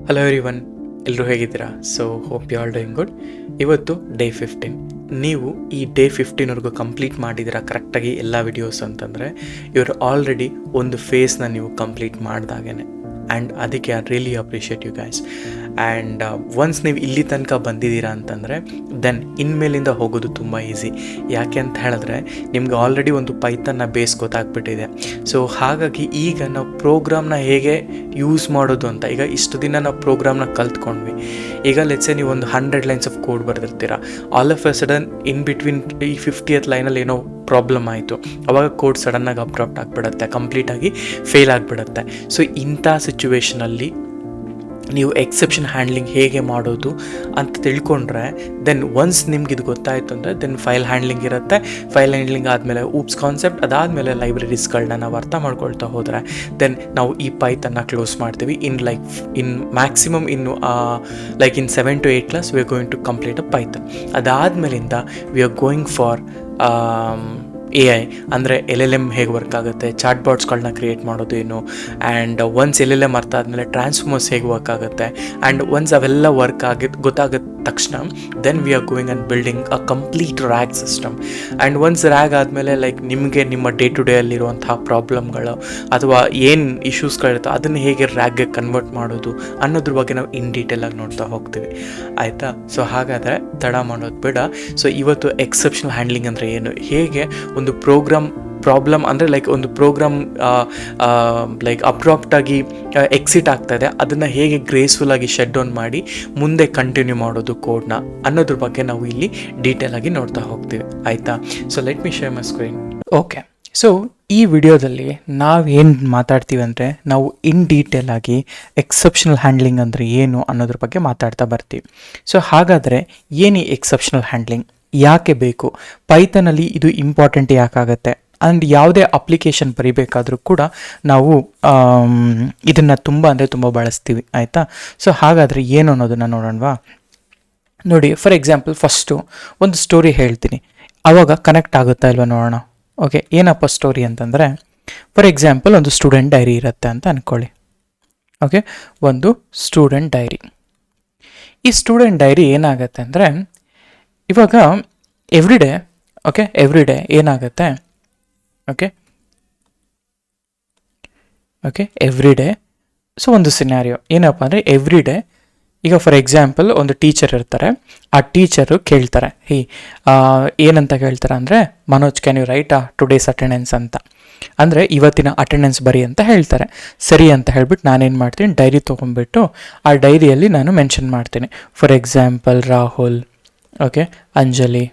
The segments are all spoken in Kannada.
ಹಲೋ ಎವ್ರಿವನ್, ಎಲ್ಲರೂ ಹೇಗಿದ್ದೀರಾ? So hope you all doing good. ಇವತ್ತು ಡೇ 15. ನೀವು ಈ ಡೇ 15ವರೆಗೂ ಕಂಪ್ಲೀಟ್ ಮಾಡಿದ್ದೀರಾ ಕರೆಕ್ಟಾಗಿ ಎಲ್ಲ ವಿಡಿಯೋಸ್ ಅಂತಂದರೆ ಇವರು ಆಲ್ರೆಡಿ ಒಂದು ಫೇಸ್ನ ನೀವು ಕಂಪ್ಲೀಟ್ ಮಾಡಿದಾಗೇ. ಆ್ಯಂಡ್ ಅದಕ್ಕೆ I really appreciate you guys. And once ನೀವು ಇಲ್ಲಿ ತನಕ ಬಂದಿದ್ದೀರಾ ಅಂತಂದರೆ ದೆನ್ ಇನ್ಮೇಲಿಂದ ಹೋಗೋದು ತುಂಬ ಈಸಿ. ಯಾಕೆ ಅಂತ ಹೇಳಿದ್ರೆ ನಿಮ್ಗೆ ಆಲ್ರೆಡಿ ಒಂದು ಪೈಥನ್ನ ಬೇಸ್ ಗೊತ್ತಾಗ್ಬಿಟ್ಟಿದೆ. ಸೊ ಹಾಗಾಗಿ ಈಗ ನಾವು ಪ್ರೋಗ್ರಾಮ್ನ ಹೇಗೆ ಯೂಸ್ ಮಾಡೋದು ಅಂತ, ಈಗ ಇಷ್ಟು ದಿನ ನಾವು ಪ್ರೋಗ್ರಾಮ್ನ ಕಲ್ತ್ಕೊಂಡ್ವಿ. ಈಗ ಲೆಟ್ಸೆ ನೀವು ಒಂದು 100 ಲೈನ್ಸ್ ಆಫ್ ಕೋಡ್ ಬರೆದಿರ್ತೀರ. All of a sudden in between ಈ 50th ಲೈನಲ್ಲಿ ಏನೋ ಪ್ರಾಬ್ಲಮ್ ಆಯಿತು, ಅವಾಗ ಕೋಡ್ ಸಡನ್ನಾಗಿ ಅಪ್ರಾಪ್ಟ್ ಆಗಿಬಿಡುತ್ತೆ, ಕಂಪ್ಲೀಟಾಗಿ ಫೇಲ್ ಆಗಿಬಿಡುತ್ತೆ. ಸೊ ಇಂಥ ಸಿಚುವೇಷನಲ್ಲಿ ನೀವು ಎಕ್ಸೆಪ್ಷನ್ ಹ್ಯಾಂಡ್ಲಿಂಗ್ ಹೇಗೆ ಮಾಡೋದು ಅಂತ ತಿಳ್ಕೊಂಡ್ರೆ ದೆನ್ ಒನ್ಸ್ ನಿಮ್ಗೆ ಇದು ಗೊತ್ತಾಯಿತು ಅಂದರೆ ದೆನ್ ಫೈಲ್ ಹ್ಯಾಂಡ್ಲಿಂಗ್ ಇರುತ್ತೆ. ಫೈಲ್ ಹ್ಯಾಂಡ್ಲಿಂಗ್ ಆದಮೇಲೆ ಊಪ್ಸ್ ಕಾನ್ಸೆಪ್ಟ್, ಅದಾದಮೇಲೆ ಲೈಬ್ರರೀಸ್ಗಳನ್ನ ನಾವು ಅರ್ಥ ಮಾಡ್ಕೊಳ್ತಾ ಹೋದರೆ ದೆನ್ ನಾವು ಈ ಪೈಥನ್ನ ಕ್ಲೋಸ್ ಮಾಡ್ತೀವಿ. ಇನ್ ಮ್ಯಾಕ್ಸಿಮಮ್ ಇನ್ನು in 7 to 8 class we are going to complete a Python. ಅದಾದಮೇಲಿಂದ we are going for AI, ಅಂದರೆ LLM ಹೇಗೆ ವರ್ಕ್ ಆಗುತ್ತೆ, ಚಾಟ್ ಬಾಟ್ಸ್ಗಳನ್ನ ಕ್ರಿಯೇಟ್ ಮಾಡೋದು ಏನು, ಆ್ಯಂಡ್ ಒನ್ಸ್ LLM ಅರ್ಥ ಆದಮೇಲೆ ಟ್ರಾನ್ಸ್ಫಾರ್ಮರ್ಸ್ ಹೇಗೆ ವರ್ಕ್ ಆಗುತ್ತೆ. ಆ್ಯಂಡ್ ಒನ್ಸ್ ಅವೆಲ್ಲ ವರ್ಕ್ ಗೊತ್ತಾಗದ ತಕ್ಷಣ then we are going and building a complete RAG system. And once RAG ಆದಮೇಲೆ ನಿಮಗೆ ನಿಮ್ಮ ಡೇ ಟು ಡೇ ಅಲ್ಲಿರುವಂತಹ ಪ್ರಾಬ್ಲಮ್ಗಳು ಅಥವಾ ಏನು ಇಶ್ಯೂಸ್ಗಳಿರುತ್ತೆ ಅದನ್ನು ಹೇಗೆ ರ್ಯಾಗ್ಗೆ ಕನ್ವರ್ಟ್ ಮಾಡೋದು ಅನ್ನೋದ್ರ ಬಗ್ಗೆ ನಾವು ಇನ್ ಡೀಟೇಲಾಗಿ ನೋಡ್ತಾ ಹೋಗ್ತೀವಿ, ಆಯಿತಾ? ಸೊ ಹಾಗಾದರೆ ತಡ ಮಾಡೋದು ಬೇಡ. ಸೊ ಇವತ್ತು ಎಕ್ಸೆಪ್ಷನಲ್ ಹ್ಯಾಂಡ್ಲಿಂಗ್ ಅಂದರೆ ಏನು, ಹೇಗೆ ಒಂದು ಪ್ರಾಬ್ಲಮ್ ಅಂದರೆ ಒಂದು ಪ್ರೋಗ್ರಾಮ್ ಅಬ್ರಾಪ್ಟಾಗಿ ಎಕ್ಸಿಟ್ ಆಗ್ತಾಯಿದೆ, ಅದನ್ನು ಹೇಗೆ ಗ್ರೇಸ್ಫುಲ್ಲಾಗಿ ಶಟ್ ಡೌನ್ ಮಾಡಿ ಮುಂದೆ ಕಂಟಿನ್ಯೂ ಮಾಡೋದು ಕೋಡ್ನ ಅನ್ನೋದ್ರ ಬಗ್ಗೆ ನಾವು ಇಲ್ಲಿ ಡೀಟೇಲಾಗಿ ನೋಡ್ತಾ ಹೋಗ್ತೀವಿ, ಆಯಿತಾ? So let me share my screen. Okay, so ಈ ವಿಡಿಯೋದಲ್ಲಿ ನಾವೇನು ಮಾತಾಡ್ತೀವಿ ಅಂದರೆ ನಾವು ಇನ್ ಡೀಟೇಲಾಗಿ ಎಕ್ಸೆಪ್ಷನಲ್ ಹ್ಯಾಂಡ್ಲಿಂಗ್ ಅಂದರೆ ಏನು ಅನ್ನೋದ್ರ ಬಗ್ಗೆ ಮಾತಾಡ್ತಾ ಬರ್ತೀವಿ. ಸೊ ಹಾಗಾದರೆ ಏನು ಎಕ್ಸೆಪ್ಷನಲ್ ಹ್ಯಾಂಡ್ಲಿಂಗ್, ಯಾಕೆ ಬೇಕು, ಪೈಥನಲ್ಲಿ ಇದು ಇಂಪಾರ್ಟೆಂಟ್ ಯಾಕಾಗತ್ತೆ, ಆ್ಯಂಡ್ ಯಾವುದೇ ಅಪ್ಲಿಕೇಶನ್ ಬರೀಬೇಕಾದ್ರೂ ಕೂಡ ನಾವು ಇದನ್ನು ತುಂಬ ಬಳಸ್ತೀವಿ, ಆಯಿತಾ? ಸೊ ಹಾಗಾದರೆ ಏನು ಅನ್ನೋದನ್ನು ನೋಡೋಣವಾ? ನೋಡಿ, ಫಾರ್ ಎಕ್ಸಾಂಪಲ್ ಫಸ್ಟು ಒಂದು ಸ್ಟೋರಿ ಹೇಳ್ತೀನಿ, ಆವಾಗ ಕನೆಕ್ಟ್ ಆಗುತ್ತಾ ಇಲ್ವ ನೋಡೋಣ. ಓಕೆ, ಏನಪ್ಪ ಸ್ಟೋರಿ ಅಂತಂದರೆ ಫಾರ್ ಎಕ್ಸಾಂಪಲ್ ಒಂದು ಸ್ಟೂಡೆಂಟ್ ಡೈರಿ ಇರುತ್ತೆ ಅಂತ ಅಂದ್ಕೊಳ್ಳಿ. ಓಕೆ, ಒಂದು ಸ್ಟೂಡೆಂಟ್ ಡೈರಿ. ಈ ಸ್ಟೂಡೆಂಟ್ ಡೈರಿ ಏನಾಗುತ್ತೆ ಅಂದರೆ ಇವಾಗ ಎವ್ರಿಡೇ ಏನಾಗುತ್ತೆ, ಓಕೆ ಎವ್ರಿಡೇ. ಸೊ ಒಂದು ಸಿನಾರಿಯೋ ಏನಪ್ಪ ಅಂದರೆ ಎವ್ರಿಡೇ ಈಗ ಫಾರ್ ಎಕ್ಸಾಂಪಲ್ ಒಂದು ಟೀಚರ್ ಇರ್ತಾರೆ, ಆ ಟೀಚರು ಕೇಳ್ತಾರೆ, ಏನಂತ ಕೇಳ್ತಾರೆ ಅಂದರೆ Manoj can you write today's attendance ಅಂತ, ಅಂದರೆ ಇವತ್ತಿನ ಅಟೆಂಡೆನ್ಸ್ ಬರಿ ಅಂತ ಹೇಳ್ತಾರೆ. ಸರಿ ಅಂತ ಹೇಳ್ಬಿಟ್ಟು ನಾನೇನು ಮಾಡ್ತೀನಿ, ಡೈರಿ ತೊಗೊಂಡ್ಬಿಟ್ಟು ಆ ಡೈರಿಯಲ್ಲಿ ನಾನು ಮೆನ್ಷನ್ ಮಾಡ್ತೀನಿ, for example Rahul, okay Anjali,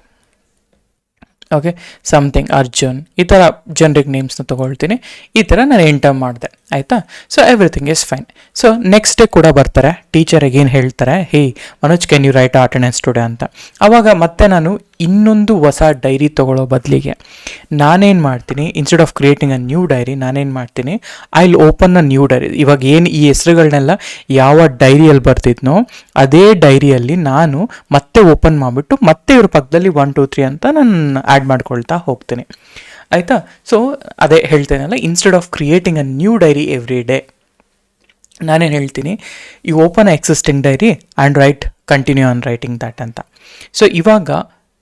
okay something Arjun, ಈ ಥರ ಜನರಿಗೆ ನೇಮ್ಸ್ನ ತೊಗೊಳ್ತೀನಿ. ಈ ಥರ ನಾನು ಎಂಟರ್ ಮಾಡಿದೆ, ಆಯಿತಾ? So everything is fine. So next day ಕೂಡ ಬರ್ತಾರೆ, ಟೀಚರಿಗೆ ಏನು ಹೇಳ್ತಾರೆ, Manoj can you write attendance today ಅಂತ. ಆವಾಗ ಮತ್ತೆ ನಾನು ಇನ್ನೊಂದು ಹೊಸ ಡೈರಿ ತೊಗೊಳ್ಳೋ ಬದಲಿಗೆ ನಾನೇನು ಮಾಡ್ತೀನಿ, instead of creating a new dairy ನಾನೇನು ಮಾಡ್ತೀನಿ, I will open a new dairy. ಇವಾಗ ಏನು ಈ ಹೆಸರುಗಳನ್ನೆಲ್ಲ ಯಾವ ಡೈರಿಯಲ್ಲಿ ಬರ್ತಿದ್ನೋ ಅದೇ ಡೈರಿಯಲ್ಲಿ ನಾನು ಮತ್ತೆ ಓಪನ್ ಮಾಡಿಬಿಟ್ಟು ಮತ್ತೆ ಇವ್ರ ಪಕ್ಕದಲ್ಲಿ 1 2 3 ಅಂತ ನಾನು ಆ್ಯಡ್ ಮಾಡ್ಕೊಳ್ತಾ ಹೋಗ್ತೀನಿ, ಆಯಿತಾ? ಸೊ ಅದೇ ಹೇಳ್ತೇನಲ್ಲ, instead of creating a new diary every day ನಾನೇನು ಹೇಳ್ತೀನಿ, ಈ open existing diary and continue on writing that ಅಂತ. ಸೊ ಇವಾಗ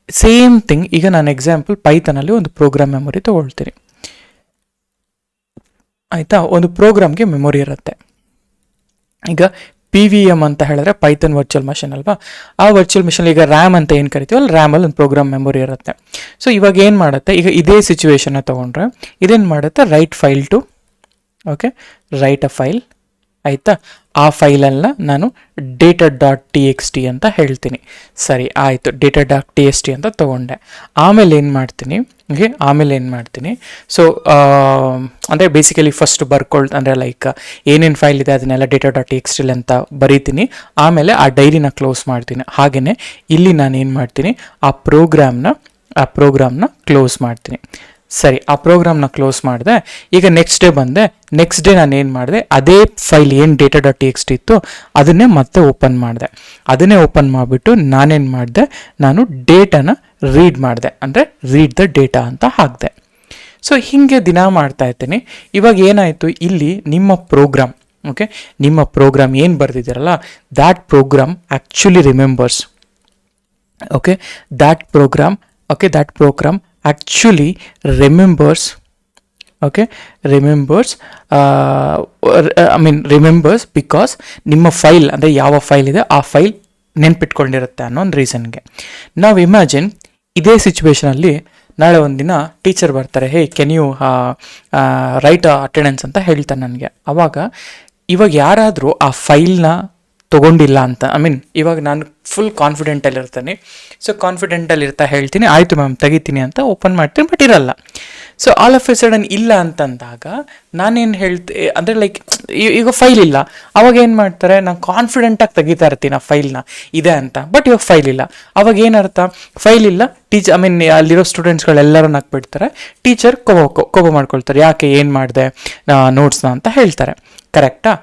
ಸೇಮ್ ಥಿಂಗ್, ಈಗ ನಾನು ಎಕ್ಸಾಂಪಲ್ ಪೈಥನಲ್ಲಿ ಒಂದು ಪ್ರೋಗ್ರಾಮ್ ಮೆಮೊರಿ ತೊಗೊಳ್ತೀನಿ, ಆಯಿತಾ? ಒಂದು ಪ್ರೋಗ್ರಾಮ್ಗೆ ಮೆಮೊರಿ ಇರುತ್ತೆ. ಈಗ PVM ಅಂತ ಹೇಳಿದ್ರೆ ಪೈಥನ್ ವರ್ಚುವಲ್ ಮೆಷಿನ್ ಅಲ್ವಾ, ಆ ವರ್ಚುವಲ್ ಮೆಷಿನ್ ಈಗ ರ್ಯಾಮ್ ಅಂತ ಏನು ಕರಿತೀವಲ್ಲ, ರ್ಯಾಮಲ್ಲಿ ಒಂದು ಪ್ರೋಗ್ರಾಮ್ ಮೆಮೊರಿ ಇರುತ್ತೆ. ಸೊ ಇವಾಗ ಏನು ಮಾಡುತ್ತೆ, ಈಗ ಇದೇ ಸಿಚುವೇಶನ್ನ ತೊಗೊಂಡ್ರೆ ಇದೇನು ಮಾಡುತ್ತೆ, ರೈಟ್ ಅ ಫೈಲ್, ಆಯಿತಾ? ಆ ಫೈಲನ್ನು ನಾನು data.txt ಅಂತ ಹೇಳ್ತೀನಿ. ಸರಿ ಆಯಿತು, data.txt ಅಂತ ತೊಗೊಂಡೆ. ಆಮೇಲೆ ಏನು ಮಾಡ್ತೀನಿ, ಸೊ ಅಂದರೆ ಬೇಸಿಕಲಿ ಫಸ್ಟ್ ಅಂದರೆ ಏನೇನು ಫೈಲ್ ಇದೆ ಅದನ್ನೆಲ್ಲ data.txt ಅಂತ ಬರೀತೀನಿ. ಆಮೇಲೆ ಆ ಡೈರಿನ ಕ್ಲೋಸ್ ಮಾಡ್ತೀನಿ. ಹಾಗೆಯೇ ಇಲ್ಲಿ ನಾನು ಏನು ಮಾಡ್ತೀನಿ, ಆ ಪ್ರೋಗ್ರಾಮ್ನ ಕ್ಲೋಸ್ ಮಾಡ್ತೀನಿ. ಸರಿ, ಆ ಪ್ರೋಗ್ರಾಮ್ನ ಕ್ಲೋಸ್ ಮಾಡಿದೆ. ಈಗ ನೆಕ್ಸ್ಟ್ ಡೇ ನಾನು ಏನು ಮಾಡಿದೆ, ಅದೇ ಫೈಲ್ ಏನು data.txt ಇತ್ತು ಅದನ್ನೇ ಮತ್ತೆ ಓಪನ್ ಮಾಡಿದೆ. ಅದನ್ನೇ ಓಪನ್ ಮಾಡಿಬಿಟ್ಟು ನಾನೇನು ಮಾಡಿದೆ, ನಾನು ಡೇಟಾನ ರೀಡ್ ಮಾಡಿದೆ, ಅಂದರೆ ರೀಡ್ ದ ಡೇಟಾ ಅಂತ ಹಾಕಿದೆ. ಸೊ ಹೀಗೆ ದಿನ ಮಾಡ್ತಾ ಇರ್ತೀನಿ. ಇವಾಗ ಏನಾಯಿತು, ಇಲ್ಲಿ ನಿಮ್ಮ ಪ್ರೋಗ್ರಾಮ್ ಓಕೆ, ನಿಮ್ಮ ಪ್ರೋಗ್ರಾಮ್ ಏನು ಬರೆದಿದ್ದೀರಲ್ಲ that program actually remembers. Okay, that program actually remembers. Okay, remembers because ನಿಮ್ಮ ಫೈಲ್ ಅಂದರೆ ಯಾವ ಫೈಲ್ ಇದೆ ಆ ಫೈಲ್ ನೆನ್ಪಿಟ್ಕೊಂಡಿರುತ್ತೆ ಅನ್ನೋ ಒಂದು ರೀಸನ್ಗೆ. ನಾವು ಇಮ್ಯಾಜಿನ್ ಇದೇ ಸಿಚುವೇಶನಲ್ಲಿ ನಾಳೆ ಒಂದಿನ ಟೀಚರ್ ಬರ್ತಾರೆ, ಹೇ ಕೆನ್ ಯು ರೈಟ್ ಅಟೆಂಡೆನ್ಸ್ ಅಂತ ಹೇಳ್ತಾನೆ ನನಗೆ. ಇವಾಗ ಯಾರಾದರೂ ಆ ಫೈಲ್ನ ತೊಗೊಂಡಿಲ್ಲ ಅಂತ, ಇವಾಗ ನಾನು ಫುಲ್ ಕಾನ್ಫಿಡೆಂಟಲ್ಲಿರ್ತೀನಿ. ಸೊ ಕಾನ್ಫಿಡೆಂಟಲ್ಲಿರ್ತಾ ಹೇಳ್ತೀನಿ, ಆಯಿತು ಮ್ಯಾಮ್ ತೆಗಿತೀನಿ ಅಂತ ಓಪನ್ ಮಾಡ್ತೀನಿ, ಬಟ್ ಇರಲ್ಲ. So all of a sudden ಇಲ್ಲ ಅಂತಂದಾಗ ನಾನೇನು ಅಂದರೆ ಲೈಕ್ ಈಗ ಫೈಲ್ ಇಲ್ಲ, ಅವಾಗ ಏನು ಮಾಡ್ತಾರೆ, ನಾನು ಕಾನ್ಫಿಡೆಂಟಾಗಿ ತೆಗಿತಾ ಇರ್ತೀನಿ ಆ ಫೈಲ್ನ ಇದೆ ಅಂತ, ಬಟ್ ಇವಾಗ ಫೈಲ್ ಇಲ್ಲ. ಅವಾಗ ಏನರ್ಥ, ಫೈಲ್ ಇಲ್ಲ, ಅಲ್ಲಿರೋ ಸ್ಟೂಡೆಂಟ್ಸ್ಗಳೆಲ್ಲರೂ ನಕ್ಬಿಡ್ತಾರೆ, ಟೀಚರ್ ಕೋಪ ಮಾಡ್ಕೊಳ್ತಾರೆ, ಯಾಕೆ ಏನು ಮಾಡಿದೆ ನೋಟ್ಸ್ನ ಅಂತ ಹೇಳ್ತಾರೆ. ಕರೆಕ್ಟಾ?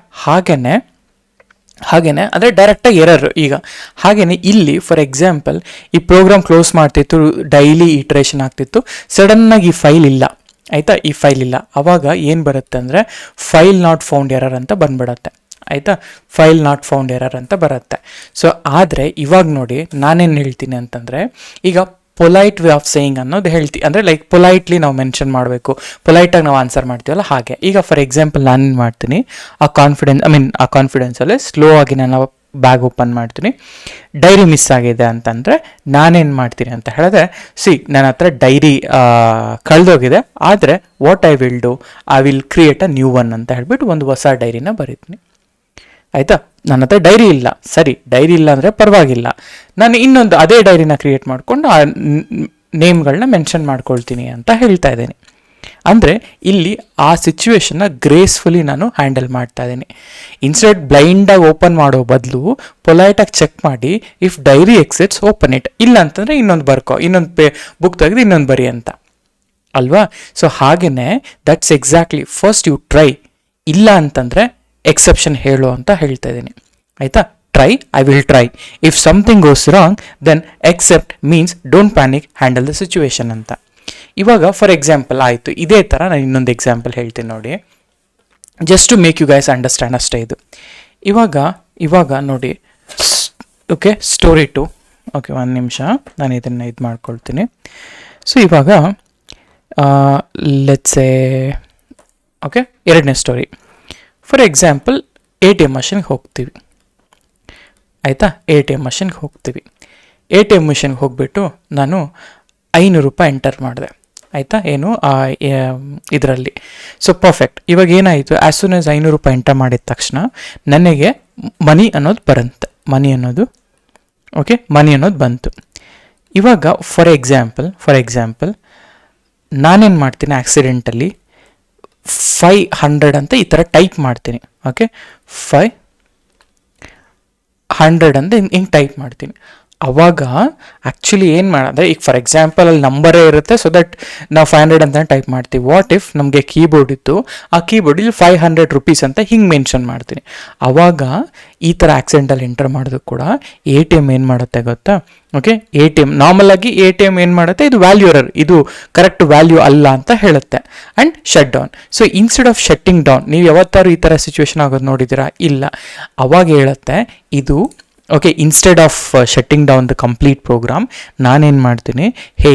ಹಾಗೇನೆ ಅಂದರೆ ಡೈರೆಕ್ಟಾಗಿ ಎರರ್. ಈಗ ಹಾಗೆಯೇ ಇಲ್ಲಿ ಫಾರ್ ಎಕ್ಸಾಂಪಲ್ ಈ ಪ್ರೋಗ್ರಾಮ್ ಕ್ಲೋಸ್ ಮಾಡ್ತಿತ್ತು, ಡೈಲಿ ಇಟ್ರೇಷನ್ ಆಗ್ತಿತ್ತು, ಸಡನ್ನಾಗಿ ಈ ಫೈಲ್ ಇಲ್ಲ, ಆಯಿತಾ, ಈ ಫೈಲ್ ಇಲ್ಲ. ಆವಾಗ ಏನು ಬರುತ್ತೆ ಅಂದರೆ ಫೈಲ್ ನಾಟ್ ಫೌಂಡ್ ಎರರ್ ಅಂತ ಬಂದ್ಬಿಡತ್ತೆ, ಆಯಿತಾ, ಫೈಲ್ ನಾಟ್ ಫೌಂಡ್ ಎರರ್ ಅಂತ ಬರುತ್ತೆ. ಸೊ ಆದರೆ ಇವಾಗ ನೋಡಿ ನಾನೇನು ಹೇಳ್ತೀನಿ ಅಂತಂದರೆ, ಈಗ ಪೊಲೈಟ್ ವೇ ಆಫ್ ಸೇಯಿಂಗ್ ಅನ್ನೋದು ಹೇಳ್ತೀವಿ, ಅಂದರೆ ಲೈಕ್ ಪೊಲೈಟ್ಲಿ ನಾವು ಮೆನ್ಷನ್ ಮಾಡಬೇಕು, ಪೊಲೈಟಾಗಿ ನಾವು ಆನ್ಸರ್ ಮಾಡ್ತೀವಲ್ಲ ಹಾಗೆ. ಈಗ ಫಾರ್ ಎಕ್ಸಾಂಪಲ್ ನಾನೇನು ಮಾಡ್ತೀನಿ, ಆ ಕಾನ್ಫಿಡೆನ್ಸಲ್ಲೇ ಸ್ಲೋ ಆಗಿ ನಾನು ಬ್ಯಾಗ್ ಓಪನ್ ಮಾಡ್ತೀನಿ, ಡೈರಿ ಮಿಸ್ ಆಗಿದೆ ಅಂತಂದರೆ ನಾನೇನು ಮಾಡ್ತೀನಿ ಅಂತ ಹೇಳಿದ್ರೆ, ನನ್ನ ಹತ್ರ ಡೈರಿ ಕಳೆದೋಗಿದೆ, ಆದರೆ what I will create a new one ಅಂತ ಹೇಳ್ಬಿಟ್ಟು ಒಂದು ಹೊಸ ಡೈರಿನ ಬರೀತೀನಿ. ಆಯಿತಾ, ನನ್ನ ಹತ್ರ ಡೈರಿ ಇಲ್ಲ, ಸರಿ, ಡೈರಿ ಇಲ್ಲ ಅಂದರೆ ಪರವಾಗಿಲ್ಲ, ನಾನು ಇನ್ನೊಂದು ಅದೇ ಡೈರಿನ ಕ್ರಿಯೇಟ್ ಮಾಡಿಕೊಂಡು ಆ ನೇಮ್ಗಳನ್ನ ಮೆನ್ಷನ್ ಮಾಡ್ಕೊಳ್ತೀನಿ ಅಂತ ಹೇಳ್ತಾ ಇದ್ದೀನಿ. ಅಂದರೆ ಇಲ್ಲಿ ಆ ಸಿಚುವೇಶನ್ನ ಗ್ರೇಸ್ಫುಲಿ ನಾನು ಹ್ಯಾಂಡಲ್ ಮಾಡ್ತಾ ಇದ್ದೀನಿ. ಇನ್ಸ್ಟೆಡ್ ಬ್ಲೈಂಡಾಗಿ ಓಪನ್ ಮಾಡೋ ಬದಲು ಪೊಲೈಟಾಗಿ ಚೆಕ್ ಮಾಡಿ, if dairy exits open it, ಇಲ್ಲ ಅಂತಂದರೆ ಇನ್ನೊಂದು ಬುಕ್ ತೆಗೆದು ಇನ್ನೊಂದು ಬರಿ ಅಂತ ಅಲ್ವಾ. ಸೊ ಹಾಗೆಯೇ that's exactly first you try, ಇಲ್ಲ ಅಂತಂದರೆ ಎಕ್ಸೆಪ್ಷನ್ ಹೇಳು ಅಂತ ಹೇಳ್ತಾ ಇದ್ದೀನಿ. ಆಯಿತಾ, I will try, if something goes wrong then except means don't panic, handle the situation ಅಂತ. ಇವಾಗ ಫಾರ್ ಎಕ್ಸಾಂಪಲ್ ಆಯಿತು, ಇದೇ ಥರ ನಾನು ಇನ್ನೊಂದು ಎಕ್ಸಾಂಪಲ್ ಹೇಳ್ತೀನಿ ನೋಡಿ, just to make you guys understand ಅಷ್ಟೇ ಇದು. ಇವಾಗ ನೋಡಿ, ಓಕೆ, ಸ್ಟೋರಿ 2. ಓಕೆ, ಒಂದು ನಿಮಿಷ ನಾನು ಇದನ್ನು ಮಾಡ್ಕೊಳ್ತೀನಿ. ಸೊ ಇವಾಗ ಲೆಟ್ಸ್ ಸೇ, ಓಕೆ, ಎರಡನೇ ಸ್ಟೋರಿ. ಫಾರ್ ಎಕ್ಸಾಂಪಲ್ ATM ಮಷಿನ್ಗೆ ಹೋಗ್ತೀವಿ, ಆಯಿತಾ, ATM ಮಷಿನ್ಗೆ ಹೋಗ್ತೀವಿ. ATM ಮಷಿನ್ಗೆ ಹೋಗ್ಬಿಟ್ಟು ನಾನು 500 ರೂಪಾಯಿ ಎಂಟರ್ ಮಾಡಿದೆ, ಆಯಿತಾ, ಏನು ಇದರಲ್ಲಿ. So perfect. ಇವಾಗ ಏನಾಯಿತು, ಆ್ಯಸ್ ಸೂನ್ ಆಸ್ 500 ರೂಪಾಯಿ ಎಂಟರ್ ಮಾಡಿದ ತಕ್ಷಣ ನನಗೆ ಮನಿ ಅನ್ನೋದು ಬಂತು. ಇವಾಗ ಫಾರ್ ಎಕ್ಸಾಂಪಲ್ ನಾನೇನು ಮಾಡ್ತೀನಿ, ಆಕ್ಸಿಡೆಂಟಲ್ಲಿ 500 ಅಂತ ಈ ಥರ ಟೈಪ್ ಮಾಡ್ತೀನಿ. ಓಕೆ, 500 ಅಂತ ಹಿಂಗೆ ಟೈಪ್ ಮಾಡ್ತೀನಿ. ಅವಾಗ ಆ್ಯಕ್ಚುಲಿ ಏನು ಮಾಡೋದ್ರೆ, ಈಗ ಫಾರ್ ಎಕ್ಸಾಂಪಲ್ ಅಲ್ಲಿ ನಂಬರೇ ಇರುತ್ತೆ, ಸೊ ದಟ್ ನಾವು 500 ಅಂತ ಟೈಪ್ ಮಾಡ್ತೀವಿ. ವಾಟ್ ಇಫ್ ನಮಗೆ ಕೀಬೋರ್ಡ್ ಇತ್ತು, ಆ ಕೀಬೋರ್ಡಲ್ಲಿ 500 ರೂಪೀಸ್ ಅಂತ ಹಿಂಗೆ ಮೆನ್ಷನ್ ಮಾಡ್ತೀನಿ. ಆವಾಗ ಈ ಥರ ಆಕ್ಸಿಡೆಂಟಲ್ಲಿ ಎಂಟರ್ ಮಾಡೋದಕ್ಕೆ ಕೂಡ ATM ಏನು ಮಾಡುತ್ತೆ ಗೊತ್ತಾ, ಓಕೆ, ನಾರ್ಮಲ್ ಆಗಿ ATM ಏನು ಮಾಡುತ್ತೆ, ಇದು ವ್ಯಾಲ್ಯೂ ಎರರ್, ಇದು ಕರೆಕ್ಟ್ ವ್ಯಾಲ್ಯೂ ಅಲ್ಲ ಅಂತ ಹೇಳುತ್ತೆ, and shut down. So instead of shutting down, ನೀವು ಯಾವತ್ತಾರು ಈ ಥರ ಸಿಚುವೇಶನ್ ಆಗೋದು ನೋಡಿದ್ದೀರಾ? ಇಲ್ಲ. ಅವಾಗ ಹೇಳುತ್ತೆ ಇದು, okay, instead of shutting down the complete program, ನಾನೇನು ಮಾಡ್ತೀನಿ, ಹೇ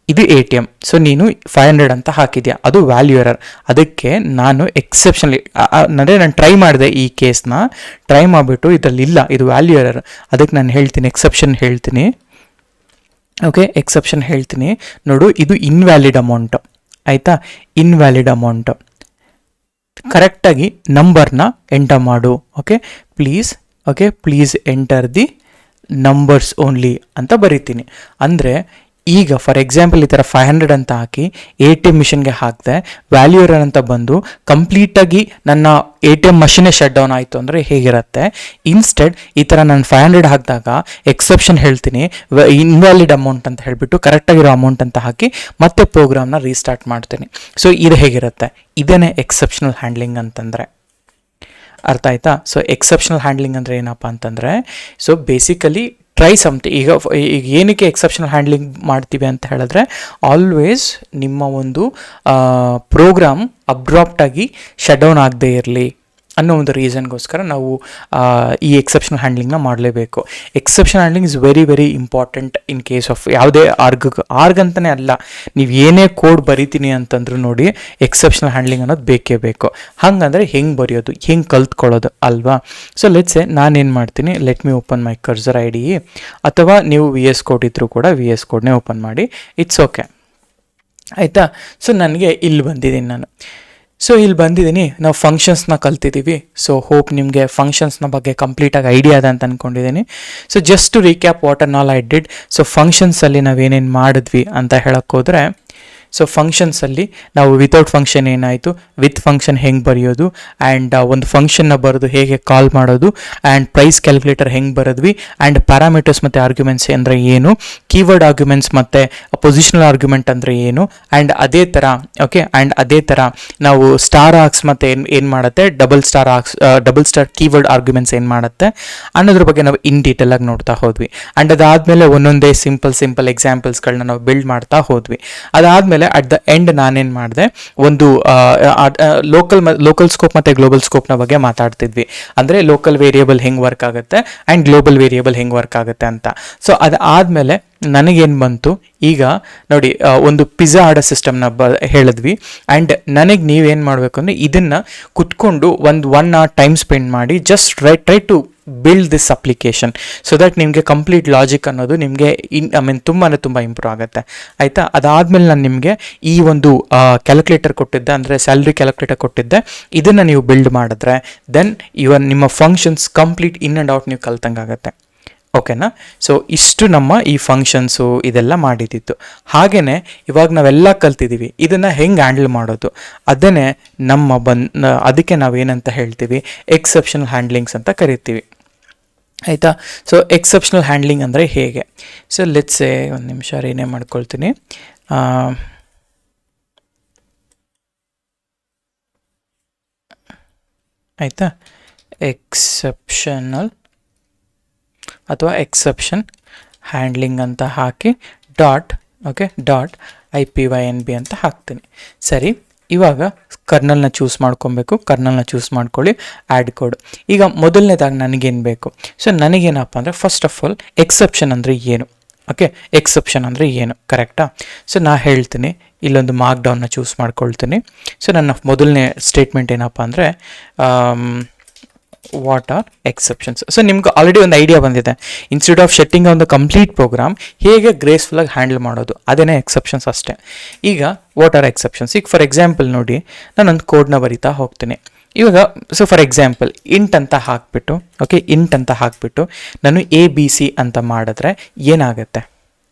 ಇದು ATM, ಸೊ ನೀನು 500 ಅಂತ ಹಾಕಿದ್ಯಾ, ಅದು ವ್ಯಾಲ್ಯೂ ಎರರ್, ಅದಕ್ಕೆ ನಾನು ಎಕ್ಸೆಪ್ಷನ್ಲಿ ಅಂದರೆ ನಾನು ಟ್ರೈ ಮಾಡಿದೆ, ಈ ಕೇಸ್ನ ಟ್ರೈ ಮಾಡಿಬಿಟ್ಟು ಇದರಲ್ಲಿ ಇಲ್ಲ, ಇದು ವ್ಯಾಲ್ಯೂ ಎರರ್, ಅದಕ್ಕೆ ನಾನು ಹೇಳ್ತೀನಿ ಎಕ್ಸೆಪ್ಷನ್ ಹೇಳ್ತೀನಿ. ಓಕೆ, ಎಕ್ಸೆಪ್ಷನ್ ಹೇಳ್ತೀನಿ, ನೋಡು ಇದು ಇನ್ವ್ಯಾಲಿಡ್ ಅಮೌಂಟು, ಆಯಿತಾ, ಇನ್ವ್ಯಾಲಿಡ್ ಅಮೌಂಟು, ಕರೆಕ್ಟಾಗಿ ನಂಬರ್ನ ಎಂಟರ್ ಮಾಡು. Okay, please enter the numbers only ಅಂತ ಬರೀತೀನಿ. ಅಂದರೆ ಈಗ ಫಾರ್ ಎಕ್ಸಾಂಪಲ್ ಈ ಥರ 500 ಅಂತ ಹಾಕಿ ATM ಮಿಷನ್ಗೆ ಹಾಕಿದೆ, ವ್ಯಾಲ್ಯೂ ಎರರ್ ಅಂತ ಬಂದು ಕಂಪ್ಲೀಟಾಗಿ ನನ್ನ ATM ಮಷಿನೇ ಶಟ್ ಡೌನ್ ಆಯಿತು ಅಂದರೆ ಹೇಗಿರುತ್ತೆ. ಇನ್ಸ್ಟೆಡ್ ಈ ಥರ ನಾನು 500 ಹಾಕಿದಾಗ ಎಕ್ಸೆಪ್ಷನ್ ಹೇಳ್ತೀನಿ, ಇನ್ವ್ಯಾಲಿಡ್ ಅಮೌಂಟ್ ಅಂತ ಹೇಳಿಬಿಟ್ಟು ಕರೆಕ್ಟಾಗಿರೋ ಅಮೌಂಟ್ ಅಂತ ಹಾಕಿ ಮತ್ತೆ ಪ್ರೋಗ್ರಾಮ್ನ ರೀಸ್ಟಾರ್ಟ್ ಮಾಡ್ತೀನಿ. ಸೊ ಇದು ಹೇಗಿರುತ್ತೆ, ಇದೇನೇ ಎಕ್ಸೆಪ್ಷನಲ್ ಹ್ಯಾಂಡ್ಲಿಂಗ್ ಅಂತಂದರೆ. ಅರ್ಥ ಆಯ್ತಾ? ಸೊ ಎಕ್ಸೆಪ್ಷನಲ್ ಹ್ಯಾಂಡ್ಲಿಂಗ್ ಅಂದರೆ ಏನಪ್ಪ ಅಂತಂದರೆ, ಸೊ ಬೇಸಿಕಲಿ ಟ್ರೈ ಸಮಥಿಂಗ್. ಈಗ ಏನಕ್ಕೆ ಎಕ್ಸೆಪ್ಷನಲ್ ಹ್ಯಾಂಡ್ಲಿಂಗ್ ಮಾಡ್ತೀವಿ ಅಂತ ಹೇಳಿದ್ರೆ, ಆಲ್ವೇಸ್ ನಿಮ್ಮ ಒಂದು ಪ್ರೋಗ್ರಾಮ್ ಅಬ್ರಾಪ್ಟಾಗಿ ಶಟ್ ಡೌನ್ ಆಗದೇ ಇರಲಿ, ಅನ್ನೋ ಒಂದು ರೀಸನ್ಗೋಸ್ಕರ ನಾವು ಈ ಎಕ್ಸೆಪ್ಷನಲ್ ಹ್ಯಾಂಡ್ಲಿಂಗ್ನ ಮಾಡಲೇಬೇಕು. Exceptional handling is very very important in case of ಯಾವುದೇ ಆರ್ಗ್ ಅಂತಲೇ ಅಲ್ಲ, ನೀವು ಏನೇ ಕೋಡ್ ಬರಿತೀನಿ ಅಂತಂದ್ರೂ ನೋಡಿ ಎಕ್ಸೆಪ್ಷನಲ್ ಹ್ಯಾಂಡ್ಲಿಂಗ್ ಅನ್ನೋದು ಬೇಕೇ ಬೇಕು. ಹಾಗಂದರೆ ಹೆಂಗೆ ಬರೆಯೋದು, ಹೆಂಗೆ ಕಲ್ತ್ಕೊಳ್ಳೋದು ಅಲ್ವಾ? ಸೊ ಲೆಟ್ಸೆ ನಾನೇನು ಮಾಡ್ತೀನಿ, ಲೆಟ್ ಮಿ ಓಪನ್ ಮೈ ಕರ್ಸರ್ ID, ಅಥವಾ ನೀವು VS ಕೋಡ್ ಇದ್ದರೂ ಕೂಡ VS ಕೋಡ್ನೇ ಓಪನ್ ಮಾಡಿ, ಇಟ್ಸ್ ಓಕೆ ಆಯಿತಾ. ಸೊ ನನಗೆ ಇಲ್ಲಿ ಬಂದಿದ್ದೀನಿ ನಾನು. ಸೊ ಇಲ್ಲಿ ಬಂದಿದ್ದೀನಿ, ನಾವು ಫಂಕ್ಷನ್ಸ್ನ ಕಲ್ತಿದ್ದೀವಿ. ಸೊ ಹೋಪ್ ನಿಮಗೆ ಫಂಕ್ಷನ್ಸ್ನ ಬಗ್ಗೆ ಕಂಪ್ಲೀಟಾಗಿ ಐಡಿಯಾ ಅದ ಅಂತ ಅಂದ್ಕೊಂಡಿದ್ದೀನಿ. So just to recap what on all I did. So ಫಂಕ್ಷನ್ಸಲ್ಲಿ ನಾವೇನೇನು ಮಾಡಿದ್ವಿ ಅಂತ ಹೇಳೋಕ್ಕೋದ್ರೆ, ಸೊ ಫಂಕ್ಷನ್ಸಲ್ಲಿ ನಾವು ವಿತೌಟ್ ಫಂಕ್ಷನ್ ಏನಾಯಿತು, ವಿತ್ ಫಂಕ್ಷನ್ ಹೆಂಗೆ ಬರೆಯೋದು, ಆ್ಯಂಡ್ ಒಂದು ಫಂಕ್ಷನ್ನ ಬರೆದು ಹೇಗೆ ಕಾಲ್ ಮಾಡೋದು, ಆ್ಯಂಡ್ ಪ್ರೈಸ್ ಕ್ಯಾಲ್ಕುಲೇಟರ್ ಹೆಂಗೆ ಬರೆದ್ವಿ, ಆ್ಯಂಡ್ ಪ್ಯಾರಾಮೀಟರ್ಸ್ ಮತ್ತು ಆರ್ಗ್ಯುಮೆಂಟ್ಸ್ ಅಂದರೆ ಏನು, ಕೀವರ್ಡ್ ಆರ್ಗ್ಯುಮೆಂಟ್ಸ್ ಮತ್ತು ಪೊಸಿಷನಲ್ ಆರ್ಗ್ಯುಮೆಂಟ್ ಅಂದರೆ ಏನು, ಆ್ಯಂಡ್ ಅದೇ ಥರ ಓಕೆ, ಆ್ಯಂಡ್ ಅದೇ ಥರ ನಾವು ಸ್ಟಾರ್ ಆರ್ಕ್ಸ್ ಮತ್ತು ಏನು ಮಾಡುತ್ತೆ, ಡಬಲ್ ಸ್ಟಾರ್ ಕೀವರ್ಡ್ ಆರ್ಗ್ಯುಮೆಂಟ್ಸ್ ಏನು ಮಾಡುತ್ತೆ ಅನ್ನೋದ್ರ ಬಗ್ಗೆ ನಾವು ಇನ್ ಡೀಟೇಲಾಗಿ ನೋಡ್ತಾ ಹೋದ್ವಿ. ಆ್ಯಂಡ್ ಅದಾದಮೇಲೆ ಒಂದೊಂದೇ ಸಿಂಪಲ್ ಎಕ್ಸಾಂಪಲ್ಸ್ಗಳನ್ನ ನಾವು ಬಿಲ್ಡ್ ಮಾಡ್ತಾ ಹೋದ್ವಿ. ಅದಾದಮೇಲೆ ಅಟ್ ದ ಎಂಡ್ ನಾನೇನು ಮಾಡಿದೆ, ಒಂದು ಲೋಕಲ್ ಸ್ಕೋಪ್ ಮತ್ತು ಗ್ಲೋಬಲ್ ಸ್ಕೋಪ್ನ ಬಗ್ಗೆ ಮಾತಾಡ್ತಿದ್ವಿ. ಅಂದರೆ ಲೋಕಲ್ ವೇರಿಯೇಬಲ್ ಹೆಂಗೆ ವರ್ಕ್ ಆಗುತ್ತೆ ಆ್ಯಂಡ್ ಗ್ಲೋಬಲ್ ವೇರಿಯೇಬಲ್ ಹೆಂಗೆ ವರ್ಕ್ ಆಗುತ್ತೆ ಅಂತ. ಸೊ ಅದಾದಮೇಲೆ ನನಗೇನು ಬಂತು, ಈಗ ನೋಡಿ ಒಂದು ಪಿಜ್ಜಾ ಆಡೋ ಸಿಸ್ಟಮ್ನ ಹೇಳಿದ್ವಿ. ಆ್ಯಂಡ್ ನನಗೆ ನೀವೇನು ಮಾಡಬೇಕು ಅಂದರೆ ಇದನ್ನು ಕುತ್ಕೊಂಡು ಒಂದು 1 hour ಟೈಮ್ ಸ್ಪೆಂಡ್ ಮಾಡಿ just try to build this application, so that ನಿಮಗೆ ಕಂಪ್ಲೀಟ್ ಲಾಜಿಕ್ ಅನ್ನೋದು ನಿಮಗೆ ತುಂಬ ಇಂಪ್ರೂವ್ ಆಗುತ್ತೆ ಆಯಿತಾ. ಅದಾದಮೇಲೆ ನಾನು ನಿಮಗೆ ಈ ಒಂದು ಕ್ಯಾಲ್ಕುಲೇಟರ್ ಕೊಟ್ಟಿದ್ದೆ, ಅಂದರೆ ಸ್ಯಾಲ್ರಿ ಕ್ಯಾಲ್ಕುಲೇಟರ್ ಕೊಟ್ಟಿದ್ದೆ, ಇದನ್ನು ನೀವು ಬಿಲ್ಡ್ ಮಾಡಿದ್ರೆ ದೆನ್ ನಿಮ್ಮ functions complete in and out ನೀವು ಕಲ್ತಂಗಾಗತ್ತೆ. ಓಕೆನಾ? ಸೊ ಇಷ್ಟು ನಮ್ಮ ಈ ಫಂಕ್ಷನ್ಸು ಇದೆಲ್ಲ ಮಾಡಿದ್ದಿತ್ತು. ಹಾಗೆಯೇ ಇವಾಗ ನಾವೆಲ್ಲ ಕಲ್ತಿದ್ದೀವಿ, ಇದನ್ನು ಹೆಂಗೆ ಹ್ಯಾಂಡಲ್ ಮಾಡೋದು, ಅದನ್ನೇ ಅದಕ್ಕೆ ನಾವೇನಂತ ಹೇಳ್ತೀವಿ, ಎಕ್ಸೆಪ್ಷನಲ್ ಹ್ಯಾಂಡ್ಲಿಂಗ್ಸ್ ಅಂತ ಕರಿತೀವಿ ಆಯಿತಾ. ಸೊ ಎಕ್ಸೆಪ್ಷನಲ್ ಹ್ಯಾಂಡ್ಲಿಂಗ್ ಅಂದರೆ ಹೇಗೆ? ಸೊ ಲೆಟ್ಸೆ ಒಂದು ನಿಮಿಷ ಏನೇ ಮಾಡ್ಕೊಳ್ತೀನಿ. ಆಯಿತಾ, ಎಕ್ಸೆಪ್ಷನಲ್ ಅಥವಾ ಎಕ್ಸೆಪ್ಷನ್ ಹ್ಯಾಂಡ್ಲಿಂಗ್ ಅಂತ ಹಾಕಿ .IPYNB ಅಂತ ಹಾಕ್ತೀನಿ. ಸರಿ, ಇವಾಗ ಕರ್ನಲ್ನ ಚೂಸ್ ಮಾಡ್ಕೊಬೇಕು. ಕರ್ನಲ್ನ ಚೂಸ್ ಮಾಡ್ಕೊಳ್ಳಿ, ಆ್ಯಡ್ ಕೋಡ್. ಈಗ ಮೊದಲನೇದಾಗಿ ನನಗೇನು ಬೇಕು, ಸೊ ನನಗೇನಪ್ಪ ಅಂದರೆ ಫಸ್ಟ್ ಆಫ್ ಆಲ್ ಎಕ್ಸೆಪ್ಷನ್ ಅಂದರೆ ಏನು, ಓಕೆ, ಎಕ್ಸೆಪ್ಷನ್ ಅಂದರೆ ಏನು ಕರೆಕ್ಟಾ? ಸೊ ನಾ ಹೇಳ್ತೀನಿ, ಇಲ್ಲೊಂದು ಮಾರ್ಕ್ ಡೌನ್ನ ಚೂಸ್ ಮಾಡ್ಕೊಳ್ತೀನಿ. ಸೊ ನನ್ನ ಮೊದಲನೇ ಸ್ಟೇಟ್ಮೆಂಟ್ ಏನಪ್ಪ ಅಂದರೆ ವಾಟ್ ಆರ್ ಎಕ್ಸೆಪ್ಷನ್ಸ್. ಸೊ ನಿಮ್ಗೆ ಆಲ್ರೆಡಿ ಒಂದು ಐಡಿಯಾ ಬಂದಿದೆ, instead of shutting on the complete program ಹೇಗೆ ಗ್ರೇಸ್ಫುಲ್ಲಾಗಿ ಹ್ಯಾಂಡಲ್ ಮಾಡೋದು, ಅದೇನೇ ಎಕ್ಸೆಪ್ಷನ್ಸ್ ಅಷ್ಟೇ. ಈಗ ವಾಟ್ ಆರ್ ಎಕ್ಸೆಪ್ಷನ್ಸ್, ಈಗ ಫಾರ್ ಎಕ್ಸಾಂಪಲ್ ನೋಡಿ, ನಾನೊಂದು ಕೋಡ್ನ ಬರಿತಾ ಹೋಗ್ತೀನಿ. ಇವಾಗ ಸೊ ಫಾರ್ ಎಕ್ಸಾಂಪಲ್ ಇಂಟ್ ಅಂತ ಹಾಕಿಬಿಟ್ಟು, ಓಕೆ, ಇಂಟ್ ಅಂತ ಹಾಕಿಬಿಟ್ಟು ನಾನು ABC ಅಂತ ಮಾಡಿದ್ರೆ ಏನಾಗುತ್ತೆ?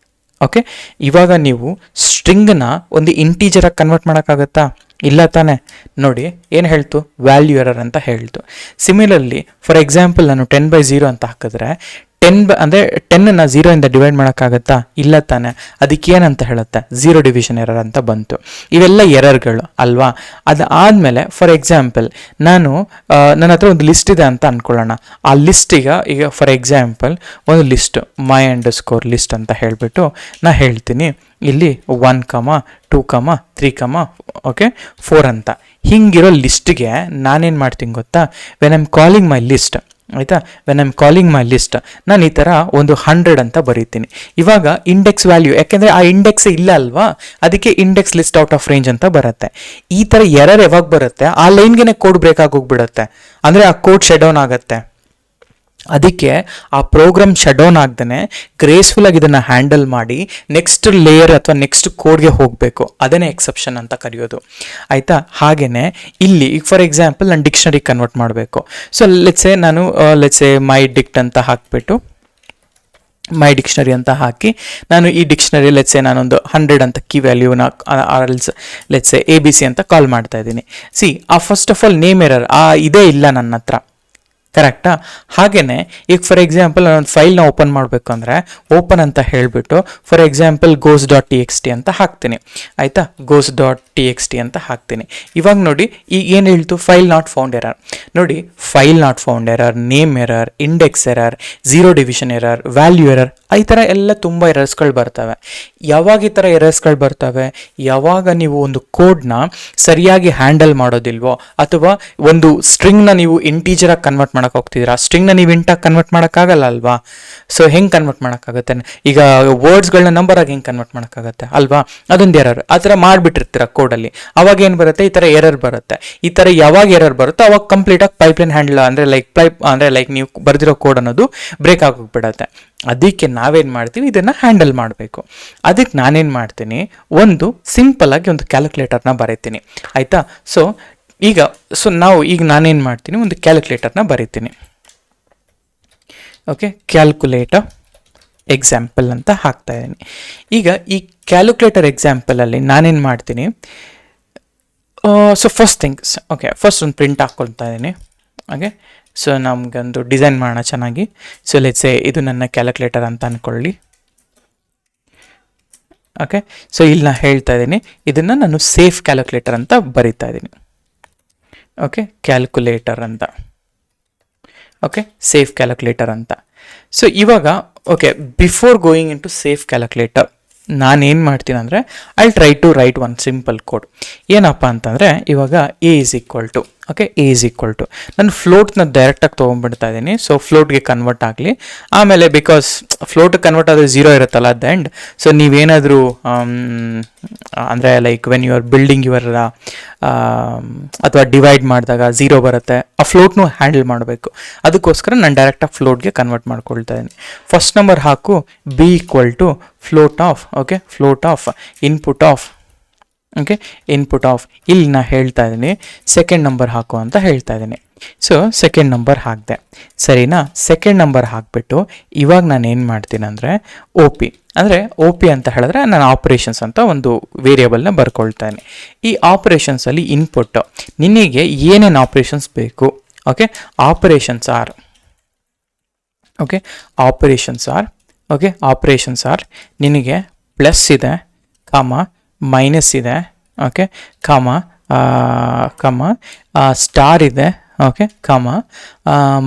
ಓಕೆ, ಇವಾಗ ನೀವು ಸ್ಟ್ರಿಂಗ್ನ ಒಂದು ಇಂಟೀಜರಾಗಿ ಕನ್ವರ್ಟ್ ಮಾಡೋಕ್ಕಾಗತ್ತಾ? ಇಲ್ಲ ತಾನೆ. ನೋಡಿ ಏನು ಹೇಳ್ತು, ವ್ಯಾಲ್ಯೂ ಎರರ್ ಅಂತ ಹೇಳ್ತು. ಸಿಮಿಲರ್ಲಿ ಫಾರ್ ಎಕ್ಸಾಂಪಲ್ ನಾನು 10/0 ಅಂತ ಹಾಕಿದ್ರೆ 10 ಅಂದರೆ 10ನ್ನು 0 ಡಿವೈಡ್ ಮಾಡೋಕ್ಕಾಗತ್ತಾ? ಇಲ್ಲ ತಾನೆ. ಅದಕ್ಕೆ ಏನಂತ ಹೇಳುತ್ತೆ, 0 ಡಿವಿಷನ್ ಎರರ್ ಅಂತ ಬಂತು. ಇವೆಲ್ಲ ಎರರ್ಗಳು ಅಲ್ವಾ? ಅದಾದಮೇಲೆ ಫಾರ್ ಎಕ್ಸಾಂಪಲ್ ನನ್ನ ಹತ್ರ ಒಂದು ಲಿಸ್ಟ್ ಇದೆ ಅಂತ ಅಂದ್ಕೊಳ್ಳೋಣ. ಆ ಲಿಸ್ಟಿಗೆ ಈಗ ಫಾರ್ ಎಕ್ಸಾಂಪಲ್ ಒಂದು ಲಿಸ್ಟ್ my_ ಲಿಸ್ಟ್ ಅಂತ ಹೇಳಿಬಿಟ್ಟು ನಾ ಹೇಳ್ತೀನಿ ಇಲ್ಲಿ 1, 2, 3, ಓಕೆ 4 ಅಂತ. ಹಿಂಗಿರೋ ಲಿಸ್ಟ್ಗೆ ನಾನೇನು ಮಾಡ್ತೀನಿ ಗೊತ್ತಾ, when I am calling my list ಆಯಿತಾ, when I am calling my list ನಾನು ಈ ಥರ ಒಂದು 100 ಅಂತ ಬರೀತೀನಿ. ಇವಾಗ ಇಂಡೆಕ್ಸ್ ವ್ಯಾಲ್ಯೂ, ಯಾಕೆಂದರೆ ಆ ಇಂಡೆಕ್ಸ್ ಇಲ್ಲ ಅಲ್ವಾ, ಅದಕ್ಕೆ index list out of range ಅಂತ ಬರುತ್ತೆ. ಈ ಥರ ಎರರ್ ಯಾವಾಗ ಬರುತ್ತೆ, ಆ ಲೈನ್ಗೆ ಕೋಡ್ ಬ್ರೇಕ್ ಆಗೋಗ್ಬಿಡುತ್ತೆ, ಅಂದರೆ ಆ ಕೋಡ್ ಶಟ್ ಡೌನ್ ಆಗುತ್ತೆ. ಅದಕ್ಕೆ ಆ ಪ್ರೋಗ್ರಾಮ್ ಶಟ್ ಡೌನ್ ಆಗ್ದೇ ಗ್ರೇಸ್ಫುಲ್ಲಾಗಿ ಇದನ್ನು ಹ್ಯಾಂಡಲ್ ಮಾಡಿ ನೆಕ್ಸ್ಟ್ ಲೇಯರ್ ಅಥವಾ ನೆಕ್ಸ್ಟ್ ಕೋಡ್ಗೆ ಹೋಗಬೇಕು. ಅದನ್ನೇ ಎಕ್ಸೆಪ್ಷನ್ ಅಂತ ಕರೆಯೋದು ಆಯಿತಾ. ಹಾಗೆಯೇ ಇಲ್ಲಿ ಈಗ ಫಾರ್ ಎಕ್ಸಾಂಪಲ್ ನಾನು ಡಿಕ್ಷನರಿ ಕನ್ವರ್ಟ್ ಮಾಡಬೇಕು. ಸೊ ಲೆಟ್ಸೆ ಮೈ ಡಿಕ್ಟ್ ಅಂತ ಹಾಕಿಬಿಟ್ಟು ಮೈ ಡಿಕ್ಷನರಿ ಅಂತ ಹಾಕಿ ನಾನು ಈ ಡಿಕ್ಷನರಿ ನಾನೊಂದು 100 ಅಂತ ಕೀ ವ್ಯಾಲ್ಯೂನ ABC ಅಂತ ಕಾಲ್ ಮಾಡ್ತಾ ಇದ್ದೀನಿ. ಆ first of all name error ಇದೇ ಇಲ್ಲ ನನ್ನ ಹತ್ರ ಕರೆಕ್ಟಾ? ಹಾಗೆಯೇ ಈಗ ಫಾರ್ ಎಕ್ಸಾಂಪಲ್ ನಾನು ಫೈಲ್ನ ಓಪನ್ ಮಾಡಬೇಕು ಅಂದರೆ ಓಪನ್ ಅಂತ ಹೇಳಿಬಿಟ್ಟು ಫಾರ್ ಎಕ್ಸಾಂಪಲ್ goes.txt ಅಂತ ಹಾಕ್ತೀನಿ, ಆಯಿತಾ? goes.txt ಅಂತ ಹಾಕ್ತೀನಿ. ಇವಾಗ ನೋಡಿ ಈಗ ಏನು ಹೇಳ್ತು, ಫೈಲ್ ನಾಟ್ ಫೌಂಡ್ ಎರರ್. ನೋಡಿ, file not found error, name error, index error, zero division error, value error, ಈ ಥರ ಎಲ್ಲ ತುಂಬ ಎರರ್ಸ್ಗಳು ಬರ್ತವೆ. ಯಾವಾಗ ಈ ಥರ ಎರರ್ಸ್ಗಳು ಬರ್ತವೆ? ಯಾವಾಗ ನೀವು ಒಂದು ಕೋಡ್ನ ಸರಿಯಾಗಿ ಹ್ಯಾಂಡಲ್ ಮಾಡೋದಿಲ್ವೋ, ಅಥವಾ ಒಂದು ಸ್ಟ್ರಿಂಗ್ನ ನೀವು ಇಂಟೀಜರಾಗಿ ಕನ್ವರ್ಟ್ ಮಾಡೋಕೆ ಹೋಗ್ತಿದ್ದೀರಾ, ಸ್ಟ್ರಿಂಗ್ನ ನೀವು ಇಂಟಾಗಿ ಕನ್ವರ್ಟ್ ಮಾಡೋಕ್ಕಾಗಲ್ಲ ಅಲ್ವಾ? ಸೊ ಹೆಂಗೆ ಕನ್ವರ್ಟ್ ಮಾಡೋಕ್ಕಾಗುತ್ತೆ? ಈಗ ವರ್ಡ್ಸ್ಗಳನ್ನ ನಂಬರಾಗಿ ಹೆಂಗೆ ಕನ್ವರ್ಟ್ ಮಾಡೋಕ್ಕಾಗತ್ತೆ ಅಲ್ವಾ? ಅದೊಂದು ಎರರ್. ಆ ಥರ ಮಾಡಿಬಿಟ್ಟಿರ್ತೀರ ಕೋಡಲ್ಲಿ, ಅವಾಗ ಏನು ಬರುತ್ತೆ? ಈ ಥರ ಎರರ್ ಬರುತ್ತೆ. ಈ ಥರ ಯಾವಾಗ ಎರರ್ ಬರುತ್ತೋ ಅವಾಗ ಕಂಪ್ಲೀಟಾಗಿ ಪೈಪ್ಲೈನ್ ಹ್ಯಾಂಡಲ್ ಅಂದರೆ ಲೈಕ್ ನೀವು ಬರೆದಿರೋ ಕೋಡ್ ಅನ್ನೋದು ಬ್ರೇಕ್ ಆಗೋಗ್ಬಿಡತ್ತೆ. ಅದಕ್ಕೆ ನಾವೇನು ಮಾಡ್ತೀವಿ, ಇದನ್ನು ಹ್ಯಾಂಡಲ್ ಮಾಡಬೇಕು. ಅದಕ್ಕೆ ನಾನೇನು ಮಾಡ್ತೀನಿ, ಒಂದು ಸಿಂಪಲ್ಲಾಗಿ ಒಂದು ಕ್ಯಾಲ್ಕುಲೇಟರ್ನ ಬರೀತೀನಿ, ಆಯಿತಾ? ಈಗ ನಾನೇನು ಮಾಡ್ತೀನಿ, ಒಂದು ಕ್ಯಾಲ್ಕುಲೇಟರ್ನ ಬರೀತೀನಿ. ಓಕೆ, ಕ್ಯಾಲ್ಕುಲೇಟರ್ ಎಕ್ಸಾಂಪಲ್ ಅಂತ ಹಾಕ್ತಾ ಇದ್ದೀನಿ. ಈಗ ಈ ಕ್ಯಾಲ್ಕುಲೇಟರ್ ಎಕ್ಸಾಂಪಲಲ್ಲಿ ನಾನೇನು ಮಾಡ್ತೀನಿ, ಫಸ್ಟ್ ಒಂದು ಪ್ರಿಂಟ್ ಹಾಕ್ಕೊಳ್ತಾ ಇದ್ದೀನಿ. ಓಕೆ, ಸೊ ನಮಗೊಂದು ಡಿಸೈನ್ ಮಾಡೋಣ ಚೆನ್ನಾಗಿ. ಸೊ ಲೆಟ್ಸ್ ಇದು ನನ್ನ ಕ್ಯಾಲ್ಕುಲೇಟರ್ ಅಂತ ಅಂದ್ಕೊಳ್ಳಿ. ಓಕೆ, ಸೊ ಇಲ್ಲಿ ನಾನು ಹೇಳ್ತಾ ಇದ್ದೀನಿ, ಇದನ್ನು ನಾನು ಸೇಫ್ ಕ್ಯಾಲ್ಕುಲೇಟರ್ ಅಂತ ಬರಿತಾ ಇದ್ದೀನಿ. ಓಕೆ, ಕ್ಯಾಲ್ಕುಲೇಟರ್ ಅಂತ, ಓಕೆ, ಸೇಫ್ ಕ್ಯಾಲ್ಕುಲೇಟರ್ ಅಂತ. ಸೊ ಇವಾಗ before going into safe calculator ನಾನೇನು ಮಾಡ್ತೀನಿ ಅಂದರೆ I try to write one simple code. ಏನಪ್ಪ ಅಂತಂದರೆ ಇವಾಗ ಎ ಈಸ್ ಈಕ್ವಲ್ ಟು ನಾನು ಫ್ಲೋಟ್ನ ಡೈರೆಕ್ಟಾಗಿ ತೊಗೊಂಡ್ಬಿಡ್ತಾ ಇದ್ದೀನಿ. ಸೊ ಫ್ಲೋಟ್ಗೆ ಕನ್ವರ್ಟ್ ಆಗಲಿ, ಆಮೇಲೆ ಬಿಕಾಸ್ ಫ್ಲೋಟ್ ಕನ್ವರ್ಟ್ ಆದರೆ ಝೀರೋ ಇರುತ್ತಲ್ಲ ಅಟ್ ದ ಎಂಡ್. ಸೊ ನೀವೇನಾದರೂ ಅಂದರೆ like when you are building your ಅಥವಾ ಡಿವೈಡ್ ಮಾಡಿದಾಗ ಝೀರೋ ಬರುತ್ತೆ, ಆ ಫ್ಲೋಟ್ನು ಹ್ಯಾಂಡಲ್ ಮಾಡಬೇಕು. ಅದಕ್ಕೋಸ್ಕರ ನಾನು ಡೈರೆಕ್ಟಾಗಿ ಫ್ಲೋಟ್ಗೆ ಕನ್ವರ್ಟ್ ಮಾಡ್ಕೊಳ್ತಾ ಇದ್ದೀನಿ. ಫಸ್ಟ್ ನಂಬರ್ ಹಾಕು B equal to float of input of ಇಲ್ಲಿ ನಾ ಹೇಳ್ತಾ ಇದ್ದೀನಿ ಸೆಕೆಂಡ್ ನಂಬರ್ ಹಾಕು ಅಂತ ಹೇಳ್ತಾ ಇದ್ದೀನಿ. ಸೊ ಸೆಕೆಂಡ್ ನಂಬರ್ ಹಾಕಿದೆ, ಸರಿನಾ? ಸೆಕೆಂಡ್ ನಂಬರ್ ಹಾಕಿಬಿಟ್ಟು ಇವಾಗ ನಾನು ಏನು ಮಾಡ್ತೀನಿ ಅಂದರೆ ಒ ಪಿ ಅಂತ ಹೇಳಿದ್ರೆ ನಾನು ಆಪರೇಷನ್ಸ್ ಅಂತ ಒಂದು ವೇರಿಯೇಬಲ್ನ ಬರ್ಕೊಳ್ತಾನೆ. ಈ ಆಪರೇಷನ್ಸಲ್ಲಿ ಇನ್ಪುಟ್ ನಿನಗೆ ಏನೇನು ಆಪರೇಷನ್ಸ್ ಬೇಕು, ಆಪರೇಷನ್ಸ್ ಆರ್ ನಿನಗೆ ಪ್ಲಸ್ ಇದೆ, ಮೈನಸ್ ಇದೆ, ಸ್ಟಾರ್ ಇದೆ,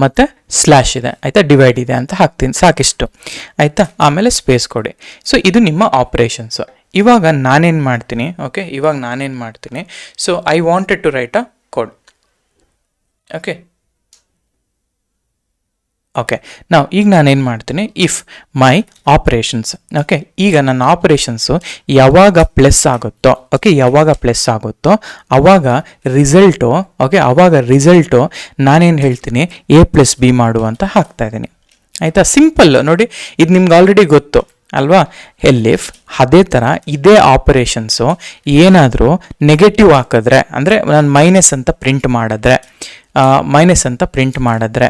ಮತ್ತು ಸ್ಲ್ಯಾಶ್ ಇದೆ, ಆಯಿತಾ? ಡಿವೈಡ್ ಇದೆ ಅಂತ ಹಾಕ್ತೀನಿ, ಸಾಕಿಷ್ಟು, ಆಯಿತಾ? ಆಮೇಲೆ ಸ್ಪೇಸ್ ಕೊಡಿ. ಸೊ ಇದು ನಿಮ್ಮ ಆಪ್ರೇಷನ್ಸು. ಇವಾಗ ನಾನೇನು ಮಾಡ್ತೀನಿ, so I wanted to write a code. ನಾವು ಈಗ ನಾನೇನು ಮಾಡ್ತೀನಿ, ಇಫ್ ಮೈ ಆಪ್ರೇಷನ್ಸ್, ಈಗ ನನ್ನ ಆಪ್ರೇಷನ್ಸು ಯಾವಾಗ ಪ್ಲಸ್ ಆಗುತ್ತೋ, ಆವಾಗ ರಿಸಲ್ಟು ನಾನೇನು ಹೇಳ್ತೀನಿ, A+B ಮಾಡು ಅಂತ ಹಾಕ್ತಾ ಇದ್ದೀನಿ, ಆಯಿತಾ? ಸಿಂಪಲ್ ನೋಡಿ, ಇದು ನಿಮ್ಗೆ ಆಲ್ರೆಡಿ ಗೊತ್ತು ಅಲ್ವಾ? ಎಲ್ಲಿಫ್ ಅದೇ ಥರ ಇದೇ ಆಪರೇಷನ್ಸು ಏನಾದರೂ ನೆಗೆಟಿವ್ ಹಾಕಿದ್ರೆ, ಅಂದರೆ ನಾನು ಮೈನಸ್ ಅಂತ ಪ್ರಿಂಟ್ ಮಾಡಿದ್ರೆ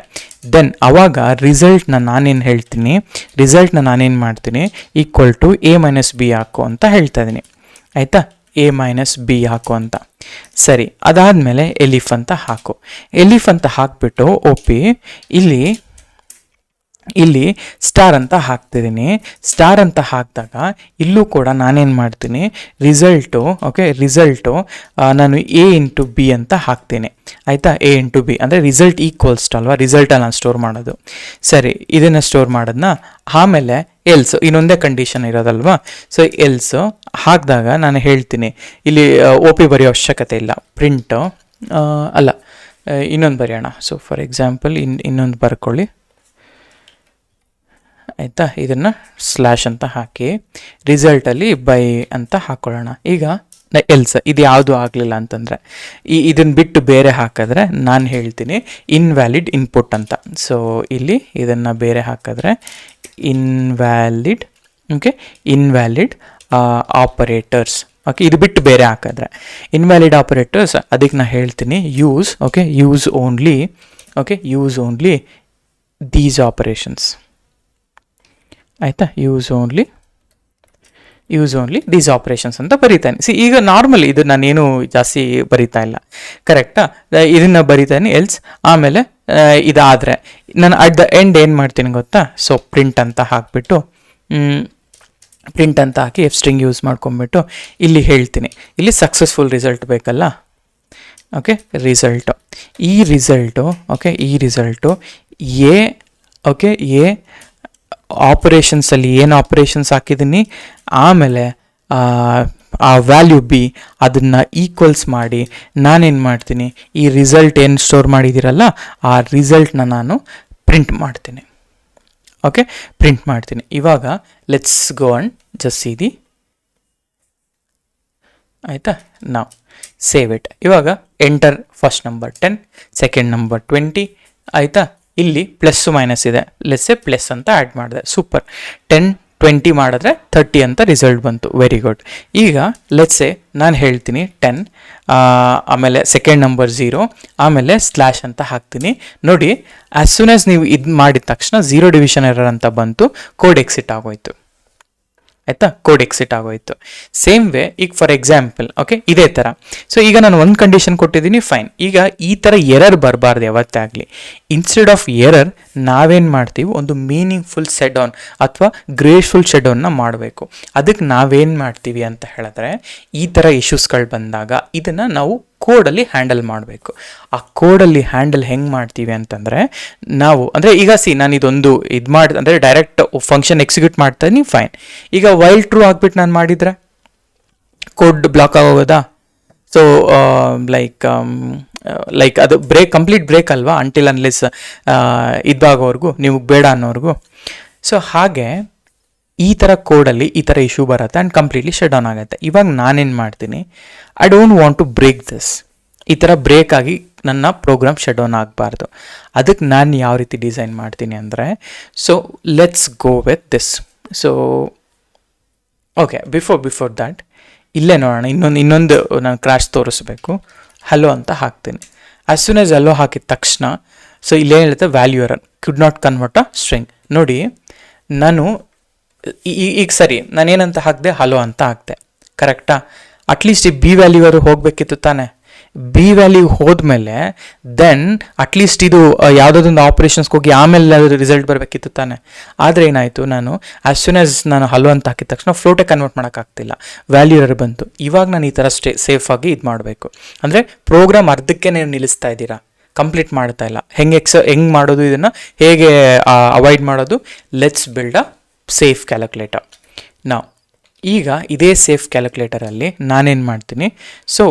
ದೆನ್ ಆವಾಗ ರಿಸಲ್ಟ್ನ ನಾನೇನು ಮಾಡ್ತೀನಿ, ಈಕ್ವಲ್ ಟು A-B ಹಾಕು ಅಂತ ಹೇಳ್ತಾ ಇದ್ದೀನಿ, ಆಯಿತಾ? A-B ಹಾಕು ಅಂತ. ಸರಿ, ಅದಾದಮೇಲೆ ಎಲಿಫ್ ಅಂತ ಹಾಕ್ಬಿಟ್ಟು OP ಇಲ್ಲಿ ಸ್ಟಾರ್ ಅಂತ ಹಾಕ್ತಿದ್ದೀನಿ. ಸ್ಟಾರ್ ಅಂತ ಹಾಕಿದಾಗ ಇಲ್ಲೂ ಕೂಡ ನಾನೇನು ಮಾಡ್ತೀನಿ, ರಿಸಲ್ಟು ನಾನು A×B ಅಂತ ಹಾಕ್ತೀನಿ, ಆಯಿತಾ? A×B ಅಂದರೆ ರಿಸಲ್ಟ್ ಈಕ್ವಲ್ಸ್ ಅಲ್ವಾ, ರಿಸಲ್ಟಲ್ಲಿ ನಾನು ಸ್ಟೋರ್ ಮಾಡೋದು. ಸರಿ, ಇದನ್ನು ಸ್ಟೋರ್ ಮಾಡೋದನ್ನ ಆಮೇಲೆ ಎಲ್ಸ್ ಇನ್ನೊಂದೇ ಕಂಡೀಷನ್ ಇರೋದಲ್ವಾ. ಸೊ ಎಲ್ಸ್ ಹಾಕಿದಾಗ ನಾನು ಹೇಳ್ತೀನಿ, ಇಲ್ಲಿ OP ಬರೆಯೋ ಅವಶ್ಯಕತೆ ಇಲ್ಲ, ಪ್ರಿಂಟು ಇನ್ನೊಂದು ಬರೆಯೋಣ. ಸೊ ಫಾರ್ ಎಕ್ಸಾಂಪಲ್ ಇನ್ನೊಂದು ಬರ್ಕೊಳ್ಳಿ, ಆಯಿತಾ? ಇದನ್ನು ಸ್ಲ್ಯಾಶ್ ಅಂತ ಹಾಕಿ ರಿಸಲ್ಟಲ್ಲಿ ಬೈ ಅಂತ ಹಾಕ್ಕೊಳ್ಳೋಣ. ಈಗ ಎಲ್ಸ್ ಇದು ಯಾವುದು ಆಗಲಿಲ್ಲ ಅಂತಂದರೆ ಇದನ್ನು ಬಿಟ್ಟು ಬೇರೆ ಹಾಕಿದ್ರೆ ನಾನು ಹೇಳ್ತೀನಿ ಇನ್ವ್ಯಾಲಿಡ್ ಇನ್ಪುಟ್ ಅಂತ. ಸೊ ಇಲ್ಲಿ ಇದನ್ನು ಬೇರೆ ಹಾಕಿದ್ರೆ ಇನ್ವ್ಯಾಲಿಡ್ ಆಪರೇಟರ್ಸ್, ಇದು ಬಿಟ್ಟು ಬೇರೆ ಹಾಕಿದ್ರೆ ಇನ್ವ್ಯಾಲಿಡ್ ಆಪರೇಟರ್ಸ್. ಅದಕ್ಕೆ ನಾನು ಹೇಳ್ತೀನಿ ಯೂಸ್ ಓನ್ಲಿ ದೀಸ್ ಆಪರೇಷನ್ಸ್, ಆಯಿತಾ? ಯೂಸ್ ಓನ್ಲಿ ದೀಸ್ ಆಪರೇಷನ್ಸ್ ಅಂತ ಬರೀತಾನೆ. ಈಗ ನಾರ್ಮಲಿ ಇದು ನಾನೇನು ಜಾಸ್ತಿ ಬರೀತಾ ಇಲ್ಲ, ಕರೆಕ್ಟಾ? ಇದನ್ನು ಬರೀತಾನೆ ಎಲ್ಸ್, ಆಮೇಲೆ ಇದಾದರೆ ನಾನು ಅಟ್ ದ ಎಂಡ್ ಏನು ಮಾಡ್ತೀನಿ ಗೊತ್ತಾ, ಸೊ ಪ್ರಿಂಟ್ ಅಂತ ಹಾಕಿಬಿಟ್ಟು ಪ್ರಿಂಟ್ ಅಂತ ಹಾಕಿ ಎಫ್ ಸ್ಟ್ರಿಂಗ್ ಯೂಸ್ ಮಾಡ್ಕೊಂಬಿಟ್ಟು ಇಲ್ಲಿ ಹೇಳ್ತೀನಿ, ಇಲ್ಲಿ ಸಕ್ಸಸ್ಫುಲ್ ರಿಸಲ್ಟ್ ಬೇಕಲ್ಲ. ಓಕೆ, ರಿಸಲ್ಟು, ಈ ರಿಸಲ್ಟು ಓಕೆ, ಈ ರಿಸಲ್ಟು ಎ ಓಕೆ, ಎ ಆಪರೇಷನ್ಸಲ್ಲಿ ಏನು ಆಪರೇಷನ್ಸ್ ಹಾಕಿದ್ದೀನಿ, ಆಮೇಲೆ ಆ ವ್ಯಾಲ್ಯೂ ಬಿ ಅದನ್ನು ಈಕ್ವಲ್ಸ್ ಮಾಡಿ ನಾನೇನು ಮಾಡ್ತೀನಿ, ಈ ರಿಸಲ್ಟ್ ಏನು ಸ್ಟೋರ್ ಮಾಡಿದ್ದೀರಲ್ಲ ಆ ರಿಸಲ್ಟ್ನ ನಾನು ಪ್ರಿಂಟ್ ಮಾಡ್ತೀನಿ. ಓಕೆ, ಪ್ರಿಂಟ್ ಮಾಡ್ತೀನಿ. ಇವಾಗ let's go and just see the, ಆಯಿತಾ. ನಾವು ಸೇವ್ ಇಟ್. ಇವಾಗ enter first number 10, second number 20, ಆಯಿತಾ. ಇಲ್ಲಿ ಪ್ಲಸ್ಸು ಮೈನಸ್ ಇದೆ, ಲೆಸ್ಸೆ ಪ್ಲಸ್ ಅಂತ ಆ್ಯಡ್ ಮಾಡಿದೆ, ಸೂಪರ್. 10 20 ಮಾಡಿದ್ರೆ 30 ಅಂತ ರಿಸಲ್ಟ್ ಬಂತು, ವೆರಿ ಗುಡ್. ಈಗ ಲೆಟ್ಸೆ ನಾನು ಹೇಳ್ತೀನಿ 10, ಆಮೇಲೆ ಸೆಕೆಂಡ್ ನಂಬರ್ 0, ಆಮೇಲೆ ಸ್ಲ್ಯಾಶ್ ಅಂತ ಹಾಕ್ತೀನಿ. ನೋಡಿ, ಆ್ಯಸ್ ಸೂನ್ ಆಸ್ ನೀವು ಇದು ಮಾಡಿದ ತಕ್ಷಣ 0 ಡಿವಿಷನ್ ಎರರ್ ಅಂತ ಬಂತು, ಕೋಡ್ ಎಕ್ಸಿಟ್ ಆಗೋಯ್ತು, ಆಯಿತಾ, ಕೋಡ್ ಎಕ್ಸಿಟ್ ಆಗೋಯ್ತು. ಸೇಮ್ ವೇ ಈಗ ಫಾರ್ ಎಕ್ಸಾಂಪಲ್ ಓಕೆ ಇದೇ ಥರ. ಸೊ ಈಗ ನಾನು ಒಂದು ಕಂಡೀಷನ್ ಕೊಟ್ಟಿದ್ದೀನಿ, ಫೈನ್. ಈಗ ಈ ಥರ ಎರರ್ ಬರಬಾರ್ದು ಯಾವತ್ತೇ ಆಗಲಿ. ಇನ್ಸ್ಟೆಡ್ ಆಫ್ ಎರರ್ ನಾವೇನು ಮಾಡ್ತೀವಿ, ಒಂದು ಮೀನಿಂಗ್ಫುಲ್ ಶಟ್ ಡೌನ್ ಅಥವಾ ಗ್ರೇಸ್ಫುಲ್ ಶಟ್ ಡೌನ್ನ ಮಾಡಬೇಕು. ಅದಕ್ಕೆ ನಾವೇನು ಮಾಡ್ತೀವಿ ಅಂತ ಹೇಳಿದ್ರೆ, ಈ ಥರ ಇಶ್ಯೂಸ್ಗಳು ಬಂದಾಗ ಇದನ್ನು ನಾವು ಕೋಡಲ್ಲಿ ಹ್ಯಾಂಡಲ್ ಮಾಡಬೇಕು. ಆ ಕೋಡಲ್ಲಿ ಹ್ಯಾಂಡಲ್ ಹೆಂಗೆ ಮಾಡ್ತೀವಿ ಅಂತಂದರೆ, ನಾವು ಅಂದರೆ ಈಗ ನಾನು ಇದೊಂದು ಇದು ಮಾಡಿ ಅಂದರೆ ಡೈರೆಕ್ಟ್ ಫಂಕ್ಷನ್ ಎಕ್ಸಿಕ್ಯೂಟ್ ಮಾಡ್ತೀನಿ, ಫೈನ್. ಈಗ ವೈಲ್ ಟ್ರೂ ಹಾಕ್ಬಿಟ್ಟು ನಾನು ಮಾಡಿದರೆ ಕೋಡ್ ಬ್ಲಾಕ್ ಆಗೋಗೋದಾ? ಸೊ ಲೈಕ್ ಅದು ಕಂಪ್ಲೀಟ್ ಬ್ರೇಕ್ ಅಲ್ವಾ, ಅಂಟಿಲ್ ಅನ್ಲೆಸ್ ಇದಾಗೋವರೆಗೂ, ನೀವು ಬೇಡ ಅನ್ನೋವರೆಗೂ. ಸೊ ಹಾಗೆ ಈ ಥರ ಕೋಡಲ್ಲಿ ಈ ಥರ ಇಶ್ಯೂ ಬರುತ್ತೆ ಆ್ಯಂಡ್ ಕಂಪ್ಲೀಟ್ಲಿ ಶಟ್ ಡೌನ್ ಆಗುತ್ತೆ. ಇವಾಗ ನಾನೇನು ಮಾಡ್ತೀನಿ, I don't want to break this. ಈ ಥರ ಬ್ರೇಕ್ ಆಗಿ ನನ್ನ ಪ್ರೋಗ್ರಾಮ್ ಶಟ್ ಡೌನ್ ಆಗಬಾರ್ದು. ಅದಕ್ಕೆ ನಾನು ಯಾವ ರೀತಿ ಡಿಸೈನ್ ಮಾಡ್ತೀನಿ ಅಂದರೆ, so let's go with this. So okay, before that ಇಲ್ಲೇ ನೋಡೋಣ, ಇನ್ನೊಂದು ನಾನು ಕ್ರಾಶ್ ತೋರಿಸ್ಬೇಕು. ಹಲೋ ಅಂತ ಹಾಕ್ತೀನಿ. ಆ್ಯಸ್ ಸೂನ್ ಆಸ್ ಹಲೋ ಹಾಕಿದ ತಕ್ಷಣ ಸೊ ಇಲ್ಲೇ ಹೇಳುತ್ತೆ value error, could not convert a string. ನೋಡಿ, ನಾನು ಈಗ ಸರಿ ನಾನೇನಂತ ಹಾಕಿದೆ, ಹಲೋ ಅಂತ ಹಾಕಿದೆ, ಕರೆಕ್ಟಾ? ಅಟ್ಲೀಸ್ಟ್ ಈ ಬಿ ವ್ಯಾಲ್ಯೂವರು ಹೋಗಬೇಕಿತ್ತು ತಾನೆ. ಬಿ ವ್ಯಾಲ್ಯೂ ಹೋದ್ಮೇಲೆ ದೆನ್ ಅಟ್ಲೀಸ್ಟ್ ಇದು ಯಾವುದೊಂದು ಆಪ್ರೇಷನ್ಸ್ಗೆ ಹೋಗಿ ಆಮೇಲೆ ರಿಸಲ್ಟ್ ಬರಬೇಕಿತ್ತು ತಾನೆ. ಆದರೆ ಏನಾಯಿತು, ನಾನು ಆ್ಯಸ್ ಸೂನ್ ಆಸ್ ನಾನು ಹಲೋ ಅಂತ ಹಾಕಿದ ತಕ್ಷಣ ಫ್ಲೋಟೇ ಕನ್ವರ್ಟ್ ಮಾಡೋಕ್ಕಾಗ್ತಿಲ್ಲ, ವ್ಯಾಲ್ಯೂ ಎರರ್ ಬಂತು. ಇವಾಗ ನಾನು ಈ ಥರ ಸೇಫಾಗಿ ಇದು ಮಾಡಬೇಕು. ಅಂದರೆ ಪ್ರೋಗ್ರಾಮ್ ಅರ್ಧಕ್ಕೆ ನೀವು ನಿಲ್ಲಿಸ್ತಾ ಇದ್ದೀರಾ, ಕಂಪ್ಲೀಟ್ ಮಾಡ್ತಾ ಇಲ್ಲ. ಹೆಂಗೆ ಮಾಡೋದು, ಇದನ್ನು ಹೇಗೆ ಅವಾಯ್ಡ್ ಮಾಡೋದು? Let's build a safe calculator. ನಾವು ಈಗ ಇದೇ ಸೇಫ್ ಕ್ಯಾಲ್ಕುಲೇಟರಲ್ಲಿ ನಾನೇನು ಮಾಡ್ತೀನಿ, ಸೊ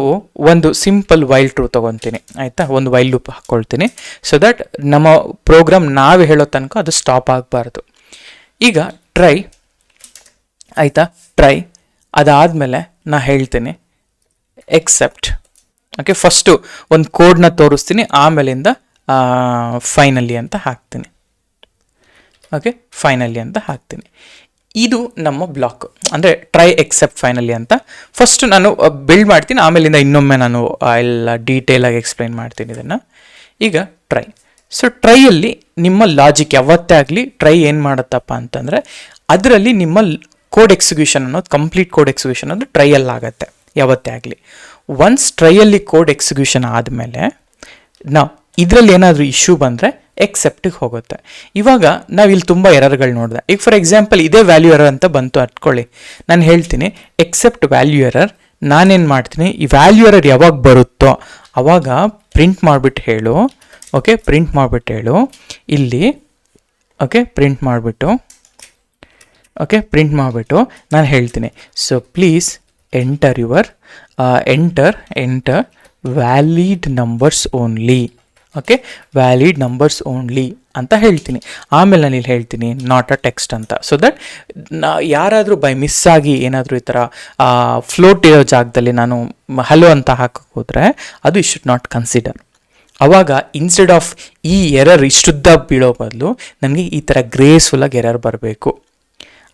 ಒಂದು ಸಿಂಪಲ್ ವೈಲ್ ಟ್ರೂ ತೊಗೊತೀನಿ, ಆಯಿತಾ. ಒಂದು ವೈಲ್ ಲೂಪ್ ಹಾಕ್ಕೊಳ್ತೀನಿ, ಸೊ ದಟ್ ನಮ್ಮ ಪ್ರೋಗ್ರಾಮ್ ನಾವು ಹೇಳೋ ತನಕ ಅದು ಸ್ಟಾಪ್ ಆಗಬಾರ್ದು. ಈಗ ಟ್ರೈ, ಆಯಿತಾ, ಟ್ರೈ ಅದಾದಮೇಲೆ ನಾ ಹೇಳ್ತೀನಿ ಎಕ್ಸೆಪ್ಟ್. ಓಕೆ, ಫಸ್ಟು ಒಂದು ಕೋಡ್ನ ತೋರಿಸ್ತೀನಿ, ಆಮೇಲಿಂದ ಫೈನಲಿ ಅಂತ ಹಾಕ್ತೀನಿ. ಓಕೆ, ಫೈನಲಿ ಅಂತ ಹಾಕ್ತೀನಿ. ಇದು ನಮ್ಮ ಬ್ಲಾಕ್, ಅಂದರೆ ಟ್ರೈ ಎಕ್ಸೆಪ್ಟ್ ಫೈನಲಿ ಅಂತ ಫಸ್ಟ್ ನಾನು ಬಿಲ್ಡ್ ಮಾಡ್ತೀನಿ, ಆಮೇಲಿಂದ ಇನ್ನೊಮ್ಮೆ ನಾನು ಎಲ್ಲ ಡೀಟೇಲಾಗಿ ಎಕ್ಸ್ಪ್ಲೈನ್ ಮಾಡ್ತೀನಿ ಇದನ್ನು. ಈಗ ಟ್ರೈ, ಸೊ ಟ್ರೈಯಲ್ಲಿ ನಿಮ್ಮ ಲಾಜಿಕ್ ಯಾವತ್ತೇ ಆಗಲಿ ಟ್ರೈ ಏನು ಮಾಡುತ್ತಪ್ಪ ಅಂತಂದರೆ, ಅದರಲ್ಲಿ ನಿಮ್ಮ ಕೋಡ್ ಎಕ್ಸಿಕ್ಯೂಷನ್ ಅನ್ನೋದು, ಕಂಪ್ಲೀಟ್ ಕೋಡ್ ಎಕ್ಸಿಕ್ಯೂಷನ್ ಅನ್ನೋದು ಟ್ರೈಯಲ್ಲಿ ಆಗುತ್ತೆ ಯಾವತ್ತೇ ಆಗಲಿ. ಒನ್ಸ್ ಟ್ರೈಯಲ್ಲಿ ಕೋಡ್ ಎಕ್ಸಿಕ್ಯೂಷನ್ ಆದಮೇಲೆ ನಾವು ಇದರಲ್ಲಿ ಏನಾದರೂ ಇಶ್ಯೂ ಬಂದರೆ ಎಕ್ಸೆಪ್ಟಿಗೆ ಹೋಗುತ್ತೆ. ಇವಾಗ ನಾವು ಇಲ್ಲಿ ತುಂಬ ಎರರ್ಗಳು ನೋಡಿದೆ. ಈಗ ಫಾರ್ ಎಕ್ಸಾಂಪಲ್ ಇದೇ ವ್ಯಾಲ್ಯೂ ಎರರ್ ಅಂತ ಬಂತು ಅಟ್ಕೊಳ್ಳಿ, ನಾನು ಹೇಳ್ತೀನಿ ಎಕ್ಸೆಪ್ಟ್ ವ್ಯಾಲ್ಯೂ ಎರರ್. ನಾನೇನು ಮಾಡ್ತೀನಿ, ಈ ವ್ಯಾಲ್ಯೂ ಎರರ್ ಯಾವಾಗ ಬರುತ್ತೋ ಆವಾಗ ಪ್ರಿಂಟ್ ಮಾಡಿಬಿಟ್ಟು ಹೇಳು. ಓಕೆ, ಪ್ರಿಂಟ್ ಮಾಡಿಬಿಟ್ಟು ಹೇಳು ಇಲ್ಲಿ. ಓಕೆ, ಪ್ರಿಂಟ್ ಮಾಡಿಬಿಟ್ಟು ನಾನು ಹೇಳ್ತೀನಿ, so please enter valid numbers only. Okay, valid numbers only ಅಂತ ಹೇಳ್ತೀನಿ. ಆಮೇಲೆ ನಾನು ಇಲ್ಲಿ ಹೇಳ್ತೀನಿ ನಾಟ್ ಅ ಟೆಕ್ಸ್ಟ್ ಅಂತ, ಸೊ ದಟ್ ಯಾರಾದರೂ ಬೈ ಮಿಸ್ ಆಗಿ ಏನಾದರೂ ಈ ಥರ ಫ್ಲೋಟ್ ಇರೋ ಜಾಗದಲ್ಲಿ ನಾನು ಹಲೋ ಅಂತ ಹಾಕಕ್ಕೆ ಹೋದರೆ ಅದು ಯು ಶುಡ್ ನಾಟ್ ಕನ್ಸಿಡರ್. ಆವಾಗ ಇನ್ಸ್ಟೆಡ್ ಆಫ್ ಈ ಎರರ್ ಇಷ್ಟುದ್ದ ಬೀಳೋ ಬದಲು ನನಗೆ ಈ ಥರ ಗ್ರೇಸ್ಫುಲ್ಲಾಗಿ ಎರರ್ ಬರಬೇಕು,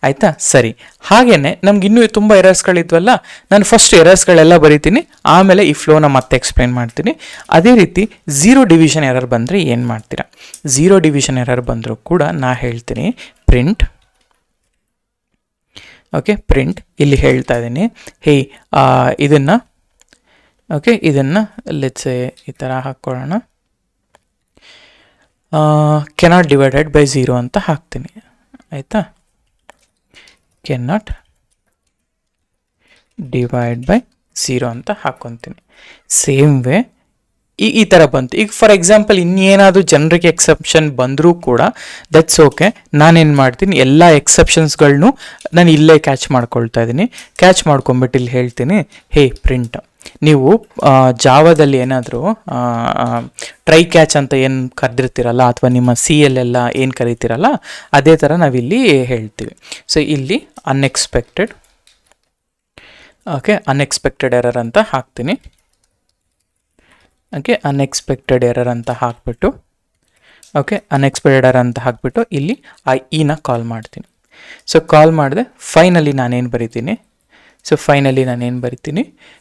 ಆಯಿತಾ. ಸರಿ, ಹಾಗೆಯೇ ನಮ್ಗೆ ಇನ್ನೂ ತುಂಬ ಎರರ್ಸ್ಗಳಿದ್ವಲ್ಲ, ನಾನು ಫಸ್ಟ್ ಎರರ್ಸ್ಗಳೆಲ್ಲ ಬರೀತೀನಿ, ಆಮೇಲೆ ಈ ಫ್ಲೋನ ಮತ್ತೆ ಎಕ್ಸ್ಪ್ಲೈನ್ ಮಾಡ್ತೀನಿ. ಅದೇ ರೀತಿ 0 ಡಿವಿಷನ್ ಎರರ್ ಬಂದರೆ ಏನು ಮಾಡ್ತೀರಾ? 0 ಡಿವಿಷನ್ ಎರರ್ ಬಂದರೂ ಕೂಡ ನಾ ಹೇಳ್ತೀನಿ ಪ್ರಿಂಟ್. ಓಕೆ, ಪ್ರಿಂಟ್ ಇಲ್ಲಿ ಹೇಳ್ತಾ ಇದ್ದೀನಿ, ಹೇಯ್ ಇದನ್ನು ಓಕೆ, ಇದನ್ನು ಲೆಟ್ಸ್ ಈ ಥರ ಹಾಕ್ಕೊಳ್ಳೋಣ. ಕೆನಾಟ್ ಡಿವೈಡೆಡ್ ಬೈ 0 ಅಂತ ಹಾಕ್ತೀನಿ, ಆಯಿತಾ. ಕೆನಾಟ್ ಡಿವೈಡ್ ಬೈ 0 ಅಂತ ಹಾಕ್ಕೊತೀನಿ. ಸೇಮ್ ವೇ ಈ ಥರ ಬಂತು. ಈಗ ಫಾರ್ ಎಕ್ಸಾಂಪಲ್ ಇನ್ನೇನಾದರೂ ಜನರಿಗೆ ಎಕ್ಸೆಪ್ಷನ್ ಬಂದರೂ ಕೂಡ ದಟ್ಸ್ ಓಕೆ. ನಾನೇನು ಮಾಡ್ತೀನಿ, ಎಲ್ಲ ಎಕ್ಸೆಪ್ಷನ್ಸ್ಗಳನ್ನೂ ನಾನು ಇಲ್ಲೇ ಕ್ಯಾಚ್ ಮಾಡ್ಕೊಳ್ತಾ ಇದ್ದೀನಿ. ಕ್ಯಾಚ್ ಮಾಡ್ಕೊಂಬಿಟ್ಟು ಇಲ್ಲಿ ಹೇಳ್ತೀನಿ, ಹೇ ಪ್ರಿಂಟ್. ನೀವು ಜಾವದಲ್ಲಿ ಏನಾದರೂ ಟ್ರೈ ಕ್ಯಾಚ್ ಅಂತ ಏನು ಕರೆದಿರ್ತೀರಲ್ಲ, ಅಥವಾ ನಿಮ್ಮ CL ಎಲ್ಲ ಏನು ಕರೀತಿರಲ್ಲ, ಅದೇ ಥರ ನಾವಿಲ್ಲಿ ಹೇಳ್ತೀವಿ. ಸೊ ಇಲ್ಲಿ ಅನ್ಎಕ್ಸ್ಪೆಕ್ಟೆಡ್, ಓಕೆ, ಅನ್ಎಕ್ಸ್ಪೆಕ್ಟೆಡ್ ಎರರ್ ಅಂತ ಹಾಕ್ತೀನಿ. ಓಕೆ, ಅನ್ಎಕ್ಸ್ಪೆಕ್ಟೆಡ್ ಎರರ್ ಅಂತ ಹಾಕ್ಬಿಟ್ಟು, ಓಕೆ, ಅನ್ಎಕ್ಸ್ಪೆಕ್ಟೆಡ್ ಎರರ್ ಅಂತ ಹಾಕ್ಬಿಟ್ಟು ಇಲ್ಲಿ ಆ ಇನ ಕಾಲ್ ಮಾಡ್ತೀನಿ. ಸೊ ಕಾಲ್ ಮಾಡಿದೆ, ಫೈನಲಿ ನಾನೇನು ಬರಿತೀನಿ,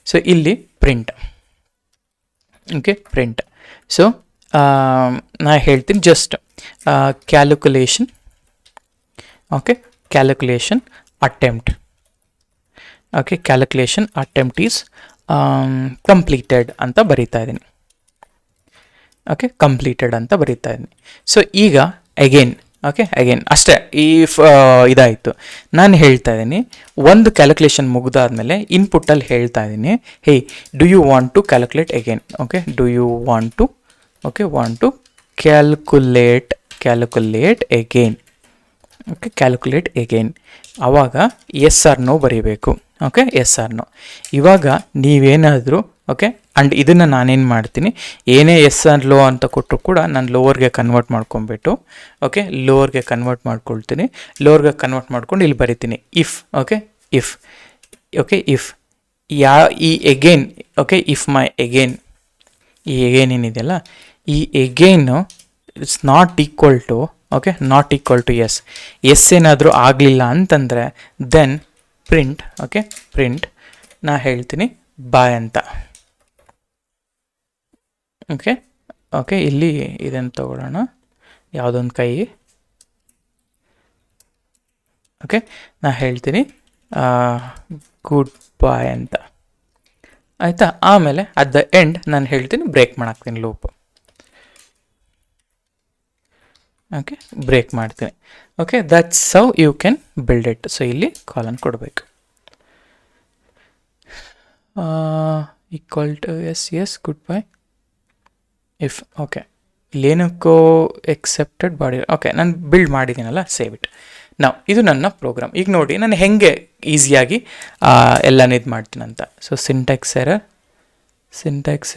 ಸೊ ಇಲ್ಲಿ ಪ್ರಿಂಟ್, ಓಕೆ, ಪ್ರಿಂಟ್. ಸೊ ನಾ ಹೇಳ್ತೀನಿ just calculation, okay, calculation attempt, okay, calculation attempt is completed ಅಂತ ಬರೀತಾ ಇದ್ದೀನಿ. ಓಕೆ, ಕಂಪ್ಲೀಟೆಡ್ ಅಂತ ಬರೀತಾ ಇದ್ದೀನಿ. ಸೊ ಈಗ ಅಗೇನ್, ಓಕೆ, ಅಗೇನ್ ಅಷ್ಟೇ. ಈ ಇದಾಯಿತು. ನಾನು ಹೇಳ್ತಾ ಇದ್ದೀನಿ, ಒಂದು ಕ್ಯಾಲ್ಕುಲೇಷನ್ ಮುಗಿದಾದ್ಮೇಲೆ ಇನ್ಪುಟ್ಟಲ್ಲಿ ಹೇಳ್ತಾ ಇದ್ದೀನಿ, hey do you want to calculate again, okay, do you want to, okay, want to calculate again, okay, calculate again. ಆವಾಗ ಎಸ್ ಆರ್ ನೋ ಬರೀಬೇಕು, ಓಕೆ, ಎಸ್ ಆರ್ ನೋ. ಇವಾಗ ನೀವೇನಾದರೂ, ಓಕೆ, ಆ್ಯಂಡ್ ಇದನ್ನು ನಾನೇನು ಮಾಡ್ತೀನಿ, ಏನೇ ಎಸ್ ಆರ್ ಲೋ ಅಂತ ಕೊಟ್ಟರು ಕೂಡ ನಾನು ಲೋವರ್ಗೆ ಕನ್ವರ್ಟ್ ಮಾಡ್ಕೊಂಬಿಟ್ಟು, ಓಕೆ, ಲೋವರ್ಗೆ ಕನ್ವರ್ಟ್ ಮಾಡ್ಕೊಳ್ತೀನಿ. ಲೋವರ್ಗೆ ಕನ್ವರ್ಟ್ ಮಾಡ್ಕೊಂಡು ಇಲ್ಲಿ ಬರಿತೀನಿ if, okay, if, okay, if ಈ again, okay, if my again, ಈ ಎಗೇನ್ ಏನಿದೆಯಲ್ಲ, ಈ again it's not equal to, okay, not equal to yes. Yes ಏನಾದರೂ ಆಗಲಿಲ್ಲ ಅಂತಂದರೆ ದೆನ್ ಪ್ರಿಂಟ್, ಓಕೆ, ಪ್ರಿಂಟ್ ನಾ ಹೇಳ್ತೀನಿ ಬಾಯ್ ಅಂತ. ಓಕೆ, ಓಕೆ, ಇಲ್ಲಿ ಇದನ್ನು ತಗೊಳ್ಳೋಣ, ಯಾವುದೊಂದು ಕೈ, ಓಕೆ, ನಾ ಹೇಳ್ತೀನಿ ಗುಡ್ ಬಾಯ್ ಅಂತ, ಆಯಿತಾ. ಆಮೇಲೆ ಅಟ್ ದ ಎಂಡ್ ನಾನು ಹೇಳ್ತೀನಿ ಬ್ರೇಕ್ ಮಾಡಾಕ್ತೀನಿ ಲೂಪ್, ಓಕೆ, ಬ್ರೇಕ್ ಮಾಡ್ತೀನಿ. Okay, that's how you can build it. So ಇಲ್ಲಿ ಕಾಲನ್ ಕೊಡಬೇಕು, equal to yes good bye if, okay, ಇಲ್ಲೇನಕ್ಕೋ ಎಕ್ಸೆಪ್ಟೆಡ್ ಬಾಡಿ, ಓಕೆ, ನಾನು ಬಿಲ್ಡ್ ಮಾಡಿದ್ದೀನಲ್ಲ, ಸೇವ್ ಇಟ್. ನಾವು ಇದು ನನ್ನ ಪ್ರೋಗ್ರಾಮ್. ಈಗ ನೋಡಿ ನಾನು ಹೆಂಗೆ ಈಸಿಯಾಗಿ ಎಲ್ಲನೂ ಇದು ಮಾಡ್ತೀನಂತ. ಸೊ ಸಿಂಟ್ಯಾಕ್ಸ್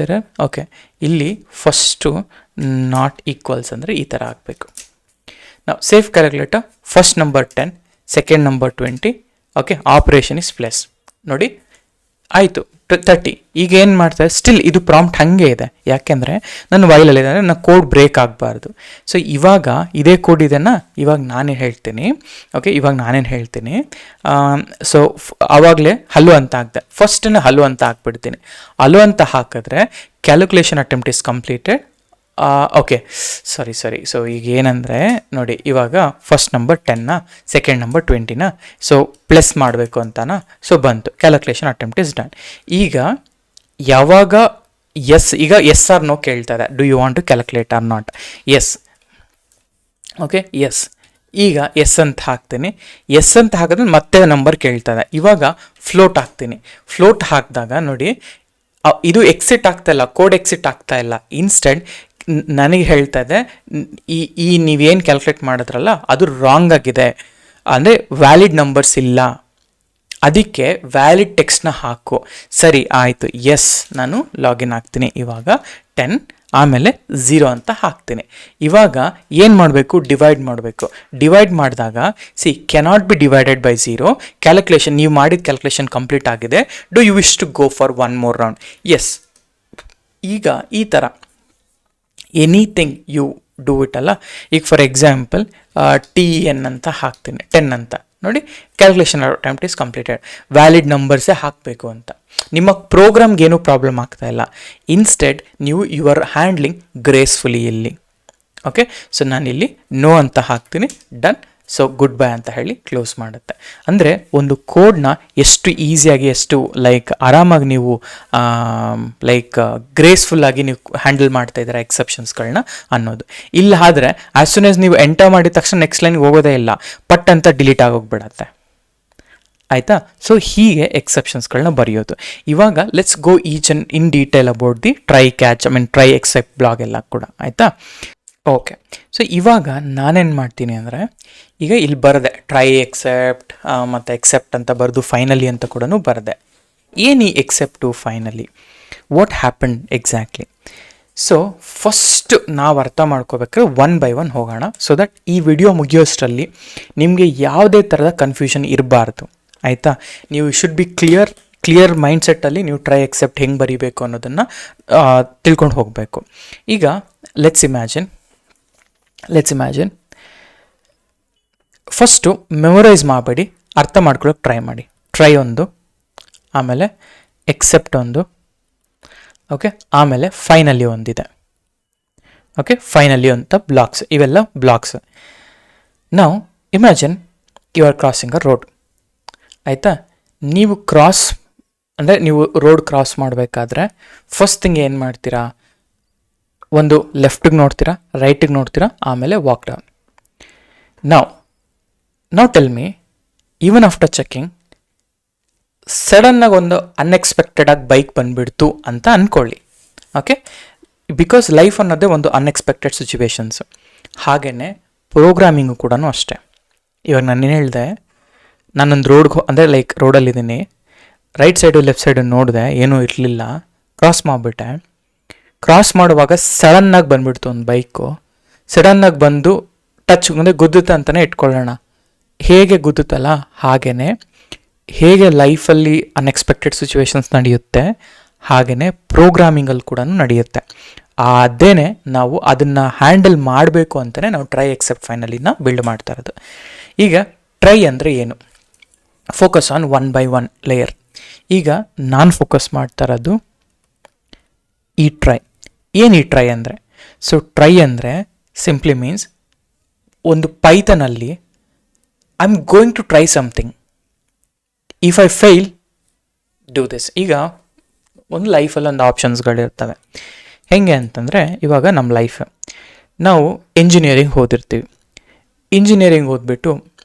ಎರರ್, ಓಕೆ, ಇಲ್ಲಿ ಫಸ್ಟು ನಾಟ್ ಈಕ್ವಲ್ಸ್ ಅಂದರೆ ಈ ಥರ ಆಗಬೇಕು. ನಾವು safe calculator, first number 10, second number 20, okay, operation is plus. ನೋಡಿ ಆಯಿತು 30. ಈಗ ಏನು ಮಾಡ್ತಾರೆ, ಸ್ಟಿಲ್ ಇದು ಪ್ರಾಂಪ್ಟ್ ಹಾಗೆ ಇದೆ, ಯಾಕೆಂದರೆ ನನ್ನ ವೈಲಲ್ಲಿ ಅಂದರೆ ನನ್ನ ಕೋಡ್ ಬ್ರೇಕ್ ಆಗಬಾರ್ದು. ಸೊ ಇವಾಗ ಇದೇ ಕೋಡ್ ಇದನ್ನು ಇವಾಗ ನಾನೇನು ಹೇಳ್ತೀನಿ, ಓಕೆ, ಇವಾಗ ನಾನೇನು ಹೇಳ್ತೀನಿ, ಸೊ ಆವಾಗಲೇ ಹಲೋ ಅಂತ ಹಾಕ್ದೆ, ಫಸ್ಟನ್ನು ಹಲೋ ಅಂತ ಹಾಕ್ಬಿಡ್ತೀನಿ. ಹಲೋ ಅಂತ ಹಾಕಿದ್ರೆ calculation attempt is completed. Okay, sorry. So ಈಗ ಏನಂದರೆ ನೋಡಿ, ಇವಾಗ ಫಸ್ಟ್ ನಂಬರ್ 10ನ, ಸೆಕೆಂಡ್ ನಂಬರ್ 20ನ, ಸೊ ಪ್ಲಸ್ ಮಾಡಬೇಕು ಅಂತನಾ, ಸೊ ಬಂತು, ಕ್ಯಾಲ್ಕುಲೇಷನ್ ಅಟೆಂಪ್ಟ್ ಇಸ್ ಡನ್. ಈಗ ಯಾವಾಗ ಈಗ ಎಸ್ ಆರ್ ನೋ ಕೇಳ್ತಾ ಇದೆ, do you want to calculate or not, yes, okay, yes. ಈಗ ಎಸ್ ಅಂತ ಹಾಕ್ತೀನಿ. ಎಸ್ ಅಂತ ಹಾಕಿದ್ರೆ ಮತ್ತೆ ನಂಬರ್ ಕೇಳ್ತಾ ಇದೆ. ಇವಾಗ ಫ್ಲೋಟ್ ಹಾಕ್ತೀನಿ. ಫ್ಲೋಟ್ ಹಾಕಿದಾಗ ನೋಡಿ ಇದು ಎಕ್ಸಿಟ್ ಆಗ್ತಾ ಇಲ್ಲ, ಕೋಡ್ ಎಕ್ಸಿಟ್ ಆಗ್ತಾ ಇಲ್ಲ. ಇನ್ಸ್ಟೆಂಟ್ ನನಗೆ ಹೇಳ್ತಾ ಇದೆ, ಈ ನೀವೇನು ಕ್ಯಾಲ್ಕುಲೇಟ್ ಮಾಡಿದ್ರಲ್ಲ ಅದು ರಾಂಗ್ ಆಗಿದೆ, ಅಂದರೆ ವ್ಯಾಲಿಡ್ ನಂಬರ್ಸ್ ಇಲ್ಲ, ಅದಕ್ಕೆ ವ್ಯಾಲಿಡ್ ಟೆಕ್ಸ್ಟ್ನ ಹಾಕು. ಸರಿ ಆಯಿತು, ಎಸ್, ನಾನು ಲಾಗಿನ್ ಆಗ್ತೀನಿ. ಇವಾಗ 10 ಆಮೇಲೆ 0 ಅಂತ ಹಾಕ್ತೀನಿ. ಇವಾಗ ಏನು ಮಾಡಬೇಕು, ಡಿವೈಡ್ ಮಾಡಬೇಕು. ಡಿವೈಡ್ ಮಾಡಿದಾಗ cannot be divided by 0, calculation ನೀವು ಮಾಡಿದ ಕ್ಯಾಲ್ಕುಲೇಷನ್ ಕಂಪ್ಲೀಟ್ ಆಗಿದೆ. Do you wish to go for one more round, yes. ಈಗ ಈ ಥರ ಎನಿಥಿಂಗ್ ಯು ಡೂ ಇಟ್ ಅಲ್ಲ. ಈಗ ಫಾರ್ ಎಕ್ಸಾಂಪಲ್ TN ಅಂತ ಹಾಕ್ತೀನಿ, 10 ಅಂತ ನೋಡಿ, calculation attempt is completed. Valid ನಂಬರ್ಸೇ ಹಾಕಬೇಕು ಅಂತ. ನಿಮ್ಮ ಪ್ರೋಗ್ರಾಮ್ಗೆ ಏನೂ ಪ್ರಾಬ್ಲಮ್ ಆಗ್ತಾ ಇಲ್ಲ. ಇನ್ಸ್ಟೆಡ್ ನೀವು ಯು ಆರ್ ಹ್ಯಾಂಡ್ಲಿಂಗ್ ಗ್ರೇಸ್ಫುಲಿ ಇಲ್ಲಿ. ಓಕೆ, ಸೊ ನಾನಿಲ್ಲಿ ನೋ ಅಂತ ಹಾಕ್ತೀನಿ, ಡನ್. ಸೊ ಗುಡ್ ಬೈ ಅಂತ ಹೇಳಿ ಕ್ಲೋಸ್ ಮಾಡುತ್ತೆ. ಅಂದರೆ ಒಂದು ಕೋಡ್ನ ಎಷ್ಟು ಈಸಿಯಾಗಿ, ಎಷ್ಟು ಆರಾಮಾಗಿ ನೀವು ಗ್ರೇಸ್ಫುಲ್ಲಾಗಿ ನೀವು ಹ್ಯಾಂಡಲ್ ಮಾಡ್ತಾ ಇದ್ದೀರಾ ಎಕ್ಸೆಪ್ಷನ್ಸ್ಗಳನ್ನ ಅನ್ನೋದು. ಇಲ್ಲ ಆದರೆ ಆ್ಯಸ್ ಸೂನ್ ಆಸ್ ನೀವು ಎಂಟರ್ ಮಾಡಿದ ತಕ್ಷಣ ನೆಕ್ಸ್ಟ್ ಲೈನ್ಗೆ ಹೋಗೋದೇ ಇಲ್ಲ, ಪಟ್ ಅಂತ ಡಿಲೀಟ್ ಆಗೋಗ್ಬಿಡತ್ತೆ. ಆಯಿತಾ? ಸೊ ಹೀಗೆ ಎಕ್ಸೆಪ್ಷನ್ಸ್ಗಳನ್ನ ಬರೆಯೋದು. ಇವಾಗ let's go each and in detail about the try catch, try except block ಎಲ್ಲ ಕೂಡ. ಆಯಿತಾ? ಓಕೆ. ಸೊ ಇವಾಗ ನಾನೇನು ಮಾಡ್ತೀನಿ ಅಂದರೆ, ಈಗ ಇಲ್ಲಿ ಬರದೆ ಟ್ರೈ ಎಕ್ಸೆಪ್ಟ್ ಮತ್ತು ಎಕ್ಸೆಪ್ಟ್ ಅಂತ ಬರೆದು ಫೈನಲಿ ಅಂತ ಕೂಡ ಬರದೆ. ಏನು ಈ accept finally, what happen exactly? So first ನಾವು ಅರ್ಥ ಮಾಡ್ಕೋಬೇಕಾದ್ರೆ ಒನ್ ಬೈ ಒನ್ ಹೋಗೋಣ, ಸೊ ದಟ್ ಈ ವಿಡಿಯೋ ಮುಗಿಯೋಷ್ಟರಲ್ಲಿ ನಿಮಗೆ ಯಾವುದೇ ಥರದ ಕನ್ಫ್ಯೂಷನ್ ಇರಬಾರ್ದು. ಆಯಿತಾ? ನೀವು ಶುಡ್ ಬಿ ಕ್ಲಿಯರ್ ಮೈಂಡ್ಸೆಟ್ಟಲ್ಲಿ ನೀವು ಟ್ರೈ ಎಕ್ಸೆಪ್ಟ್ ಹೆಂಗೆ ಬರೀಬೇಕು ಅನ್ನೋದನ್ನು ತಿಳ್ಕೊಂಡು ಹೋಗಬೇಕು. ಈಗ ಲೆಟ್ಸ್ ಇಮ್ಯಾಜಿನ್ ಫಸ್ಟು ಮೆಮೊರೈಸ್ ಮಾಡಬೇಡಿ, ಅರ್ಥ ಮಾಡ್ಕೊಳ್ಳೋಕೆ ಟ್ರೈ ಮಾಡಿ. ಟ್ರೈ ಒಂದು, ಆಮೇಲೆ ಎಕ್ಸೆಪ್ಟ್ ಒಂದು, ಓಕೆ, ಆಮೇಲೆ ಫೈನಲಿ ಒಂದಿದೆ. ಓಕೆ, ಫೈನಲಿ ಅಂತ ಬ್ಲಾಕ್ಸ್, ಇವೆಲ್ಲ ಬ್ಲಾಕ್ಸ್. ನಾವು imagine you are crossing a road. ಆಯಿತಾ? ನೀವು ರೋಡ್ ಕ್ರಾಸ್ ಮಾಡಬೇಕಾದ್ರೆ ಫಸ್ಟ್ ಥಿಂಗ್ ಏನು ಮಾಡ್ತೀರಾ? ಒಂದು ಲೆಫ್ಟಿಗೆ ನೋಡ್ತೀರಾ, ರೈಟಿಗೆ ನೋಡ್ತೀರಾ, ಆಮೇಲೆ ವಾಕ್ ಡೌನ್. ನಾವು tell me, even after checking ಸಡನ್ನಾಗಿ ಒಂದು ಅನ್ಎಕ್ಸ್ಪೆಕ್ಟೆಡಾಗಿ ಬೈಕ್ ಬಂದುಬಿಡ್ತು ಅಂತ ಅಂದ್ಕೊಳ್ಳಿ. ಓಕೆ, ಬಿಕಾಸ್ ಲೈಫ್ ಅನ್ನೋದೇ ಒಂದು ಅನ್ಎಕ್ಸ್ಪೆಕ್ಟೆಡ್ ಸಿಚುವೇಶನ್ಸು. ಹಾಗೆಯೇ ಪ್ರೋಗ್ರಾಮಿಂಗು ಕೂಡ ಅಷ್ಟೇ. ಇವಾಗ ನಾನೇನು ಹೇಳಿದೆ, ನಾನೊಂದು ರೋಡಲ್ಲಿದ್ದೀನಿ, ರೈಟ್ ಸೈಡು ಲೆಫ್ಟ್ ಸೈಡು ನೋಡಿದೆ, ಏನೂ ಇರಲಿಲ್ಲ, ಕ್ರಾಸ್ ಮಾಡಿಬಿಟ್ಟೆ. ಕ್ರಾಸ್ ಮಾಡುವಾಗ ಸಡನ್ನಾಗಿ ಬಂದುಬಿಡ್ತು ಒಂದು ಬೈಕು. ಸಡನ್ನಾಗಿ ಬಂದು ಟಚ್ ಗುದ್ದುತ್ತೆ ಅಂತಲೇ ಇಟ್ಕೊಳ್ಳೋಣ. ಹೇಗೆ ಗುದ್ದುತ್ತಲ್ಲ ಹಾಗೆಯೇ, ಹೇಗೆ ಲೈಫಲ್ಲಿ ಅನ್ಎಕ್ಸ್ಪೆಕ್ಟೆಡ್ ಸಿಚುವೇಶನ್ಸ್ ನಡೆಯುತ್ತೆ, ಹಾಗೆಯೇ ಪ್ರೋಗ್ರಾಮಿಂಗಲ್ಲಿ ಕೂಡ ನಡೆಯುತ್ತೆ. ಅದೇನೆ ನಾವು ಅದನ್ನು ಹ್ಯಾಂಡಲ್ ಮಾಡಬೇಕು ಅಂತಲೇ ನಾವು ಟ್ರೈ ಎಕ್ಸೆಪ್ಟ್ ಫೈನಲಿನ ಬಿಲ್ಡ್ ಮಾಡ್ತಾ ಇರೋದು. ಈಗ ಟ್ರೈ ಅಂದರೆ ಏನು? Focus on one by one layer. ಈಗ ನಾನು ಫೋಕಸ್ ಮಾಡ್ತಾ ಇರೋದು ಈ ಟ್ರೈ. ಏನು ಈ ಟ್ರೈ ಅಂದರೆ? ಸೊ ಟ್ರೈ ಅಂದರೆ ಸಿಂಪ್ಲಿ ಮೀನ್ಸ್ ಒಂದು ಪೈಥನಲ್ಲಿ I am going to try something, if I fail do this. ಈಗ ಒಂದು ಲೈಫಲ್ಲಿ ಒಂದು ಆಪ್ಷನ್ಸ್ಗಳಿರ್ತವೆ. ಹೇಗೆ ಅಂತಂದರೆ, ಇವಾಗ ನಮ್ಮ ಲೈಫ್, ನಾವು ಇಂಜಿನಿಯರಿಂಗ್ ಓದಿರ್ತೀವಿ. ಇಂಜಿನಿಯರಿಂಗ್ ಓದ್ಬಿಟ್ಟು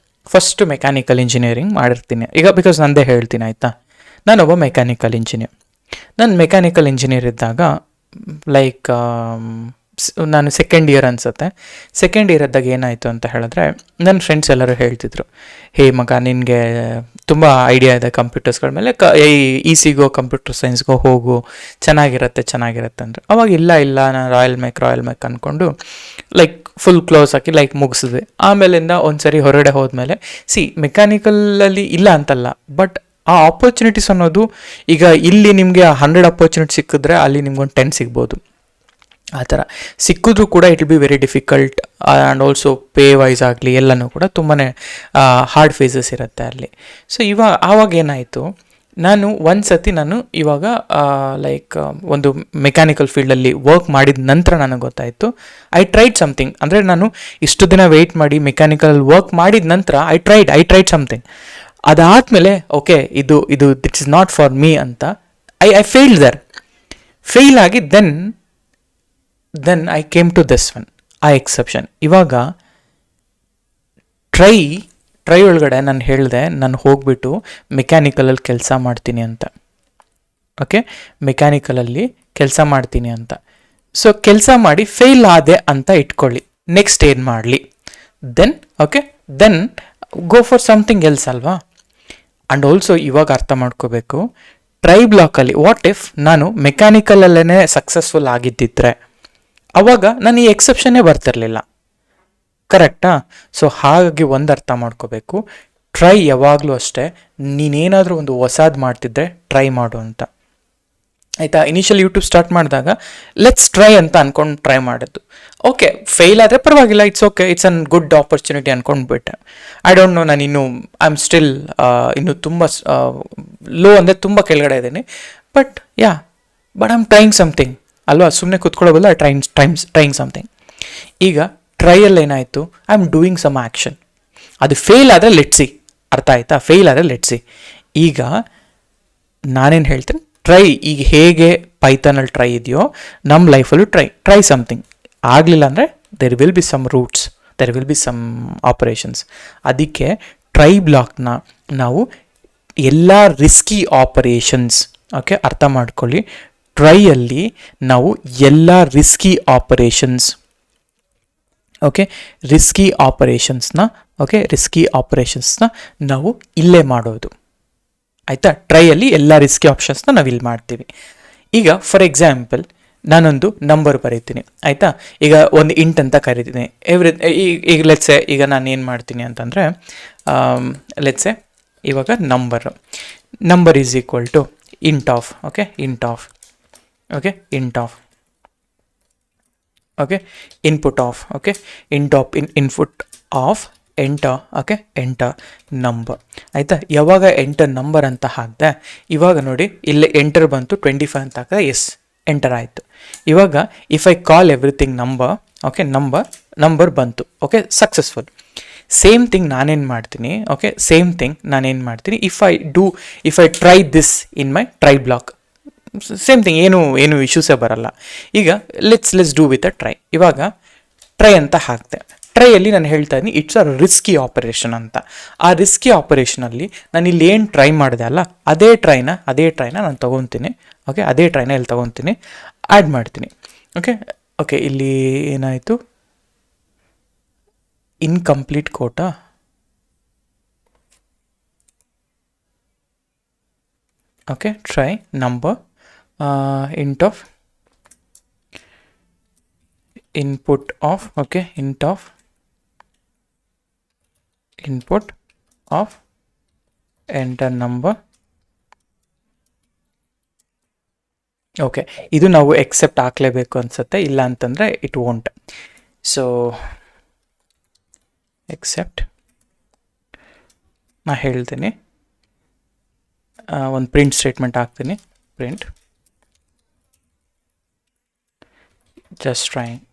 ಫಸ್ಟು ಮೆಕ್ಯಾನಿಕಲ್ ಇಂಜಿನಿಯರಿಂಗ್ ಮಾಡಿರ್ತೀನಿ. ಈಗ ಬಿಕಾಸ್ ನಂದೇ ಹೇಳ್ತೀನಿ, ಆಯಿತಾ? ನಾನೊಬ್ಬ ಮೆಕ್ಯಾನಿಕಲ್ ಇಂಜಿನಿಯರ್. ನಾನು ಮೆಕ್ಯಾನಿಕಲ್ ಇಂಜಿನಿಯರ್ ಇದ್ದಾಗ ನಾನು ಸೆಕೆಂಡ್ ಇಯರ್ ಅನಿಸುತ್ತೆ. ಸೆಕೆಂಡ್ ಇಯರ್ ಇದ್ದಾಗ ಏನಾಯಿತು ಅಂತ ಹೇಳಿದ್ರೆ, ನನ್ನ ಫ್ರೆಂಡ್ಸ್ ಎಲ್ಲರೂ ಹೇಳ್ತಿದ್ರು, ಹೇ ಮಗ, ನಿನಗೆ ತುಂಬ ಐಡಿಯಾ ಇದೆ ಕಂಪ್ಯೂಟರ್ಸ್ಗಳ ಮೇಲೆ, ಇ ಸಿಗೋ ಕಂಪ್ಯೂಟರ್ ಸೈನ್ಸ್ಗೋ ಹೋಗು, ಚೆನ್ನಾಗಿರುತ್ತೆ ಅಂದರೆ. ಅವಾಗ ಇಲ್ಲ ನಾನು ರಾಯಲ್ ಮೆಕ್ ಅಂದ್ಕೊಂಡು ಫುಲ್ ಕ್ಲೋಸ್ ಹಾಕಿ ಮುಗಿಸಿದ್ವಿ. ಆಮೇಲಿಂದ ಒಂದು ಸರಿ ಹೊರಗಡೆ ಹೋದ್ಮೇಲೆ ಮೆಕ್ಯಾನಿಕಲಲ್ಲಿ ಇಲ್ಲ ಅಂತಲ್ಲ, ಬಟ್ ಆ ಆಪರ್ಚುನಿಟೀಸ್ ಅನ್ನೋದು, ಈಗ ಇಲ್ಲಿ ನಿಮಗೆ 100 ಅಪರ್ಚುನಿಟಿ ಸಿಕ್ಕಿದ್ರೆ ಅಲ್ಲಿ ನಿಮ್ಗೊಂದು 10 ಸಿಗ್ಬೋದು. ಆ ಥರ ಸಿಕ್ಕಿದ್ರೂ ಕೂಡ it will be very difficult, and also pay wise ಆಗಲಿ ಎಲ್ಲನೂ ಕೂಡ ತುಂಬಾ ಹಾರ್ಡ್ ಫೇಸಸ್ ಇರುತ್ತೆ ಅಲ್ಲಿ. ಸೊ ಆವಾಗ ಏನಾಯಿತು, ನಾನು ಇವಾಗ ಒಂದು ಮೆಕ್ಯಾನಿಕಲ್ ಫೀಲ್ಡಲ್ಲಿ ವರ್ಕ್ ಮಾಡಿದ ನಂತರ ನನಗೆ ಗೊತ್ತಾಯಿತು, ಐ ಟ್ರೈಡ್ ಸಮಥಿಂಗ್. ಅಂದರೆ ನಾನು ಇಷ್ಟು ದಿನ ವೆಯ್ಟ್ ಮಾಡಿ ಮೆಕ್ಯಾನಿಕಲ್ ವರ್ಕ್ ಮಾಡಿದ ನಂತರ ಐ ಟ್ರೈಡ್ ಸಮಥಿಂಗ್. ಅದಾದಮೇಲೆ ಓಕೆ, ಇದು this is not for me ಅಂತ ಐ ಫೇಲ್ ಆಗಿ then I came to this one, ಆ ಎಕ್ಸೆಪ್ಷನ್. ಇವಾಗ ಟ್ರೈ ಒಳಗಡೆ ನಾನು ಹೇಳಿದೆ, ನಾನು ಹೋಗ್ಬಿಟ್ಟು ಮೆಕ್ಯಾನಿಕಲಲ್ಲಿ ಕೆಲಸ ಮಾಡ್ತೀನಿ ಅಂತ. ಓಕೆ, ಮೆಕ್ಯಾನಿಕಲಲ್ಲಿ ಕೆಲಸ ಮಾಡ್ತೀನಿ ಅಂತ. ಸೊ ಕೆಲಸ ಮಾಡಿ ಫೇಲ್ ಆದೆ ಅಂತ ಇಟ್ಕೊಳ್ಳಿ. ನೆಕ್ಸ್ಟ್ ಏನು ಮಾಡಲಿ? Then go for something else ಅಲ್ವಾ? ಆ್ಯಂಡ್ ಆಲ್ಸೋ ಇವಾಗ ಅರ್ಥ ಮಾಡ್ಕೋಬೇಕು, ಟ್ರೈ ಬ್ಲಾಕಲ್ಲಿ ವಾಟ್ ಇಫ್ ನಾನು ಮೆಕ್ಯಾನಿಕಲಲ್ಲೇ ಸಕ್ಸಸ್ಫುಲ್ ಆಗಿದ್ದಿದ್ರೆ ಅವಾಗ ನಾನು ಈ ಎಕ್ಸೆಪ್ಷನ್ನೇ ಬರ್ತಿರಲಿಲ್ಲ. ಕರೆಕ್ಟಾ? ಸೊ ಹಾಗಾಗಿ ಒಂದು ಅರ್ಥ ಮಾಡ್ಕೋಬೇಕು, ಟ್ರೈ ಯಾವಾಗಲೂ ಅಷ್ಟೇ, ನೀನೇನಾದರೂ ಒಂದು ಹೊಸದು ಮಾಡ್ತಿದ್ದರೆ ಟ್ರೈ ಮಾಡು ಅಂತ. ಆಯಿತಾ? ಇನಿಷಿಯಲ್ ಯೂಟ್ಯೂಬ್ ಸ್ಟಾರ್ಟ್ ಮಾಡಿದಾಗ ಲೆಟ್ಸ್ ಟ್ರೈ ಅಂತ ಅಂದ್ಕೊಂಡು ಟ್ರೈ ಮಾಡಿದ್ದು. ಓಕೆ, ಫೇಲ್ ಆದರೆ ಪರವಾಗಿಲ್ಲ, it's okay, it's an good opportunity ಅಂದ್ಕೊಂಡ್ಬಿಟ್ಟೆ. ಐ ಡೋಂಟ್ ನೋ, ನಾನು ಐ ಆಮ್ ಸ್ಟಿಲ್ ಇನ್ನೂ ತುಂಬ ಲೋ ಅಂದರೆ ತುಂಬ ಕೆಳಗಡೆ ಇದ್ದೀನಿ. But I am trying something ಅಲ್ವಾ? ಸುಮ್ಮನೆ ಕೂತ್ಕೊಳ್ಳೋಬಲ್ಲ, ಟ್ರೈಯಿಂಗ್ ಸಮಥಿಂಗ್. ಈಗ ಟ್ರೈಯಲ್ಲಿ ಏನಾಯಿತು, I am doing some action. ಅದು ಫೇಲ್ ಆದರೆ ಲೆಟ್ಸಿ, ಅರ್ಥ ಆಯ್ತಾ? ಫೇಲ್ ಆದರೆ ಲೆಟ್ಸಿ. ಈಗ ನಾನೇನು ಹೇಳ್ತೀನಿ, ಟ್ರೈ. ಈಗ ಹೇಗೆ ಪೈಥಾನಲ್ಲಿ ಟ್ರೈ ಇದೆಯೋ ನಮ್ಮ ಲೈಫಲ್ಲೂ ಟ್ರೈ ಸಮಥಿಂಗ್. ಆಗಲಿಲ್ಲ ಅಂದರೆ there will be some routes, there will be some operations. ಅದಕ್ಕೆ ಟ್ರೈ ಬ್ಲಾಕ್ನ ನಾವು ಎಲ್ಲ ರಿಸ್ಕಿ ಆಪರೇಷನ್ಸ್, ಓಕೆ, ಅರ್ಥ ಮಾಡ್ಕೊಳ್ಳಿ. ಟ್ರೈಯಲ್ಲಿ ನಾವು ಎಲ್ಲ ರಿಸ್ಕಿ ಆಪರೇಷನ್ಸ್, ಓಕೆ, ರಿಸ್ಕಿ ಆಪರೇಷನ್ಸ್ನ ನಾವು ಇಲ್ಲೇ ಮಾಡೋದು, ಆಯಿತಾ? ಟ್ರೈಯಲ್ಲಿ ಎಲ್ಲ ರಿಸ್ಕಿ ಆಪ್ಷನ್ಸ್ನ ನಾವು ಇಲ್ಲಿ ಮಾಡ್ತೀವಿ. ಈಗ ಫಾರ್ ಎಕ್ಸಾಂಪಲ್ ನಾನೊಂದು ನಂಬರ್ ಬರೀತೀನಿ, ಆಯಿತಾ? ಈಗ ಒಂದು ಇಂಟ್ ಅಂತ ಕರಿತೀನಿ. ಈಗ ಲೆಟ್ಸೆ ಈಗ ನಾನು ಏನು ಮಾಡ್ತೀನಿ ಅಂತಂದರೆ, ಲೆಟ್ಸೆ ಇವಾಗ number is equal to int of, okay, int of input of, okay, input of enter, okay, enter number, ಆಯಿತಾ? ಯಾವಾಗ ಎಂಟರ್ ನಂಬರ್ ಅಂತ ಹಾಕಿದೆ, ಇವಾಗ ನೋಡಿ ಇಲ್ಲಿ ಎಂಟರ್ ಬಂತು, 25 ಅಂತ ಹಾಕಿದೆ, ಎಸ್ ಎಂಟರ್ ಆಯಿತು. ಇವಾಗ if I call everything number, okay, number ಬಂತು, ಓಕೆ, ಸಕ್ಸಸ್ಫುಲ್. ಸೇಮ್ ಥಿಂಗ್ ನಾನೇನು ಮಾಡ್ತೀನಿ, okay, if I try this in my try block, same thing, ಏನು ಇಶ್ಯೂಸೇ ಬರಲ್ಲ. ಈಗ let's do with a try. ಇವಾಗ ಟ್ರೈ ಅಂತ ಹಾಕ್ತೆ. ಟ್ರೈಯಲ್ಲಿ ನಾನು ಹೇಳ್ತಾ ಇದ್ದೀನಿ ಇಟ್ಸ್ ಅ ರಿಸ್ಕಿ ಆಪರೇಷನ್ ಅಂತ. ಆ ರಿಸ್ಕಿ ಆಪರೇಷನಲ್ಲಿ ನಾನು ಇಲ್ಲಿ ಏನು ಟ್ರೈ ಮಾಡಿದೆ ಅಲ್ಲ, ಅದೇ ಟ್ರೈನ ನಾನು ತೊಗೊತೀನಿ, ಓಕೆ, ಅದೇ ಟ್ರೈನ ಇಲ್ಲಿ ತೊಗೊತೀನಿ, ಆ್ಯಡ್ ಮಾಡ್ತೀನಿ, ಓಕೆ. ಇಲ್ಲಿ ಏನಾಯಿತು, incomplete quota, okay, try number int of input of, okay, int of input of enter number, okay. ಇದು ನಾವು ಎಕ್ಸೆಪ್ಟ್ ಹಾಕ್ಲೇಬೇಕು ಅನ್ಸುತ್ತೆ, ಇಲ್ಲ ಅಂತಂದರೆ ಇಟ್ ವೋಂಟ್. ಸೊ ಎಕ್ಸೆಪ್ಟ್ ನಾ ಹೇಳ್ತೀನಿ, ಒಂದು ಪ್ರಿಂಟ್ ಸ್ಟೇಟ್ಮೆಂಟ್ ಹಾಕ್ತೀನಿ, ಪ್ರಿಂಟ್ ಜಸ್ಟ್ ಟ್ರೈಯಿಂಗ್,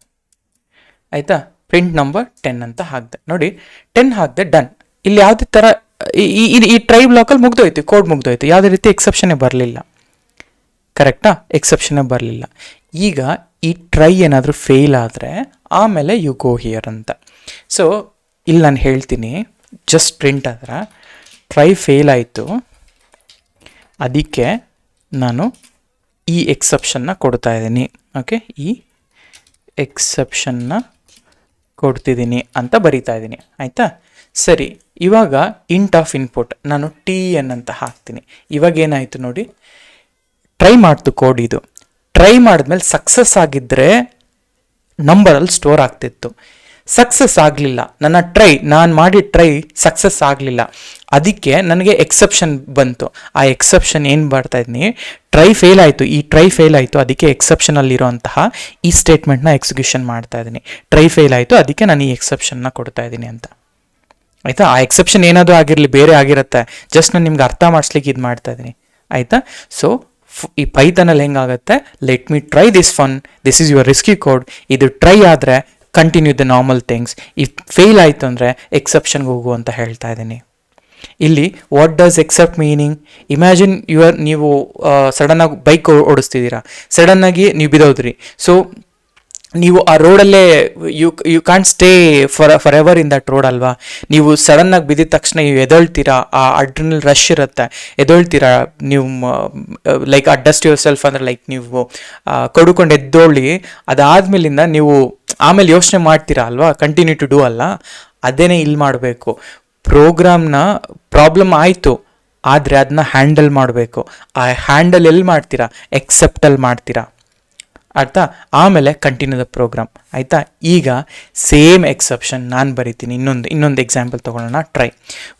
ಆಯಿತಾ? ಪ್ರಿಂಟ್ ನಂಬರ್ 10 ಅಂತ ಹಾಕಿದೆ. ನೋಡಿ 10 ಹಾಕಿದೆ, ಡನ್. ಇಲ್ಲಿ ಯಾವುದೇ ಥರ ಈ ಟ್ರೈ ಬ್ಲಾಕಲ್ಲಿ ಮುಗ್ದೋಯ್ತು, ಕೋಡ್ ಮುಗ್ದೋಯ್ತು, ಯಾವುದೇ ರೀತಿ ಎಕ್ಸೆಪ್ಷನ್ನೇ ಬರಲಿಲ್ಲ, ಕರೆಕ್ಟಾ? ಎಕ್ಸೆಪ್ಷನ್ನೇ ಬರಲಿಲ್ಲ. ಈಗ ಈ ಟ್ರೈ ಏನಾದರೂ ಫೇಲ್ ಆದರೆ ಆಮೇಲೆ ಯು ಗೋ ಹಿಯರ್ ಅಂತ. ಸೊ ಇಲ್ಲಿ ನಾನು ಹೇಳ್ತೀನಿ, ಜಸ್ಟ್ ಪ್ರಿಂಟ್ ಆದ್ರೆ ಟ್ರೈ ಫೇಲ್ ಆಯಿತು, ಅದಕ್ಕೆ ನಾನು ಈ ಎಕ್ಸೆಪ್ಷನ್ನ ಕೊಡ್ತಾ ಇದ್ದೀನಿ, ಓಕೆ, ಈ ಎಕ್ಸೆಪ್ಷನ್ನ ಕೊಡ್ತಿದ್ದೀನಿ ಅಂತ ಬರಿತಾ ಇದ್ದೀನಿ, ಆಯಿತಾ? ಸರಿ, ಇವಾಗ ಇಂಟ್ ಆಫ್ ಇನ್ಪುಟ್ ನಾನು TN ಅಂತ ಹಾಕ್ತೀನಿ. ಇವಾಗ ಏನಾಯಿತು ನೋಡಿ, ಟ್ರೈ ಮಾಡ್ತು ಕೋಡ್. ಇದು ಟ್ರೈ ಮಾಡಿದ್ಮೇಲೆ ಸಕ್ಸಸ್ ಆಗಿದ್ದರೆ ನಂಬರಲ್ಲಿ ಸ್ಟೋರ್ ಆಗ್ತಿತ್ತು. ಸಕ್ಸಸ್ ಆಗಲಿಲ್ಲ, ನಾನು ಮಾಡಿ ಟ್ರೈ ಸಕ್ಸಸ್ ಆಗಲಿಲ್ಲ, ಅದಕ್ಕೆ ನನಗೆ ಎಕ್ಸೆಪ್ಷನ್ ಬಂತು. ಆ ಎಕ್ಸೆಪ್ಷನ್ ಏನು ಬರ್ತಾ ಇದ್ದೀನಿ, ಟ್ರೈ ಫೇಲ್ ಆಯಿತು, ಅದಕ್ಕೆ ಎಕ್ಸೆಪ್ಷನಲ್ಲಿರೋಂತಹ ಈ ಸ್ಟೇಟ್ಮೆಂಟ್ನ ಎಕ್ಸಿಕ್ಯೂಷನ್ ಮಾಡ್ತಾ ಇದ್ದೀನಿ. ಟ್ರೈ ಫೇಲ್ ಆಯಿತು, ಅದಕ್ಕೆ ನಾನು ಈ ಎಕ್ಸೆಪ್ಷನ್ನ ಕೊಡ್ತಾ ಇದ್ದೀನಿ ಅಂತ, ಆಯಿತಾ? ಆ ಎಕ್ಸೆಪ್ಷನ್ ಏನಾದರೂ ಆಗಿರಲಿ, ಬೇರೆ ಆಗಿರುತ್ತೆ, ಜಸ್ಟ್ ನಾನು ನಿಮ್ಗೆ ಅರ್ಥ ಮಾಡಿಸ್ಲಿಕ್ಕೆ ಇದು ಮಾಡ್ತಾ ಇದ್ದೀನಿ, ಆಯಿತಾ? ಸೊ ಈ ಪೈಥಾನಲ್ಲಿ ಹೆಂಗಾಗುತ್ತೆ, let me try this is your risky code. ಇದು ಟ್ರೈ ಆದರೆ continue the normal things, if fail ಆಯಿತು ಅಂದರೆ ಎಕ್ಸೆಪ್ಷನ್ಗೆ ಹೋಗು ಅಂತ ಹೇಳ್ತಾ ಇದ್ದೀನಿ. ಇಲ್ಲಿ what does except meaning, imagine ನೀವು ಸಡನ್ನಾಗಿ ಬೈಕ್ ಓಡಿಸ್ತಿದ್ದೀರಾ, ಸಡನ್ನಾಗಿ ನೀವು ಬಿದ್ದೋದ್ರಿ. ಸೊ ನೀವು ಆ ರೋಡಲ್ಲೇ you can stay forever in that road ಅಲ್ವಾ? ನೀವು ಸಡನ್ನಾಗಿ ಬಿದ್ದಿದ ತಕ್ಷಣ ನೀವು ಎದೊಳ್ತೀರಾ, ಆ ಅಡ್ರಿನಲ್ ರಶ್ ಇರುತ್ತೆ, ಎದೊಳ್ತೀರಾ ನೀವು, ಲೈಕ್ ಅಡ್ಜಸ್ಟ್ ಯುವರ್ ಸೆಲ್ಫ್ ಅಂದರೆ ಲೈಕ್ ನೀವು ಕೊಡ್ಕೊಂಡು ಎದ್ದೊಳ್ಳಿ, ಅದಾದ್ಮೇಲಿಂದ ನೀವು ಆಮೇಲೆ ಯೋಚನೆ ಮಾಡ್ತೀರಾ ಅಲ್ವಾ, ಕಂಟಿನ್ಯೂ ಟು ಡೂ ಅಲ್ಲ. ಅದೇನೇ ಇಲ್ಲಿ ಮಾಡಬೇಕು. ಪ್ರಾಬ್ಲಮ್ ಆಯಿತು, ಆದರೆ ಅದನ್ನ ಹ್ಯಾಂಡಲ್ ಮಾಡಬೇಕು. ಆ ಹ್ಯಾಂಡಲ್ ಎಲ್ಲಿ ಮಾಡ್ತೀರಾ, ಎಕ್ಸೆಪ್ಟಲ್ಲಿ ಮಾಡ್ತೀರಾ, ಅರ್ಥ? ಆಮೇಲೆ ಕಂಟಿನ್ಯೂ ದ ಪ್ರೋಗ್ರಾಮ್, ಆಯಿತಾ? ಈಗ ಸೇಮ್ ಎಕ್ಸೆಪ್ಷನ್ ನಾನು ಬರಿತೀನಿ. ಇನ್ನೊಂದು ಎಕ್ಸಾಂಪಲ್ ತೊಗೊಳ್ಳೋಣ, ಟ್ರೈ.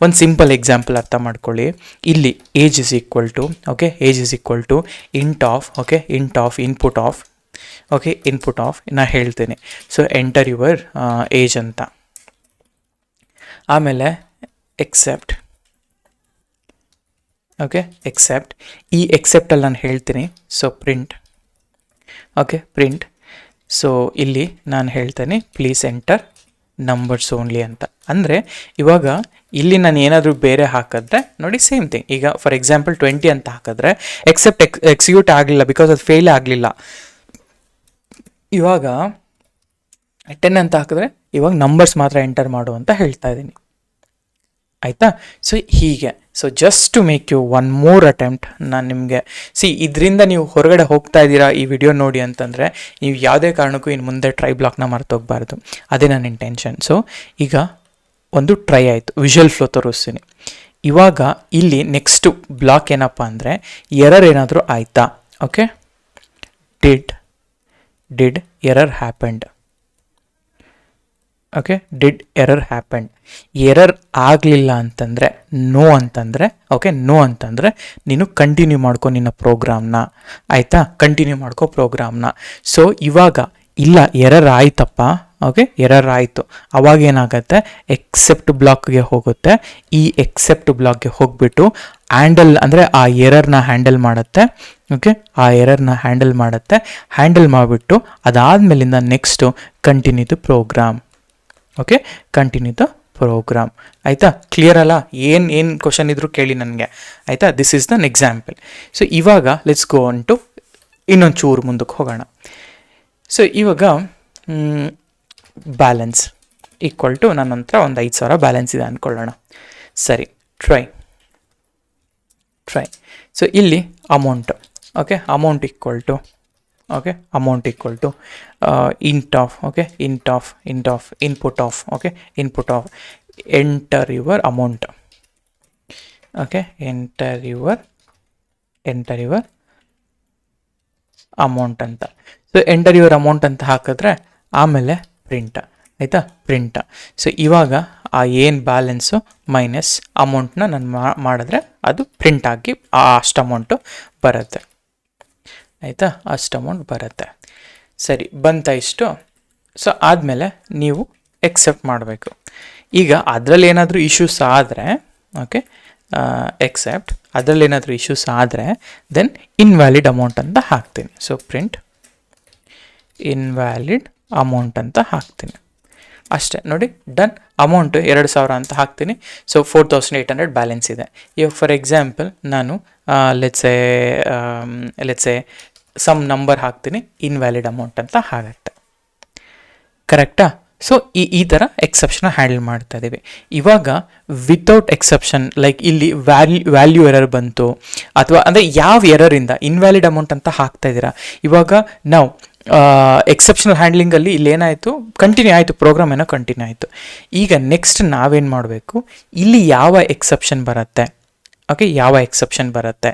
ಒಂದು ಸಿಂಪಲ್ ಎಕ್ಸಾಂಪಲ್ ಅರ್ಥ ಮಾಡ್ಕೊಳ್ಳಿ. ಇಲ್ಲಿ age is equal to, okay, age is equal to int of, okay, int of input of, okay, input of ನಾ ಹೇಳ್ತೇನೆ. ಸೊ ಎಂಟರ್ ಯುವರ್ ಏಜ್ ಅಂತ, ಆಮೇಲೆ ಎಕ್ಸೆಪ್ಟ್, ಓಕೆ, ಎಕ್ಸೆಪ್ಟ್. ಈ ಎಕ್ಸೆಪ್ಟಲ್ಲಿ ನಾನು ಹೇಳ್ತೀನಿ, so print, okay, print. So ಇಲ್ಲಿ ನಾನು ಹೇಳ್ತೇನೆ ಪ್ಲೀಸ್ ಎಂಟರ್ ನಂಬರ್ಸ್ ಓನ್ಲಿ ಅಂತ. ಅಂದರೆ ಇವಾಗ ಇಲ್ಲಿ ನಾನು ಏನಾದರೂ ಬೇರೆ ಹಾಕಿದ್ರೆ ನೋಡಿ ಸೇಮ್ ಥಿಂಗ್. ಈಗ ಫಾರ್ ಎಕ್ಸಾಂಪಲ್ 20 ಅಂತ ಹಾಕಿದ್ರೆ ಎಕ್ಸಿಕ್ಯೂಟ್ ಆಗಲಿಲ್ಲ ಬಿಕಾಸ್ ಅದು ಫೇಲ್ ಆಗಲಿಲ್ಲ. ಇವಾಗ 10 ಅಂತ ಹಾಕಿದ್ರೆ ಇವಾಗ ನಂಬರ್ಸ್ ಮಾತ್ರ ಎಂಟರ್ ಮಾಡು ಅಂತ ಹೇಳ್ತಾ ಇದ್ದೀನಿ, ಆಯಿತಾ. ಸೊ ಹೀಗೆ, so just to make you one more attempt ನಾನು ನಿಮಗೆ ಇದರಿಂದ ನೀವು ಹೊರಗಡೆ ಹೋಗ್ತಾ ಇದ್ದೀರಾ ಈ ವಿಡಿಯೋ ನೋಡಿ ಅಂತಂದರೆ ನೀವು ಯಾವುದೇ ಕಾರಣಕ್ಕೂ ಇನ್ನು ಮುಂದೆ ಟ್ರೈ ಬ್ಲಾಕ್ನ ಮರ್ತೋಗ್ಬಾರ್ದು, ಅದೇ ನನ್ನ ಇಂಟೆನ್ಷನ್. ಸೊ ಈಗ ಒಂದು ಟ್ರೈ ಆಯಿತು, ವಿಷುವಲ್ ಫ್ಲೋ ತೋರಿಸ್ತೀನಿ. ಇವಾಗ ಇಲ್ಲಿ ನೆಕ್ಸ್ಟು ಬ್ಲಾಕ್ ಏನಪ್ಪ ಅಂದರೆ ಎರರ್ ಏನಾದರೂ ಆಯಿತಾ, okay. Did error happened, okay. Did error happened. Error ಆಗಲಿಲ್ಲ ಅಂತಂದರೆ ನೋ ಅಂತಂದರೆ, ಓಕೆ, ನೋ ಅಂತಂದರೆ ನೀನು ಕಂಟಿನ್ಯೂ ಮಾಡ್ಕೊ ನಿನ್ನ ಪ್ರೋಗ್ರಾಮ್ನ, ಆಯಿತಾ, ಕಂಟಿನ್ಯೂ ಮಾಡ್ಕೊ ಪ್ರೋಗ್ರಾಮ್ನ. ಸೊ ಇವಾಗ ಇಲ್ಲ ಎರರ್ ಆಯ್ತಪ್ಪ, ಓಕೆ, ಎರರ್ ಆಯಿತು. ಅವಾಗ ಏನಾಗುತ್ತೆ, ಎಕ್ಸೆಪ್ಟ್ ಬ್ಲಾಕ್ಗೆ ಹೋಗುತ್ತೆ. ಈ ಎಕ್ಸೆಪ್ಟ್ ಬ್ಲಾಕ್ಗೆ ಹೋಗಿಬಿಟ್ಟು ಹ್ಯಾಂಡಲ್ ಅಂದರೆ ಆ ಎರರ್ನ ಹ್ಯಾಂಡಲ್ ಮಾಡುತ್ತೆ, ಓಕೆ, ಆ ಎರರ್ನ ಹ್ಯಾಂಡಲ್ ಮಾಡುತ್ತೆ. ಹ್ಯಾಂಡಲ್ ಮಾಡಿಬಿಟ್ಟು ಅದಾದಮೇಲಿಂದ next continue the program, okay, continue the program. ಆಯಿತಾ, ಕ್ಲಿಯರ್ ಅಲ್ಲ? ಏನು ಕ್ವಶನ್ ಇದ್ದರೂ ಕೇಳಿ ನನಗೆ, ಆಯಿತಾ. This is then example. So ಇವಾಗ ಲೆಟ್ಸ್ ಗೋ ಆನ್ ಟು ಇನ್ನೊಂದು ಚೂರು ಮುಂದಕ್ಕೆ ಹೋಗೋಣ. ಸೊ ಇವಾಗ ಬ್ಯಾಲೆನ್ಸ್ ಈಕ್ವಲ್ ಟು ನನ್ನ ಹತ್ರ ಒಂದು 5,000 ಬ್ಯಾಲೆನ್ಸ್ ಇದೆ ಅಂದ್ಕೊಳ್ಳೋಣ. ಸರಿ, ಟ್ರೈ. ಸೊ ಇಲ್ಲಿ amount, okay, amount equal to, okay, amount equal to int of, okay, int of input of, okay, input of enter your amount, okay, enter your amount ಅಂತ. ಸೊ ಎಂಟರ್ ಯುವರ್ ಅಮೌಂಟ್ ಅಂತ ಹಾಕಿದ್ರೆ ಆಮೇಲೆ ಪ್ರಿಂಟ್, ಆಯಿತಾ, ಪ್ರಿಂಟ್. ಸೊ ಇವಾಗ ಆ ಏನು ಬ್ಯಾಲೆನ್ಸು ಮೈನಸ್ ಅಮೌಂಟ್ನ ನಾನು ಮಾಡಿದ್ರೆ ಅದು ಪ್ರಿಂಟ್ ಆಗಿ ಅಷ್ಟು ಅಮೌಂಟು ಬರುತ್ತೆ, ಆಯಿತಾ, ಅಷ್ಟು ಅಮೌಂಟ್ ಬರುತ್ತೆ. ಸರಿ, ಬಂತ ಇಷ್ಟು. ಸೊ ಆದಮೇಲೆ ನೀವು ಎಕ್ಸೆಪ್ಟ್ ಮಾಡಬೇಕು. ಈಗ ಅದರಲ್ಲಿ ಏನಾದರೂ ಇಶ್ಯೂಸ್ ಆದರೆ, ಓಕೆ, ಎಕ್ಸೆಪ್ಟ್, ಅದರಲ್ಲಿ ಏನಾದರೂ ಇಶ್ಯೂಸ್ ಆದರೆ ದೆನ್ ಇನ್ವ್ಯಾಲಿಡ್ ಅಮೌಂಟ್ ಅಂತ ಹಾಕ್ತೀನಿ. ಸೊ ಪ್ರಿಂಟ್ ಇನ್ವ್ಯಾಲಿಡ್ ಅಮೌಂಟ್ ಅಂತ ಹಾಕ್ತೀನಿ, ಅಷ್ಟೇ. ನೋಡಿ, ಡನ್. ಅಮೌಂಟು 2,000 ಅಂತ ಹಾಕ್ತೀನಿ. ಸೊ 4,800 ಬ್ಯಾಲೆನ್ಸ್ ಇದೆ. ಇವಾಗ ಫಾರ್ ಎಕ್ಸಾಂಪಲ್ ನಾನು ಲೆಟ್ಸೆ ಸಮ್ ನಂಬರ್ ಹಾಕ್ತೀನಿ, ಇನ್ವ್ಯಾಲಿಡ್ ಅಮೌಂಟ್ ಅಂತ ಆಗುತ್ತೆ, ಕರೆಕ್ಟಾ. ಸೊ ಈ ಥರ ಎಕ್ಸೆಪ್ಷನ್ ಹ್ಯಾಂಡಲ್ ಮಾಡ್ತಾ ಇದ್ದೀವಿ. ಇವಾಗ ವಿತೌಟ್ ಎಕ್ಸೆಪ್ಷನ್, ಲೈಕ್ ಇಲ್ಲಿ ವ್ಯಾಲ್ಯೂ ಎರರ್ ಬಂತು ಅಥವಾ ಅಂದರೆ ಯಾವ ಎರರಿಂದ ಇನ್ವ್ಯಾಲಿಡ್ ಅಮೌಂಟ್ ಅಂತ ಹಾಕ್ತಾ ಇದ್ದೀರಾ. ಇವಾಗ ನಾವು ಎಕ್ಸೆಪ್ಷನಲ್ ಹ್ಯಾಂಡ್ಲಿಂಗಲ್ಲಿ ಇಲ್ಲಿ ಏನಾಯಿತು, ಕಂಟಿನ್ಯೂ ಆಯಿತು, ಪ್ರೋಗ್ರಾಮ್ ಏನೋ ಕಂಟಿನ್ಯೂ ಆಯಿತು. ಈಗ ನೆಕ್ಸ್ಟ್ ನಾವೇನು ಮಾಡಬೇಕು, ಇಲ್ಲಿ ಯಾವ ಎಕ್ಸೆಪ್ಷನ್ ಬರುತ್ತೆ, ಓಕೆ, ಯಾವ ಎಕ್ಸೆಪ್ಷನ್ ಬರುತ್ತೆ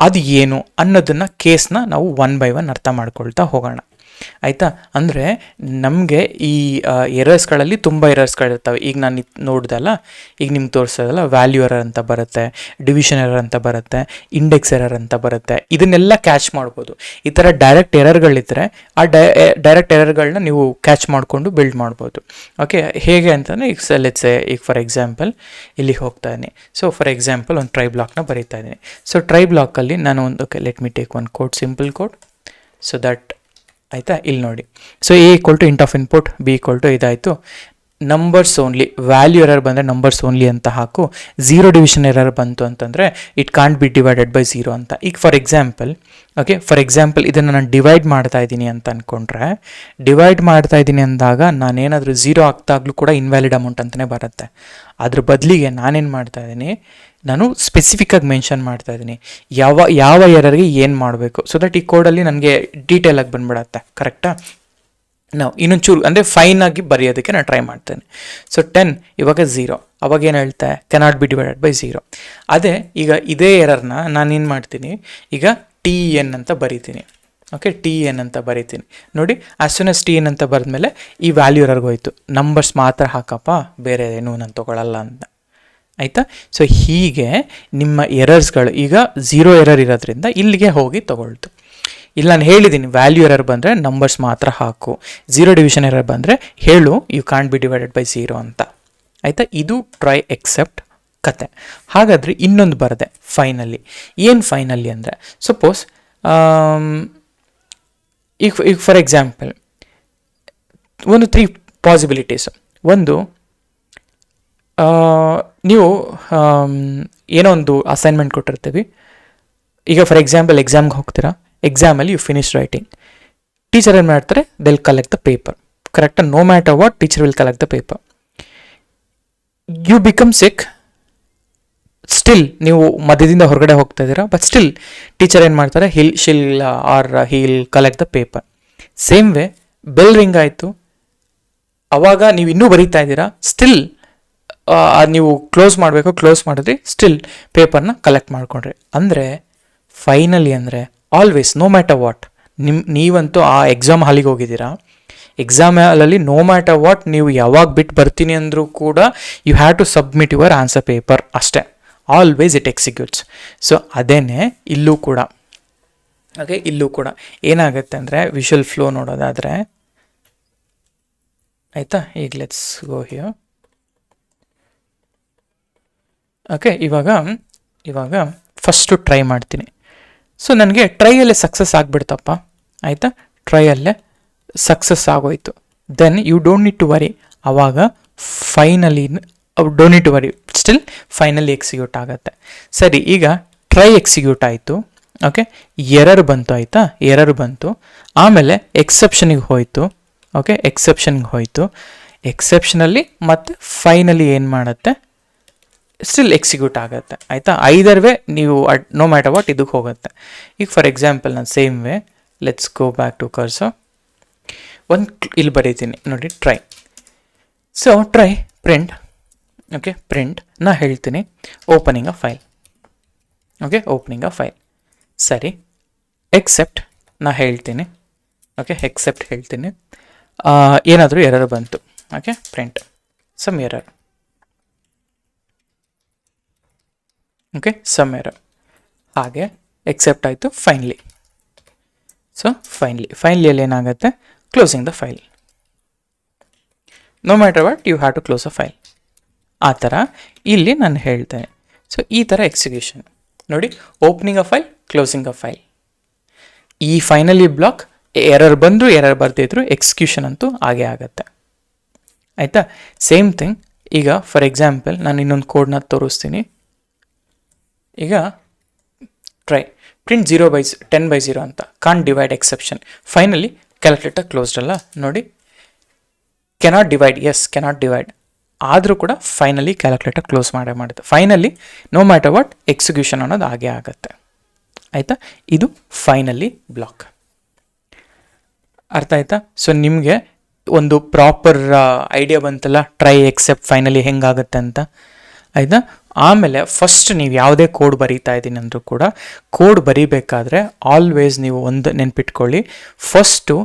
ಅದು ಏನು ಅನ್ನೋದನ್ನು ಕೇಸ್ನ ನಾವು 1 by 1 ಅರ್ಥ ಮಾಡ್ಕೊಳ್ತಾ ಹೋಗೋಣ, ಆಯಿತಾ. ಅಂದರೆ ನಮಗೆ ಈ ಎರರ್ಸ್ಗಳಲ್ಲಿ ತುಂಬ ಎರರ್ಸ್ಗಳಿರ್ತವೆ. ಈಗ ನಾನು ನೋಡ್ದಲ್ಲ, ಈಗ ನಿಮ್ಗೆ ತೋರಿಸೋದಲ್ಲ, ವ್ಯಾಲ್ಯೂ ಎರರ್ ಅಂತ ಬರುತ್ತೆ, ಡಿವಿಷನ್ ಎರರ್ ಅಂತ ಬರುತ್ತೆ, ಇಂಡೆಕ್ಸ್ ಎರರ್ ಅಂತ ಬರುತ್ತೆ. ಇದನ್ನೆಲ್ಲ ಕ್ಯಾಚ್ ಮಾಡ್ಬೋದು. ಈ ಥರ ಡೈರೆಕ್ಟ್ ಎರರ್ಗಳಿದ್ದರೆ ಆ ಡೈರೆಕ್ಟ್ ಎರರ್ಗಳನ್ನ ನೀವು ಕ್ಯಾಚ್ ಮಾಡಿಕೊಂಡು ಬಿಲ್ಡ್ ಮಾಡ್ಬೋದು, ಓಕೆ. ಹೇಗೆ ಅಂತಂದರೆ ಈಗ ಫಾರ್ ಎಕ್ಸಾಂಪಲ್ ಇಲ್ಲಿಗೆ ಹೋಗ್ತಾ ಇದ್ದೀನಿ. ಸೊ ಫಾರ್ ಎಕ್ಸಾಂಪಲ್ ಒಂದು ಟ್ರೈ ಬ್ಲಾಕ್ನ ಬರೀತಾ ಇದ್ದೀನಿ. ಸೊ ಟ್ರೈ ಬ್ಲಾಕಲ್ಲಿ ನಾನು ಒಂದು, okay, let me take one code, simple code. So that, ಆಯಿತಾ, ಇಲ್ಲಿ ನೋಡಿ. So A equal to int of input, B equal to ಇದಾಯಿತು. ನಂಬರ್ಸ್ ಓನ್ಲಿ, ವ್ಯಾಲ್ಯೂ ಎರರ್ ಬಂದರೆ ನಂಬರ್ಸ್ ಓನ್ಲಿ ಅಂತ ಹಾಕು. 0 ಡಿವಿಷನ್ ಎರರ್ ಬಂತು ಅಂತಂದರೆ it can't be divided by 0 ಅಂತ. ಈಗ for example, okay, for example ಇದನ್ನು ನಾನು ಡಿವೈಡ್ ಮಾಡ್ತಾ ಇದ್ದೀನಿ ಅಂತ ಅಂದ್ಕೊಂಡ್ರೆ, ಡಿವೈಡ್ ಮಾಡ್ತಾ ಇದ್ದೀನಿ ಅಂದಾಗ ನಾನೇನಾದರೂ 0 ಆಗ್ತಾಗಲೂ ಕೂಡ ಇನ್ವ್ಯಾಲಿಡ್ ಅಮೌಂಟ್ ಅಂತಲೇ ಬರುತ್ತೆ. ಅದ್ರ ಬದಲಿಗೆ ನಾನೇನು ಮಾಡ್ತಾ ಇದ್ದೀನಿ, ನಾನು ಸ್ಪೆಸಿಫಿಕ್ಕಾಗಿ ಮೆನ್ಷನ್ ಮಾಡ್ತಾ ಇದ್ದೀನಿ ಯಾವ ಎರರ್ಗೆ ಏನು ಮಾಡಬೇಕು. ಸೊ ದಟ್ ಈ ಕೋಡಲ್ಲಿ ನನಗೆ ಡೀಟೇಲಾಗಿ ಬಂದ್ಬಿಡತ್ತೆ, ಕರೆಕ್ಟಾ. ನಾವು ಇನ್ನೊಂಚೂರು ಅಂದರೆ ಫೈನಾಗಿ ಬರೆಯೋದಕ್ಕೆ ನಾನು ಟ್ರೈ ಮಾಡ್ತೇನೆ. ಸೊ 10 ಇವಾಗ 0, ಅವಾಗ ಏನು ಹೇಳ್ತೆ, ಕೆನಾಟ್ ಬಿ ಡಿವೈಡೆಡ್ ಬೈ 0. ಅದೇ ಈಗ ಇದೇ ಎರರ್ನ ನಾನೇನು ಮಾಡ್ತೀನಿ, ಈಗ TN ಅಂತ ಬರಿತೀನಿ, ಓಕೆ, TN ಅಂತ ಬರಿತೀನಿ. ನೋಡಿ, ಆಸ್ ಸೂನ್ ಆಸ್ TN ಅಂತ ಬರೆದ್ಮೇಲೆ ಈ ವ್ಯಾಲ್ಯೂ ಎರರ್ಗೆ ಹೋಯ್ತು. ನಂಬರ್ಸ್ ಮಾತ್ರ ಹಾಕಪ್ಪ, ಬೇರೆ ಏನೂ ನಾನು ತೊಗೊಳ್ಳಲ್ಲ ಅಂತ, ಆಯಿತಾ. ಸೊ ಹೀಗೆ ನಿಮ್ಮ ಎರರ್ಸ್ಗಳು ಈಗ 0 ಎರರ್ ಇರೋದ್ರಿಂದ ಇಲ್ಲಿಗೆ ಹೋಗಿ ತೊಗೊಳ್ತು. ಇಲ್ಲಿ ನಾನು ಹೇಳಿದ್ದೀನಿ, ವ್ಯಾಲ್ಯೂ ಎರರ್ ಬಂದರೆ ನಂಬರ್ಸ್ ಮಾತ್ರ ಹಾಕು, 0 ಡಿವಿಷನ್ ಎರರ್ ಬಂದರೆ ಹೇಳು you can't be divided by 0 ಅಂತ, ಆಯಿತಾ. ಇದು ಟ್ರೈ ಎಕ್ಸೆಪ್ಟ್ ಕತೆ. ಹಾಗಾದರೆ ಇನ್ನೊಂದು ಬರದೆ ಫೈನಲಿ. ಏನು ಫೈನಲಿ ಅಂದರೆ, ಸಪೋಸ್ ಈಗ ಫಾರ್ ಎಕ್ಸಾಂಪಲ್ ಒಂದು 3 ಪಾಸಿಬಿಲಿಟೀಸು. ಒಂದು ನೀವು ಏನೋ ಒಂದು ಅಸೈನ್ಮೆಂಟ್ ಕೊಟ್ಟಿರ್ತೀವಿ. ಈಗ ಫಾರ್ ಎಕ್ಸಾಂಪಲ್ ಎಕ್ಸಾಮ್ಗೆ ಹೋಗ್ತೀರಾ, ಎಕ್ಸಾಮಲ್ಲಿ ಯು ಫಿನಿಶ್ ರೈಟಿಂಗ್. ಟೀಚರ್ ಏನು ಮಾಡ್ತಾರೆ, ದೆಲ್ ಕಲೆಕ್ಟ್ ದ ಪೇಪರ್. ಕರೆಕ್ಟಾ? No matter what, teacher will collect the paper. You become sick, still ನೀವು ಮಧ್ಯದಿಂದ ಹೊರಗಡೆ ಹೋಗ್ತಾ ಇದ್ದೀರಾ, ಬಟ್ ಸ್ಟಿಲ್ ಟೀಚರ್ ಏನು ಮಾಡ್ತಾರೆ, she'll or he'll collect the paper. Same way bell ring ಆಯಿತು, ಅವಾಗ ನೀವು ಇನ್ನೂ ಬರೀತಾ ಇದ್ದೀರಾ, ಸ್ಟಿಲ್ ನೀವು ಕ್ಲೋಸ್ ಮಾಡಬೇಕು, ಕ್ಲೋಸ್ ಮಾಡಿದ್ರಿ, ಸ್ಟಿಲ್ ಪೇಪರ್ನ ಕಲೆಕ್ಟ್ ಮಾಡ್ಕೊಂಡ್ರಿ. ಅಂದರೆ ಫೈನಲಿ ಅಂದರೆ ಆಲ್ವೇಸ್ ನೋ ಮ್ಯಾಟರ್ ವಾಟ್, ನೀವಂತೂ ಆ ಎಕ್ಸಾಮ್ ಹಾಲಿಗೆ ಹೋಗಿದ್ದೀರಾ, ಎಕ್ಸಾಮ್ ಹಾಲಲ್ಲಿ ನೋ ಮ್ಯಾಟರ್ ವಾಟ್ ನೀವು ಯಾವಾಗ ಬಿಟ್ಟು ಬರ್ತೀನಿ ಅಂದರೂ ಕೂಡ you have to submit your answer paper ಅಷ್ಟೇ. Always it executes. ಸೊ ಅದೇನೇ ಇಲ್ಲೂ ಕೂಡ. ಓಕೆ, ಇಲ್ಲೂ ಕೂಡ ಏನಾಗುತ್ತೆ ಅಂದರೆ ವಿಷುವಲ್ ಫ್ಲೋ ನೋಡೋದಾದರೆ, ಆಯಿತಾ, ಈಗ ಲೆಟ್ಸ್ ಗೋ ಹಿಯರ್. ಓಕೆ, ಇವಾಗ ಫಸ್ಟು ಟ್ರೈ ಮಾಡ್ತೀನಿ. ಸೊ ನನಗೆ ಟ್ರೈಯಲ್ಲೇ ಸಕ್ಸಸ್ ಆಗಿಬಿಡ್ತಪ್ಪ, ಆಯಿತಾ, ಟ್ರೈಯಲ್ಲೇ ಸಕ್ಸಸ್ ಆಗೋಯ್ತು. Then you don't need to worry. ಆವಾಗ finally don't need to worry, still finally execute ಆಗುತ್ತೆ. ಸರಿ, ಈಗ ಟ್ರೈ ಎಕ್ಸಿಕ್ಯೂಟ್ ಆಯಿತು. ಓಕೆ, ಎರರ್ ಬಂತು, ಆಯಿತಾ, ಎರರ್ ಬಂತು. ಆಮೇಲೆ ಎಕ್ಸೆಪ್ಷನಿಗೆ ಹೋಯಿತು. ಓಕೆ, ಎಕ್ಸೆಪ್ಷನ್ಗೆ ಹೋಯಿತು. ಎಕ್ಸೆಪ್ಷನಲ್ಲಿ ಮತ್ತು ಫೈನಲಿ ಏನು ಮಾಡುತ್ತೆ, ಸ್ಟಿಲ್ ಎಕ್ಸಿಕ್ಯೂಟ್ ಆಗುತ್ತೆ. ಆಯಿತಾ, ಐದರ್ ವೇ ನೀವು ನೋ ಮ್ಯಾಟರ್ ವಾಟ್ ಇದಕ್ಕೆ ಹೋಗುತ್ತೆ. ಈಗ ಫಾರ್ ಎಕ್ಸಾಂಪಲ್ ನಾನು same way let's go back to cursor. ಇಲ್ಲಿ ಬರೀತೀನಿ ನೋಡಿ, try. So try print. Okay, print ನಾ ಹೇಳ್ತೀನಿ opening a file. Okay, opening a file. ಸರಿ, ಎಕ್ಸೆಪ್ಟ್ ನಾ ಹೇಳ್ತೀನಿ. ಓಕೆ, ಎಕ್ಸೆಪ್ಟ್ ಹೇಳ್ತೀನಿ. ಏನಾದರೂ ಎರರ್ ಬಂತು. Okay, print some error. Okay, some error. ಹಾಗೆ ಎಕ್ಸೆಪ್ಟ್ ಆಯಿತು. ಫೈನಲಿ, ಸೊ ಫೈನಲಿಯಲ್ಲಿ ಏನಾಗುತ್ತೆ, closing the file. No matter what you have to close a file. ಆ ಥರ ಇಲ್ಲಿ ನಾನು ಹೇಳ್ತೇನೆ. ಸೊ ಈ ಥರ ಎಕ್ಸಿಕ್ಯೂಷನ್ ನೋಡಿ, opening a file, closing a file. ಈ ಫೈನಲಿ ಬ್ಲಾಕ್ ಎರರ್ ಬಂದರೂ ಎರರ್ ಬರ್ತಿದ್ರು, ಎಕ್ಸಿಕ್ಯೂಷನ್ ಅಂತೂ ಆಗೇ ಆಗುತ್ತೆ. ಆಯಿತಾ, ಸೇಮ್ ಥಿಂಗ್. ಈಗ ಫಾರ್ ಎಕ್ಸಾಂಪಲ್ ನಾನು ಇನ್ನೊಂದು ಕೋಡ್ನ ತೋರಿಸ್ತೀನಿ. ಈಗ ಟ್ರೈ ಪ್ರಿಂಟ್ 10/0 ಅಂತ, can't divide exception. Finally calculator closed ಅಲ್ಲ ನೋಡಿ, cannot divide, yes cannot divide, ಆದರೂ ಕೂಡ ಫೈನಲಿ ಕ್ಯಾಲ್ಕುಲೇಟರ್ ಕ್ಲೋಸ್ ಮಾಡುತ್ತೆ. Finally no matter what execution ಅನ್ನೋದು ಆಗೇ ಆಗುತ್ತೆ. ಆಯಿತಾ, ಇದು ಫೈನಲಿ ಬ್ಲಾಕ್. ಅರ್ಥ ಆಯ್ತಾ? ಸೊ ನಿಮಗೆ ಒಂದು ಪ್ರಾಪರ್ ಐಡಿಯಾ ಬಂತಲ್ಲ, ಟ್ರೈ ಎಕ್ಸೆಪ್ಟ್ ಫೈನಲಿ ಹೆಂಗಾಗುತ್ತೆ ಅಂತ. ಆಯಿತಾ, ಆಮೇಲೆ ಫಸ್ಟ್ ನೀವು ಯಾವುದೇ ಕೋಡ್ ಬರೀತಾ ಇದ್ದೀನಿ ಅಂದರೂ ಕೂಡ ಕೋಡ್ ಬರೀಬೇಕಾದ್ರೆ ಆಲ್ವೇಸ್ ನೀವು ಒಂದು ನೆನ್ಪಿಟ್ಕೊಳ್ಳಿ, ಫಸ್ಟು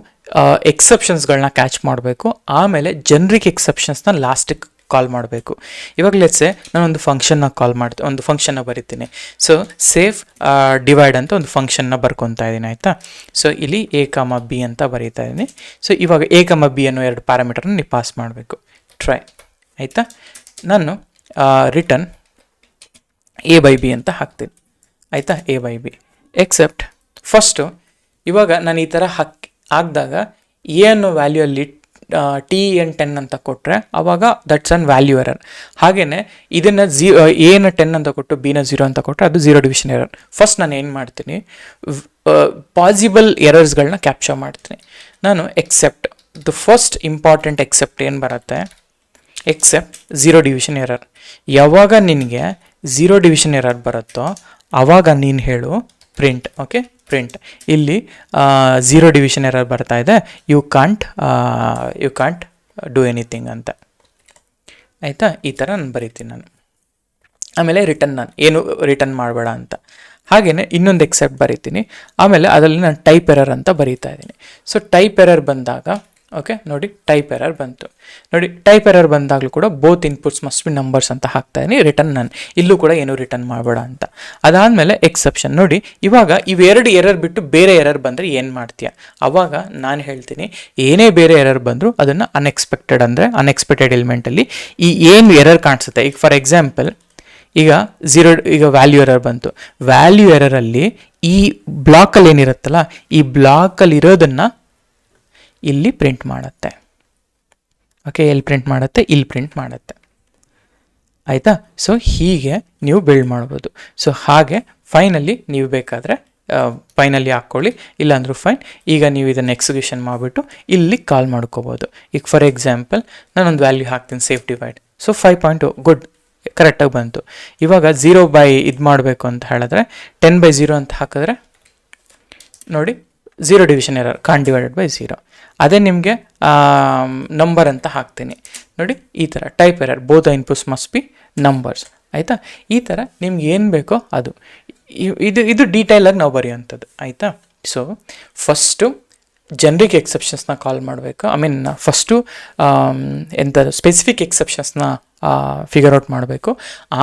ಎಕ್ಸೆಪ್ಷನ್ಸ್ಗಳನ್ನ ಕ್ಯಾಚ್ ಮಾಡಬೇಕು, ಆಮೇಲೆ ಜನರಿಕ್ ಎಕ್ಸೆಪ್ಷನ್ಸ್ನ ಲಾಸ್ಟಿಗೆ ಕಾಲ್ ಮಾಡಬೇಕು. ಇವಾಗ ಲೆಟ್ಸೆ ನಾನೊಂದು ಫಂಕ್ಷನ್ನ ಕಾಲ್ ಮಾಡ್ತೀನಿ, ಒಂದು ಫಂಕ್ಷನ್ನ ಬರಿತೀನಿ. ಸೊ ಸೇಫ್ ಡಿವೈಡ್ ಅಂತ ಒಂದು ಫಂಕ್ಷನ್ನ ಬರ್ಕೊತಾ ಇದ್ದೀನಿ. ಆಯಿತಾ, ಸೊ ಇಲ್ಲಿ A, B ಅಂತ ಬರೀತಾ ಇದ್ದೀನಿ. ಸೊ ಇವಾಗ A, B ಅನ್ನೋ 2 ಪ್ಯಾರಾಮೀಟರ್ನ ನೀವು ಪಾಸ್ ಮಾಡಬೇಕು. ಟ್ರೈ. ಆಯಿತಾ, ನಾನು ರಿಟರ್ನ್ A/B ಅಂತ ಹಾಕ್ತೀನಿ. ಆಯಿತಾ, A/B ಎಕ್ಸೆಪ್ಟ್ ಫಸ್ಟು. ಇವಾಗ ನಾನು ಈ ಥರ ಹಾಕಿದಾಗ ಎ ಅನ್ನೋ ವ್ಯಾಲ್ಯೂಯಲ್ಲಿ TN10 ಅಂತ ಕೊಟ್ಟರೆ ಅವಾಗ ದಟ್ಸ್ ಅನ್ ವ್ಯಾಲ್ಯೂ ಎರರ್. ಹಾಗೆಯೇ ಇದನ್ನು ಎನ 10 ಅಂತ ಕೊಟ್ಟು ಬಿನ 0 ಅಂತ ಕೊಟ್ಟರೆ ಅದು 0 ಡಿವಿಷನ್ ಎರರ್. ಫಸ್ಟ್ ನಾನು ಏನು ಮಾಡ್ತೀನಿ, ಪಾಸಿಬಲ್ ಎರರ್ಸ್ಗಳನ್ನ ಕ್ಯಾಪ್ಚರ್ ಮಾಡ್ತೀನಿ. ನಾನು except the first important except ಏನು ಬರುತ್ತೆ, ಎಕ್ಸೆಪ್ಟ್ 0 ಡಿವಿಷನ್ ಎರರ್. ಯಾವಾಗ ನಿನಗೆ 0 ಡಿವಿಷನ್ ಎರರ್ ಬರುತ್ತೋ ಆವಾಗ ನೀನು ಹೇಳು ಪ್ರಿಂಟ್. ಓಕೆ, ಪ್ರಿಂಟ್ ಇಲ್ಲಿ 0 ಡಿವಿಷನ್ ಎರರ್ ಬರ್ತಾ ಇದೆ, ಯು ಕಾಂಟ್ ಡೂ ಎನಿಥಿಂಗ್ ಅಂತ. ಆಯಿತಾ, ಈ ಥರ ನಾನು ಬರಿತೀನಿ ನಾನು. ಆಮೇಲೆ ರಿಟರ್ನ್, ನಾನು ಏನು ರಿಟರ್ನ್ ಮಾಡಬೇಡ ಅಂತ. ಹಾಗೆಯೇ ಇನ್ನೊಂದು ಎಕ್ಸೆಪ್ಟ್ ಬರಿತೀನಿ. ಆಮೇಲೆ ಅದರಲ್ಲಿ ನಾನು ಟೈಪ್ ಎರರ್ ಅಂತ ಬರೀತಾ ಇದ್ದೀನಿ. ಸೊ ಟೈಪ್ ಎರರ್ ಬಂದಾಗ ಓಕೆ ನೋಡಿ, ಟೈಪ್ ಎರರ್ ಬಂತು ನೋಡಿ. ಟೈಪ್ ಎರರ್ ಬಂದಾಗಲೂ ಕೂಡ both inputs must be numbers ಅಂತ ಹಾಕ್ತಾ ಇದ್ದೀನಿ. ರಿಟರ್ನ್ ನಾನು ಇಲ್ಲೂ ಕೂಡ ಏನು ರಿಟರ್ನ್ ಮಾಡಬೇಡ ಅಂತ. ಅದಾದಮೇಲೆ ಎಕ್ಸೆಪ್ಷನ್ ನೋಡಿ. ಇವಾಗ ಇವೆರಡು ಎರರ್ ಬಿಟ್ಟು ಬೇರೆ ಎರರ್ ಬಂದರೆ ಏನು ಮಾಡ್ತೀಯ, ಅವಾಗ ನಾನು ಹೇಳ್ತೀನಿ ಏನೇ ಬೇರೆ ಎರರ್ ಬಂದರೂ ಅದನ್ನು ಅನ್ಎಕ್ಸ್ಪೆಕ್ಟೆಡ್ ಅಂದರೆ ಅನ್ಎಕ್ಸ್ಪೆಕ್ಟೆಡ್ ಎಲಿಮೆಂಟಲ್ಲಿ ಈ ಏನು ಎರರ್ ಕಾಣಿಸುತ್ತೆ. ಈಗ ಫಾರ್ ಎಕ್ಸಾಂಪಲ್ ಈಗ 0 ಈಗ ವ್ಯಾಲ್ಯೂ ಎರರ್ ಬಂತು. ವ್ಯಾಲ್ಯೂ ಎರರಲ್ಲಿ ಈ ಬ್ಲಾಕಲ್ಲಿ ಏನಿರುತ್ತಲ್ಲ, ಈ ಬ್ಲಾಕಲ್ಲಿ ಇರೋದನ್ನು ಇಲ್ಲಿ ಪ್ರಿಂಟ್ ಮಾಡುತ್ತೆ. ಓಕೆ, ಎಲ್ಲಿ ಪ್ರಿಂಟ್ ಮಾಡುತ್ತೆ, ಇಲ್ಲಿ ಪ್ರಿಂಟ್ ಮಾಡುತ್ತೆ. ಆಯಿತಾ? ಸೊ ಹೀಗೆ ನೀವು ಬಿಲ್ಡ್ ಮಾಡ್ಬೋದು. ಸೊ ಹಾಗೆ ಫೈನಲ್ಲಿ ನೀವು ಬೇಕಾದರೆ ಫೈನಲ್ಲಿ ಹಾಕ್ಕೊಳ್ಳಿ, ಇಲ್ಲಾಂದ್ರೂ ಫೈನ್. ಈಗ ನೀವು ಇದನ್ನು ಎಕ್ಸಿಕ್ಯೂಷನ್ ಮಾಡಿಬಿಟ್ಟು ಇಲ್ಲಿ ಕಾಲ್ ಮಾಡ್ಕೋಬೋದು. ಈಗ ಫಾರ್ ಎಕ್ಸಾಂಪಲ್ ನಾನೊಂದು ವ್ಯಾಲ್ಯೂ ಹಾಕ್ತೀನಿ, ಸೇಫ್ ಡಿವೈಡ್. ಸೊ 5.2 ಗುಡ್, ಕರೆಕ್ಟಾಗಿ ಬಂತು. ಇವಾಗ 0 ಇದು ಮಾಡಬೇಕು ಅಂತ ಹೇಳಿದ್ರೆ 10/0 ಅಂತ ಹಾಕಿದ್ರೆ ನೋಡಿ 0 division error, can't divided by 0. ಅದೇ ನಿಮಗೆ ನಂಬರ್ ಅಂತ ಹಾಕ್ತೀನಿ ನೋಡಿ, ಈ ಥರ type error, both the inputs must be numbers. ಆಯಿತಾ? ಈ ಥರ ನಿಮ್ಗೆ ಏನು ಬೇಕೋ ಅದು, ಇದು ಡೀಟೇಲಾಗಿ ನಾವು ಬರೆಯುವಂಥದ್ದು. ಆಯಿತಾ? ಸೊ ಫಸ್ಟು ಜನರಿಕ್ ಎಕ್ಸೆಪ್ಷನ್ಸ್ನ ಕಾಲ್ ಮಾಡಬೇಕು. ಐ ಮೀನ್ ಫಸ್ಟು ಎಂಥ ಸ್ಪೆಸಿಫಿಕ್ ಎಕ್ಸೆಪ್ಷನ್ಸ್ನ ಫಿಗರ್ ಔಟ್ ಮಾಡಬೇಕು.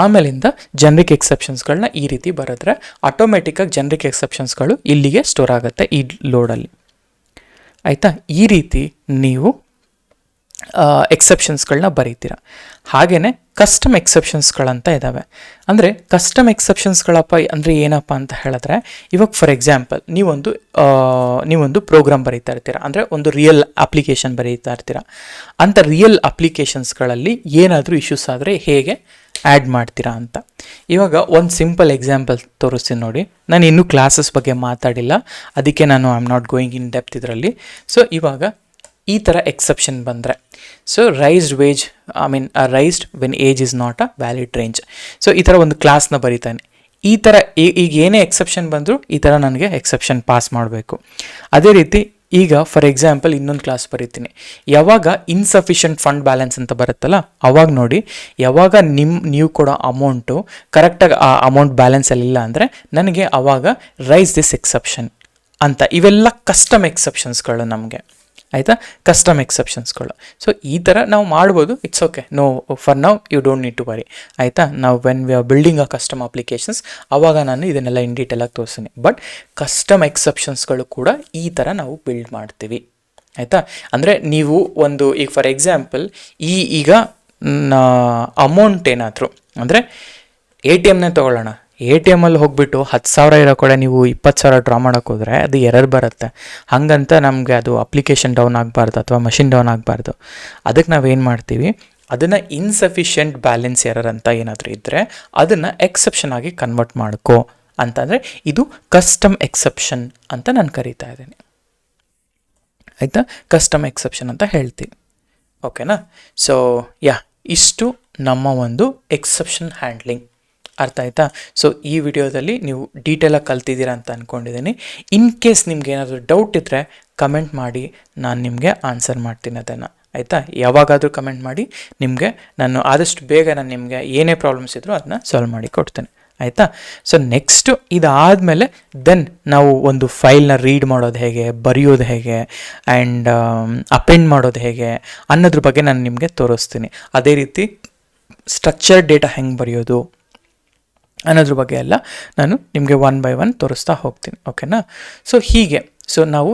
ಆಮೇಲಿಂದ ಜನರಿಕ್ ಎಕ್ಸೆಪ್ಷನ್ಸ್ಗಳನ್ನ ಈ ರೀತಿ ಬರೆದ್ರೆ ಆಟೋಮೆಟಿಕ್ಕಾಗಿ ಜನರಿಕ್ ಎಕ್ಸೆಪ್ಷನ್ಸ್ಗಳು ಇಲ್ಲಿಗೆ ಸ್ಟೋರ್ ಆಗುತ್ತೆ ಈ ಲೋಡಲ್ಲಿ. ಆಯಿತಾ? ಈ ರೀತಿ ನೀವು ಎಕ್ಸೆಪ್ಷನ್ಸ್ಗಳನ್ನ ಬರೀತೀರ. ಹಾಗೆಯೇ ಕಸ್ಟಮ್ ಎಕ್ಸೆಪ್ಷನ್ಸ್ಗಳಂತ ಇದ್ದಾವೆ. ಅಂದರೆ ಕಸ್ಟಮ್ ಎಕ್ಸೆಪ್ಷನ್ಸ್ಗಳಪ್ಪ ಅಂದರೆ ಏನಪ್ಪ ಅಂತ ಹೇಳಿದ್ರೆ, ಇವಾಗ ಫಾರ್ ಎಕ್ಸಾಂಪಲ್ ನೀವೊಂದು ಪ್ರೋಗ್ರಾಮ್ ಬರೀತಾ ಇರ್ತೀರ, ಅಂದರೆ ಒಂದು ರಿಯಲ್ ಅಪ್ಲಿಕೇಶನ್ ಬರೀತಾ ಇರ್ತೀರ. ಅಂಥ ರಿಯಲ್ ಅಪ್ಲಿಕೇಶನ್ಸ್ಗಳಲ್ಲಿ ಏನಾದರೂ ಇಶ್ಯೂಸ್ ಆದರೆ ಹೇಗೆ ಆ್ಯಡ್ ಮಾಡ್ತೀರಾ ಅಂತ. ಇವಾಗ ಒಂದು ಸಿಂಪಲ್ ಎಕ್ಸಾಂಪಲ್ ತೋರಿಸ್ತೀನಿ ನೋಡಿ. ನಾನು ಇನ್ನೂ ಕ್ಲಾಸಸ್ ಬಗ್ಗೆ ಮಾತಾಡಿಲ್ಲ, ಅದಕ್ಕೆ ನಾನು I am not going in depth ಇದರಲ್ಲಿ. ಸೊ ಇವಾಗ ಈ ಥರ ಎಕ್ಸೆಪ್ಷನ್ ಬಂದರೆ, so raised wage, I mean raised when age is not a valid range. So ಈ ಥರ ಒಂದು ಕ್ಲಾಸ್ನ ಬರೀತಾನೆ. ಈ ಥರ ಈಗ ಏನೇ ಎಕ್ಸೆಪ್ಷನ್ ಬಂದರೂ ಈ ಥರ ನನಗೆ ಎಕ್ಸೆಪ್ಷನ್ ಪಾಸ್ ಮಾಡಬೇಕು. ಅದೇ ರೀತಿ ಈಗ ಫಾರ್ ಎಕ್ಸಾಂಪಲ್ ಇನ್ನೊಂದು ಕ್ಲಾಸ್ ಬರೀತೀನಿ. ಯಾವಾಗ ಇನ್ಸಫಿಷಿಯೆಂಟ್ ಫಂಡ್ ಬ್ಯಾಲೆನ್ಸ್ ಅಂತ ಬರುತ್ತಲ್ಲ, ಅವಾಗ ನೋಡಿ, ಯಾವಾಗ ನೀವು ಕೊಡೋ ಅಮೌಂಟು ಕರೆಕ್ಟಾಗಿ ಆ ಅಮೌಂಟ್ ಬ್ಯಾಲೆನ್ಸಲ್ಲಿಲ್ಲ ಅಂದರೆ ನನಗೆ ಆವಾಗ ರೈಸ್ ದಿಸ್ ಎಕ್ಸೆಪ್ಷನ್ ಅಂತ. ಇವೆಲ್ಲ ಕಸ್ಟಮ್ ಎಕ್ಸೆಪ್ಷನ್ಸ್ಗಳು ನಮಗೆ. ಆಯಿತಾ? ಕಸ್ಟಮ್ ಎಕ್ಸೆಪ್ಷನ್ಸ್ಗಳು. ಸೊ ಈ ಥರ ನಾವು ಮಾಡ್ಬೋದು. It's okay, no for now you don't need to worry. ಆಯಿತಾ? ನಾವು when we are building a custom applications ಆವಾಗ ನಾನು ಇದನ್ನೆಲ್ಲ ಇನ್ ಡೀಟೇಲಾಗಿ ತೋರಿಸ್ತೀನಿ. ಬಟ್ ಕಸ್ಟಮ್ ಎಕ್ಸೆಪ್ಷನ್ಸ್ಗಳು ಕೂಡ ಈ ಥರ ನಾವು ಬಿಲ್ಡ್ ಮಾಡ್ತೀವಿ. ಆಯಿತಾ? ಅಂದರೆ ನೀವು ಒಂದು ಈಗ ಫಾರ್ ಎಕ್ಸಾಂಪಲ್ ಈಗ ಅಮೌಂಟ್ ಏನಾದರೂ ಅಂದರೆ ATMನೇ ತೊಗೊಳ್ಳೋಣ. ATMಲ್ಲಿ ಹೋಗ್ಬಿಟ್ಟು 10,000 ಇರೋ ಕಡೆ ನೀವು 20,000 ಡ್ರಾ ಮಾಡೋಕೆ ಹೋದರೆ ಅದು ಎರರ್ ಬರುತ್ತೆ. ಹಾಗಂತ ನಮಗೆ ಅದು ಅಪ್ಲಿಕೇಶನ್ ಡೌನ್ ಆಗಬಾರ್ದು ಅಥವಾ ಮಷಿನ್ ಡೌನ್ ಆಗಬಾರ್ದು. ಅದಕ್ಕೆ ನಾವೇನು ಮಾಡ್ತೀವಿ, ಅದನ್ನು ಇನ್ಸಫಿಷಿಯೆಂಟ್ ಬ್ಯಾಲೆನ್ಸ್ ಎರರ್ ಅಂತ ಏನಾದರೂ ಇದ್ದರೆ ಅದನ್ನು ಎಕ್ಸೆಪ್ಷನ್ ಆಗಿ ಕನ್ವರ್ಟ್ ಮಾಡ್ಕೋ ಅಂತಂದರೆ ಇದು ಕಸ್ಟಮ್ ಎಕ್ಸೆಪ್ಷನ್ ಅಂತ ನಾನು ಕರಿತಾ ಇದ್ದೀನಿ. ಆಯಿತಾ? ಕಸ್ಟಮ್ ಎಕ್ಸೆಪ್ಷನ್ ಅಂತ ಹೇಳ್ತೀವಿ. ಓಕೆನಾ? ಸೊ ಇಷ್ಟು ನಮ್ಮ ಒಂದು ಎಕ್ಸೆಪ್ಷನ್ ಹ್ಯಾಂಡ್ಲಿಂಗ್. ಅರ್ಥ ಆಯ್ತಾ? ಸೊ ಈ ವಿಡಿಯೋದಲ್ಲಿ ನೀವು ಡೀಟೇಲಾಗಿ ಕಲ್ತಿದ್ದೀರಾ ಅಂತ ಅಂದ್ಕೊಂಡಿದ್ದೀನಿ. ಇನ್ ಕೇಸ್ ನಿಮ್ಗೆ ಏನಾದರೂ ಡೌಟ್ ಇದ್ದರೆ ಕಮೆಂಟ್ ಮಾಡಿ, ನಾನು ನಿಮಗೆ ಆನ್ಸರ್ ಮಾಡ್ತೀನಿ ಅದನ್ನು. ಆಯಿತಾ? ಯಾವಾಗಾದರೂ ಕಮೆಂಟ್ ಮಾಡಿ, ನಿಮಗೆ ನಾನು ಆದಷ್ಟು ಬೇಗ ನಾನು ನಿಮಗೆ ಏನೇ ಪ್ರಾಬ್ಲಮ್ಸ್ ಇದ್ದರೂ ಅದನ್ನ ಸಾಲ್ವ್ ಮಾಡಿ ಕೊಡ್ತೇನೆ. ಆಯಿತಾ? ಸೊ ನೆಕ್ಸ್ಟು ಇದಾದಮೇಲೆ ದೆನ್ ನಾವು ಒಂದು ಫೈಲ್ನ ರೀಡ್ ಮಾಡೋದು ಹೇಗೆ, ಬರೆಯೋದು ಹೇಗೆ, ಆ್ಯಂಡ್ ಅಪೆಂಡ್ ಮಾಡೋದು ಹೇಗೆ ಅನ್ನೋದ್ರ ಬಗ್ಗೆ ನಾನು ನಿಮಗೆ ತೋರಿಸ್ತೀನಿ. ಅದೇ ರೀತಿ ಸ್ಟ್ರಕ್ಚರ್ ಡೇಟಾ ಹೆಂಗೆ ಬರೆಯೋದು ಅನ್ನೋದ್ರ ಬಗ್ಗೆ ಎಲ್ಲ ನಾನು ನಿಮಗೆ 1 by 1 ತೋರಿಸ್ತಾ ಹೋಗ್ತೀನಿ. ಓಕೆನಾ? ಸೊ ಹೀಗೆ ನಾವು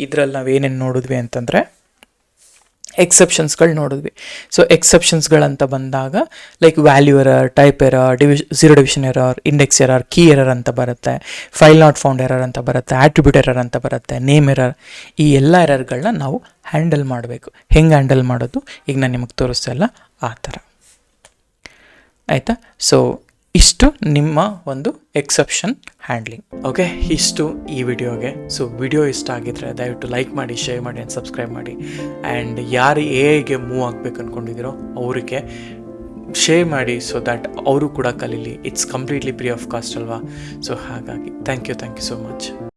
ಇದರಲ್ಲಿ ನಾವೇನೇನು ನೋಡಿದ್ವಿ ಅಂತಂದರೆ ಎಕ್ಸೆಪ್ಷನ್ಸ್ಗಳು ನೋಡಿದ್ವಿ. ಸೊ ಎಕ್ಸೆಪ್ಷನ್ಸ್ಗಳಂತ ಬಂದಾಗ like value error, type error, 0 division error, index error, key error ಅಂತ ಬರುತ್ತೆ, ಫೈಲ್ ನಾಟ್ ಫೌಂಡ್ ಎರರ್ ಅಂತ ಬರುತ್ತೆ, ಆಟ್ರಿಬ್ಯೂಟ್ ಎರರ್ ಅಂತ ಬರುತ್ತೆ, ನೇಮ್ ಎರರ್. ಈ ಎಲ್ಲ ಎರರ್ಗಳನ್ನ ನಾವು ಹ್ಯಾಂಡಲ್ ಮಾಡಬೇಕು. ಹೆಂಗೆ ಹ್ಯಾಂಡಲ್ ಮಾಡೋದು ಈಗ ನಾನು ನಿಮಗೆ ತೋರಿಸ್ತಾ ಇಲ್ಲ, ಆ ಥರ. ಆಯಿತಾ? ಸೊ ಇಷ್ಟು ನಿಮ್ಮ ಒಂದು ಎಕ್ಸೆಪ್ಷನ್ ಹ್ಯಾಂಡ್ಲಿಂಗ್. ಓಕೆ, ಇಷ್ಟು ಈ ವಿಡಿಯೋಗೆ. ಸೊ ವಿಡಿಯೋ ಇಷ್ಟ ಆಗಿದ್ರೆ ದಯವಿಟ್ಟು ಲೈಕ್ ಮಾಡಿ, ಶೇರ್ ಮಾಡಿ ಆ್ಯಂಡ್ ಸಬ್ಸ್ಕ್ರೈಬ್ ಮಾಡಿ. ಆ್ಯಂಡ್ ಯಾರು AI ಮೂವ್ ಆಗಬೇಕು ಅಂದ್ಕೊಂಡಿದ್ದೀರೋ ಅವರಿಗೆ ಶೇರ್ ಮಾಡಿ, ಸೊ ದ್ಯಾಟ್ ಅವರು ಕೂಡ ಕಲೀಲಿ. It's completely free of cost ಅಲ್ವಾ? ಸೊ ಹಾಗಾಗಿ ಥ್ಯಾಂಕ್ ಯು ಸೋ ಮಚ್.